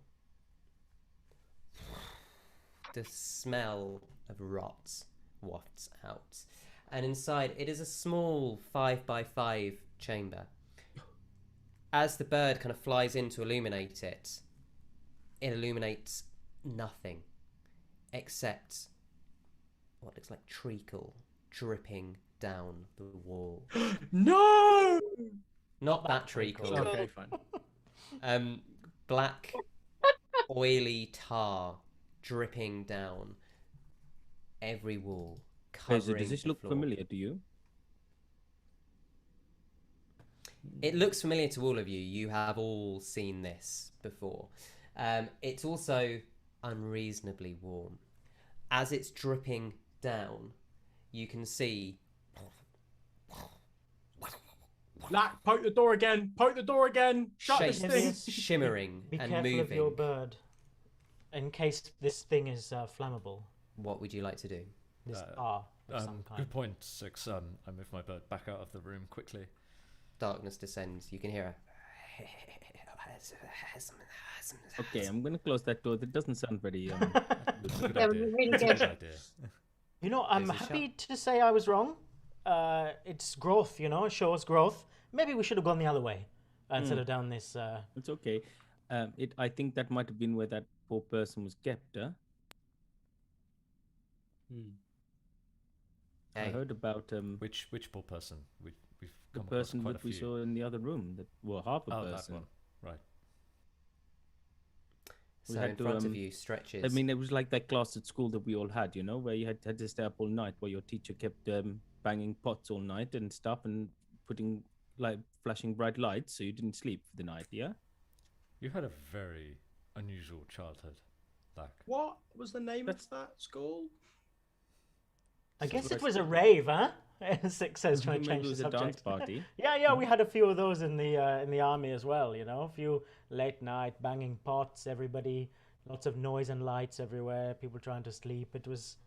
the smell of rot wafts out. And inside, it is a small 5x5 chamber. As the bird kind of flies in to illuminate it, it illuminates nothing except what looks like treacle dripping down the wall. No! Not that treacle. Okay, fine. Black, oily tar dripping down every wall, covering Does this the look floor. familiar to you? It looks familiar to all of you. You have all seen this before. It's also unreasonably warm. As it's dripping down, you can see Lack, poke the door again. Poke the door again. Shut this shapes thing. shimmering Be and careful moving. of your bird, in case this thing is flammable. What would you like to do? This R of some kind. Good point, Six. I move my bird back out of the room quickly. Darkness descends. You can hear Okay, I'm gonna close that door. That doesn't sound very. Good That idea. was really It's a good. good idea. You know, I'm There's a happy to say I was wrong. It's growth, you know, it shows growth. Maybe we should have gone the other way instead of down this. It's okay. I think that might have been where that poor person was kept. Huh? I Hey. heard about Which poor person? We've the come across person quite that a we few. saw in the other room. That well, half a Oh, that person. one. Right. We So had in to, front of you stretches. I mean, it was like that class at school that we all had, you know, where you had to stay up all night, where your teacher kept banging pots all night and stuff, and putting like flashing bright lights, so you didn't sleep for the night. Yeah. You had a very unusual childhood, Lack. What was the name of that school? I guess what it I was a said. rave, huh? Six says trying to Maybe change it the was a subject. dance party. Yeah, we had a few of those in the army as well. You know, a few late night banging pots, everybody, lots of noise and lights everywhere, people trying to sleep. It was,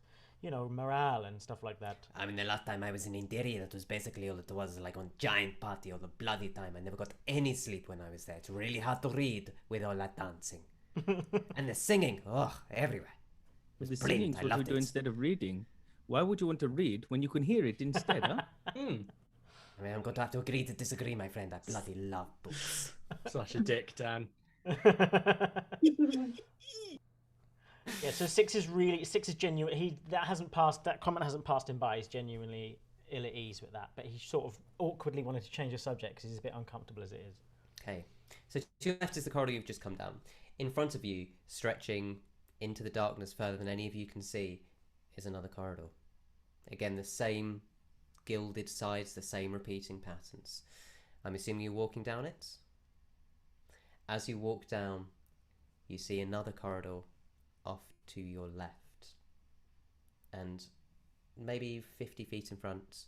you know, morale and stuff like that. I mean, the last time I was in India, that was basically all it was, like on giant party all the bloody time. I never got any sleep when I was there. It's really hard to read with all that dancing. And the singing, everywhere. With the brilliant, singing, I what we loved do it. instead of reading. Why would you want to read when you can hear it instead, huh? I mean, I'm going to have to agree to disagree, my friend. I bloody love books. Such a dick, Dan. Yeah, so Six is genuine. That comment hasn't passed him by. He's genuinely ill at ease with that, but he sort of awkwardly wanted to change the subject because he's a bit uncomfortable as it is. Okay. So to your left is the corridor you've just come down. In front of you, stretching into the darkness further than any of you can see, is another corridor. Again, the same gilded sides, the same repeating patterns. I'm assuming you're walking down it. As you walk down, you see another corridor off to your left. And maybe 50 feet in front,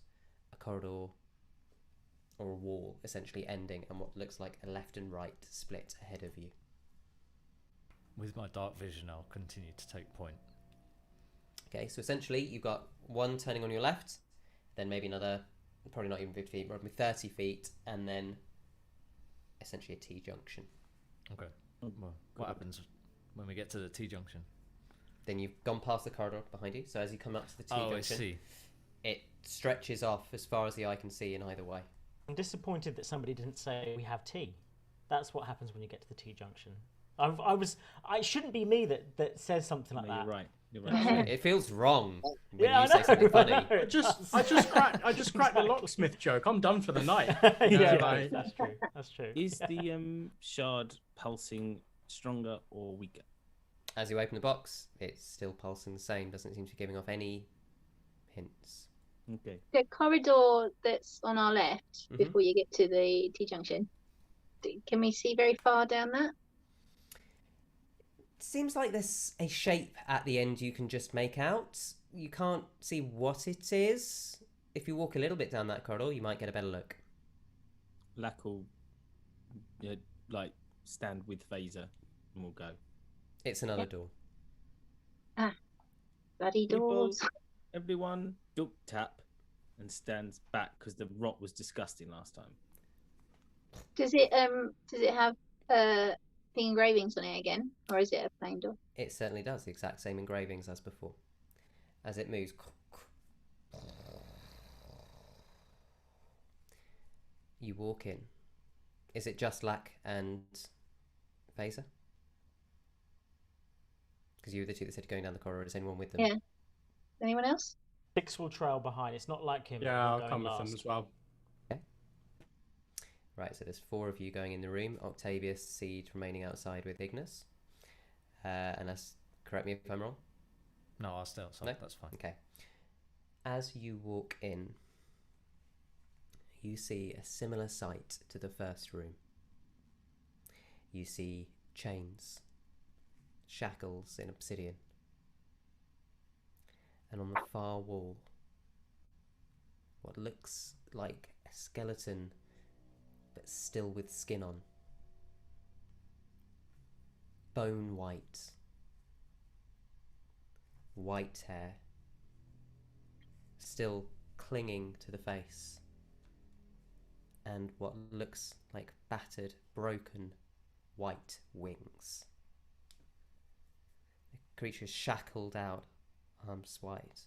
a corridor or a wall essentially ending and what looks like a left and right split ahead of you. With my dark vision, I'll continue to take point. Okay, so essentially you've got one turning on your left, then maybe another, probably not even 50 feet, probably 30 feet, and then essentially a T-junction. Okay. Well, what happens when we get to the T-junction? Then you've gone past the corridor behind you, so as you come up to the Oh, I T-junction, see. it stretches off as far as the eye can see in either way. I'm disappointed that somebody didn't say we have tea. That's what happens when you get to the T junction. It shouldn't be me that says something like No, that. you're right. You're right. It feels wrong when Yeah, you say something funny. I just cracked the locksmith joke. I'm done for the night. Yeah, like- that's true. That's true. Is the shard pulsing stronger or weaker? As you open the box, it's still pulsing the same. Doesn't seem to be giving off any hints. Okay. The corridor that's on our left Mhm. before you get to the T-junction. Can we see very far down that? Seems like there's a shape at the end you can just make out. You can't see what it is. If you walk a little bit down that corridor, you might get a better look. Lack will like stand with Faeza and we'll go. It's another door. Bloody People, doors. everyone, duck tap and stands back because the rot was disgusting last time. Does it have the engravings on it again, or is it a plain door? It certainly does the exact same engravings as before. As it moves. You walk in. Is it just Lack and Faeza? Because you were the two that said going down the corridor. Is anyone with them? Yeah. Anyone else? Six will trail behind. It's not like him. Yeah, We're I'll going come with last. them as well. Right, so there's 4 of you going in the room. Octavius, Seed remaining outside with Ignis. And that's, correct me if I'm wrong. No, I'll stay outside. No? That's fine. Okay. As you walk in, you see a similar sight to the first room. You see chains, shackles in obsidian. And on the far wall, what looks like a skeleton, but still with skin on. Bone white. White hair. Still clinging to the face. And what looks like battered, broken, white wings. The creature's shackled out, arms wide.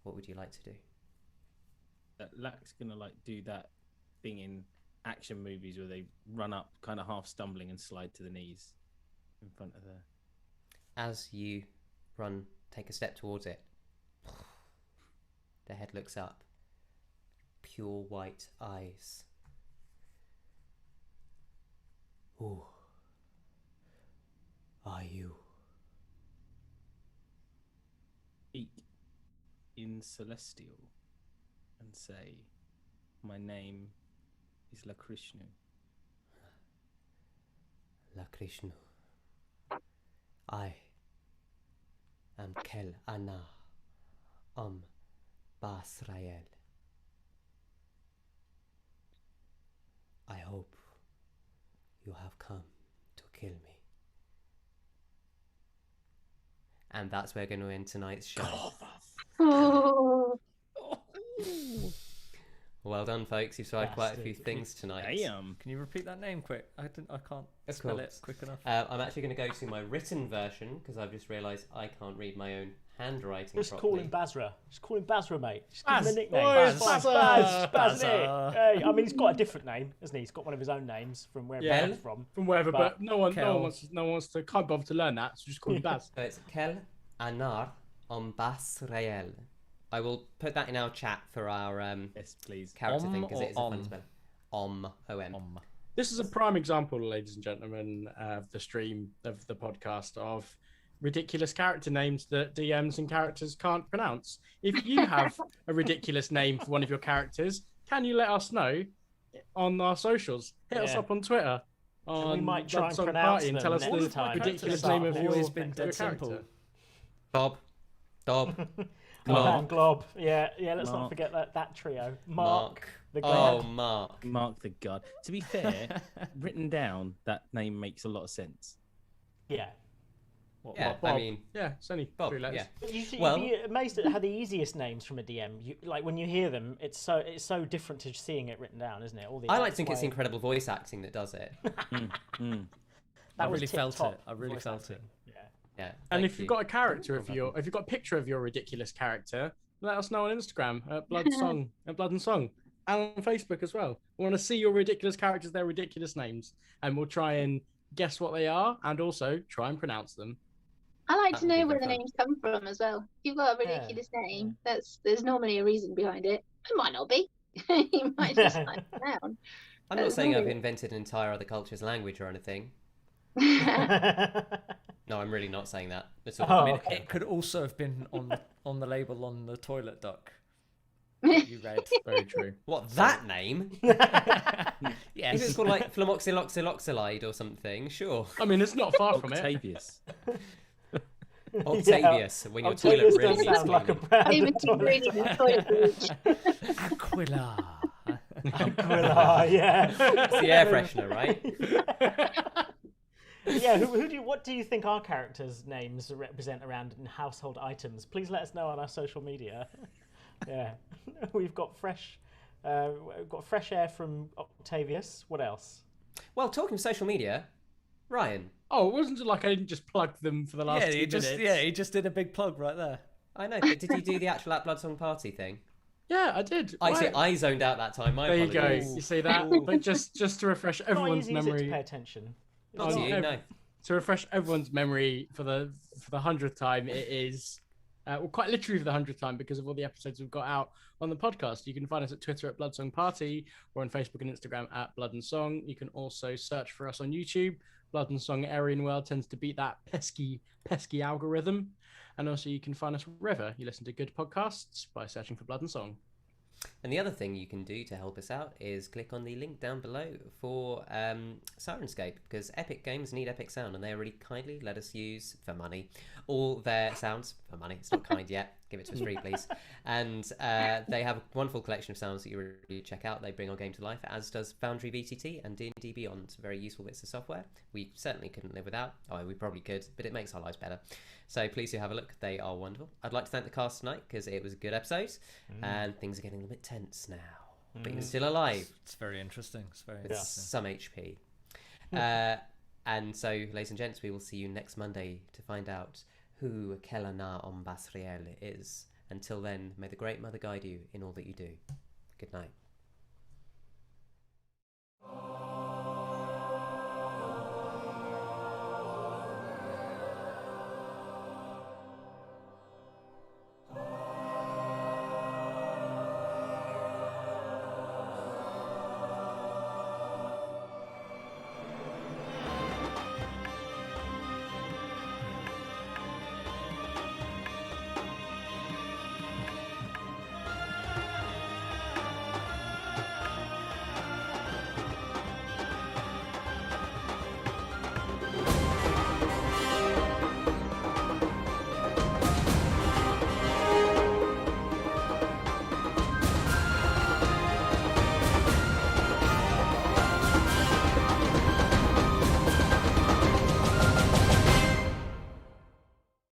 What would you like to do? Lack's gonna like do that thing in action movies where they run up kind of half stumbling and slide to the knees in front of the... As you run, take a step towards it, the head looks up. Pure white eyes. Who are you? Speak in celestial and say, my name is Lakrishnu. Lakrishnu. I am Kel Ana Basrael. I hope you have come to kill me. And that's where we're going to end tonight's show. Oh, Well done, folks. You've survived quite a few things tonight. Damn. Can you repeat that name quick? I can't Of spell course. it quick enough. I'm actually going to go to my written version because I've just realised I can't read my own handwriting Just properly. call him Basra. Just call him Basra, mate. Just give him a Baz. nickname. Oi, Baz, Baz. Baz, Baz. isn't it? Hey, I mean, he's got a different name, hasn't he? He's got one of his own names from where Yeah. he's from. From wherever, but no one Kel. wants to, can't bother to learn that, so just call him Baz. So it's Kel Anar Basrael. I will put that in our chat for our Yes, please. character thing Om because or it is a fun om? spell. Om. This is a prime example, ladies and gentlemen, of the stream of the podcast of ridiculous character names that DMs and characters can't pronounce. If you have a ridiculous name for one of your characters, can you let us know on our socials? Hit us Yeah. up on Twitter. And we On might try Blood and Song pronounce Party and them tell us next the time. ridiculous Start name of with your, always been your dead character. simple. Dob. Glob. Glob. Yeah, let's not Mark. forget that trio. Mark. the Oh, god. Mark. Mark the God. To be fair, written down, that name makes a lot of sense. Yeah. What, Yeah, what? I mean, Yeah, it's only Bob, 3 letters. yeah. But you'd Well- be amazed at how the easiest names from a DM, like when you hear them, it's so different to seeing it written down, isn't it? All the I like to think it's way- incredible voice acting that does it. That I was really felt tip-top it. I really voice felt acting. it. Yeah. Yeah. And thank if you've got a character of your, if you've got a picture of your ridiculous character, let us know on Instagram at Blood and Song, and on Facebook as well. We want to see your ridiculous characters, their ridiculous names, and we'll try and guess what they are, and also try and pronounce them. I like That to would be know where very the fun. names come from as well. If you've got a ridiculous name, there's normally a reason behind it. It might not be. You might just like it down. I'm not saying I've invented an entire other culture's language or anything. No, I'm really not saying that. It's all. I mean, it could also have been on the label on the toilet duck that you read. Very true. What, that name? Yes. If it's called like Flamoxyloxylide or something, sure. I mean, it's not far from it. Octavius. Octavius, when your Octavius toilet really does needs sound like a cleaning. brand Famous of toilet. ingredient of toilet bleach. Aquila. Aquila, yeah. It's the air freshener, right? Yeah, what do you think our characters' names represent around in household items? Please let us know on our social media. Yeah, we've got fresh air from Octavius. What else? Well, talking of social media, Ryan. Oh, it wasn't like I didn't just plug them for the last 2 minutes. He just did a big plug right there. I know, but did you do the actual At Blood Song Party thing? Yeah, I did. I see. Right. I zoned out that time. My There you go. apologies. You see that? But just to refresh everyone's Not easy, is it, memory. to pay attention. Not to you, no. To refresh everyone's memory for the 100th time, it is well, quite literally for the 100th time because of all the episodes we've got out on the podcast. You can find us at Twitter at Blood Song Party or on Facebook and Instagram at Blood and Song. You can also search for us on YouTube. Blood and Song Erionwel tends to beat that pesky algorithm. And also you can find us wherever you listen to good podcasts by searching for Blood and Song. And the other thing you can do to help us out is click on the link down below for Sirenscape, because Epic Games need Epic Sound, and they really kindly let us use, for money, all their sounds. For money, it's not kind yet. Give it to us free, please. And they have a wonderful collection of sounds that you really check out. They bring our game to life, as does Foundry VTT and D&D Beyond. Very useful bits of software. We certainly couldn't live without. Oh, we probably could, but it makes our lives better. So please do have a look. They are wonderful. I'd like to thank the cast tonight because it was a good episode, and things are getting a little bit tense now. But you're still alive. It's very interesting. It's very With interesting. some HP. And so, ladies and gents, we will see you next Monday to find out who Kelana Ombasriel is. Until then, may the Great Mother guide you in all that you do. Good night.